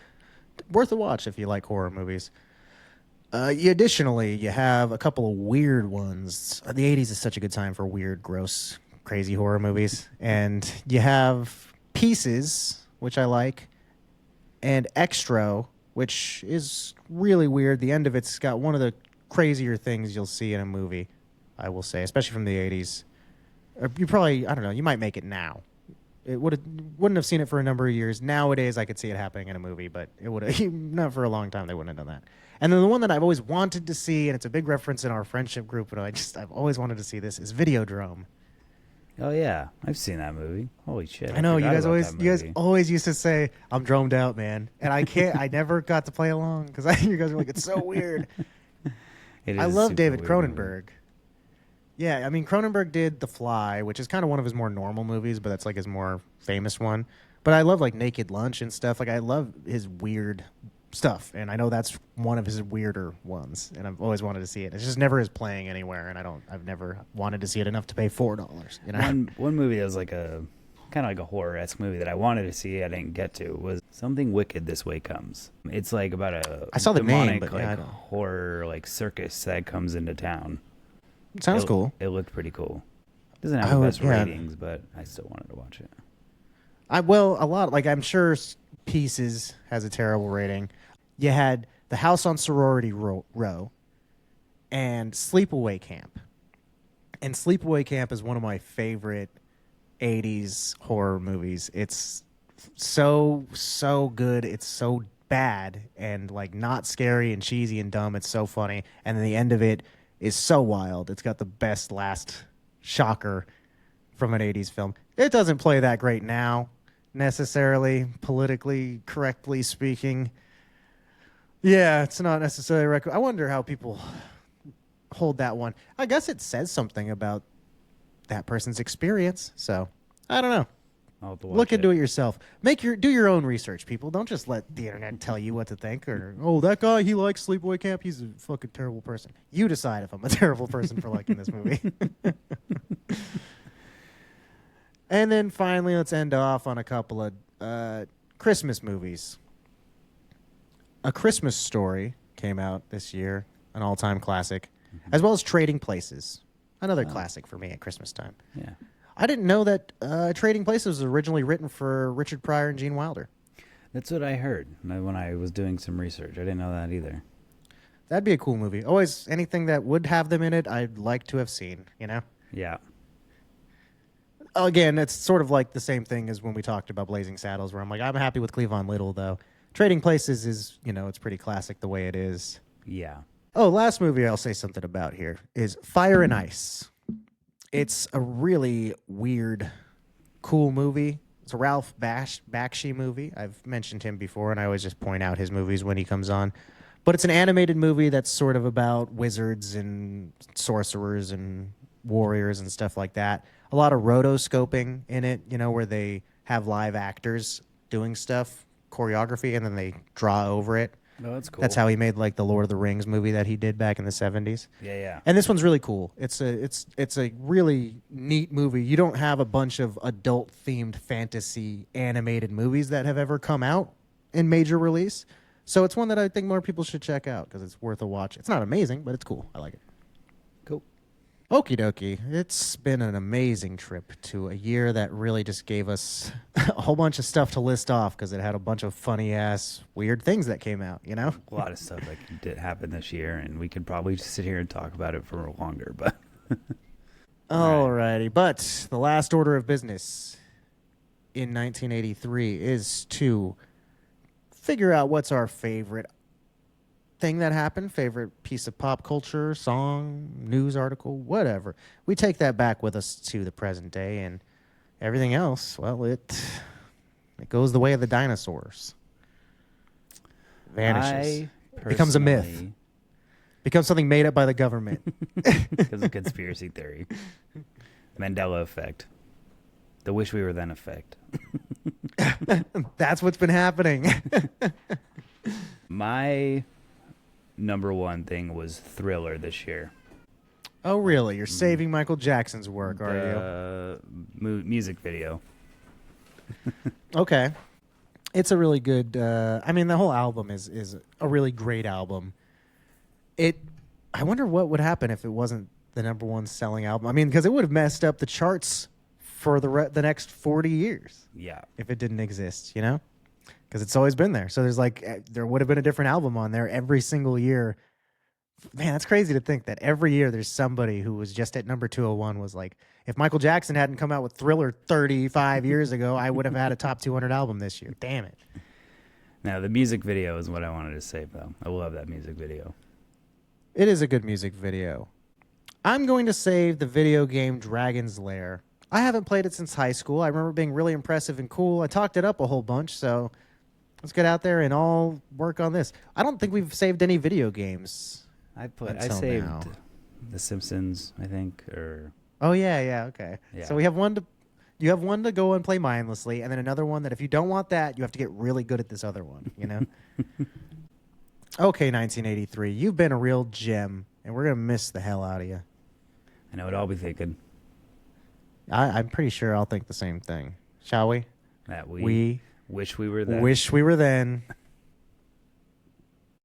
worth a watch if you like horror movies. Additionally, you have a couple of weird ones. The 80s is such a good time for weird, gross, crazy horror movies. And you have Pieces, which I like, and Extra, which is really weird. The end of it's got one of the crazier things you'll see in a movie, I will say, especially from the 80s. You probably, I don't know, you might make it now. It wouldn't have seen it for a number of years. Nowadays, I could see it happening in a movie, but it would have, not for a long time, they wouldn't have done that. And then the one that I've always wanted to see, and it's a big reference in our friendship group, and I've always wanted to see this, is Videodrome. Oh yeah, I've seen that movie. Holy shit! I know you forgot guys about that movie. always used to say I'm dromed out, man, and I can't. I never got to play along because you guys were like, it's so weird. I love David Cronenberg. Movie. Yeah, I mean Cronenberg did The Fly, which is kind of one of his more normal movies, but that's like his more famous one. But I love like Naked Lunch and stuff. Like I love his weird stuff, and I know that's one of his weirder ones, and I've always wanted to see it. It's just never is playing anywhere, and I've never wanted to see it enough to pay $4. You know, one movie that was like a kind of like a horror-esque movie that I wanted to see, I didn't get to, was Something Wicked This Way Comes. It's like about a I saw the demonic, name, but like yeah, I don't. horror like circus that comes into town. Sounds cool. It looked pretty cool. Doesn't have the best ratings, but I still wanted to watch it. A lot. Like I'm sure Pieces has a terrible rating. You had The House on Sorority Row and Sleepaway Camp. And Sleepaway Camp is one of my favorite 80s horror movies. It's so good. It's so bad and like not scary and cheesy and dumb. It's so funny. And then the end of it is so wild. It's got the best last shocker from an 80s film. It doesn't play that great now, necessarily, politically correctly speaking. Yeah, it's not necessarily I wonder how people hold that one. I guess it says something about that person's experience. So, I don't know. I'll have to watch Look into it yourself. Do your own research, people. Don't just let the internet tell you what to think. Or that guy, he likes Sleepaway Camp. He's a fucking terrible person. You decide if I'm a terrible person for liking this movie. And then finally, let's end off on a couple of Christmas movies. A Christmas Story came out this year, an all-time classic, as well as Trading Places, another classic for me at Christmas time. Yeah. I didn't know that Trading Places was originally written for Richard Pryor and Gene Wilder. That's what I heard when I was doing some research. I didn't know that either. That'd be a cool movie. Always anything that would have them in it, I'd like to have seen, you know? Yeah. Again, it's sort of like the same thing as when we talked about Blazing Saddles, where I'm like, I'm happy with Cleavon Little, though. Trading Places is, it's pretty classic the way it is. Yeah. Oh, last movie I'll say something about here is Fire and Ice. It's a really weird, cool movie. It's a Ralph Bakshi movie. I've mentioned him before, and I always just point out his movies when he comes on. But it's an animated movie that's sort of about wizards and sorcerers and warriors and stuff like that. A lot of rotoscoping in it, where they have live actors doing stuff, choreography, and then they draw over it. Oh, that's cool. That's how he made like the Lord of the Rings movie that he did back in the 70s. Yeah. And this one's really cool. It's a really neat movie. You don't have a bunch of adult themed fantasy animated movies that have ever come out in major release. So it's one that I think more people should check out because it's worth a watch. It's not amazing, but it's cool. I like it. Cool. Okie dokie. It's been an amazing trip to a year that really just gave us a whole bunch of stuff to list off because it had a bunch of funny-ass, weird things that came out, A lot of stuff that did happen this year, and we could probably sit here and talk about it for longer, but... Alrighty, but the last order of business in 1983 is to figure out what's our favorite thing that happened, favorite piece of pop culture, song, news article, whatever. We take that back with us to the present day, and everything else, well, it goes the way of the dinosaurs. Vanishes. Becomes a myth. Becomes something made up by the government. Because of conspiracy theory. Mandela effect. The wish we were then effect. That's what's been happening. My number one thing was Thriller this year. Oh, really? You're saving Michael Jackson's work, are you? Music video. Okay. It's a really good... the whole album is a really great album. I wonder what would happen if it wasn't the number one selling album. Because it would have messed up the charts for the next 40 years. Yeah. If it didn't exist, Because it's always been there. So there would have been a different album on there every single year. Man, that's crazy to think that every year there's somebody who was just at number 201 was like, if Michael Jackson hadn't come out with Thriller 35 years ago, I would have had a top 200 album this year. Damn it. Now, the music video is what I wanted to say, though. I love that music video. It is a good music video. I'm going to save the video game Dragon's Lair. I haven't played it since high school. I remember it being really impressive and cool. I talked it up a whole bunch, so let's get out there and all work on this. I don't think we've saved any video games. I until saved now. The Simpsons, I think, or... Oh, yeah, okay. Yeah. So you have one to go and play mindlessly, and then another one that if you don't want that, you have to get really good at this other one, Okay, 1983, you've been a real gem, and we're going to miss the hell out of you. I know what I'll be thinking. I'm pretty sure I'll think the same thing. Shall we? That we wish we were there. Wish we were then.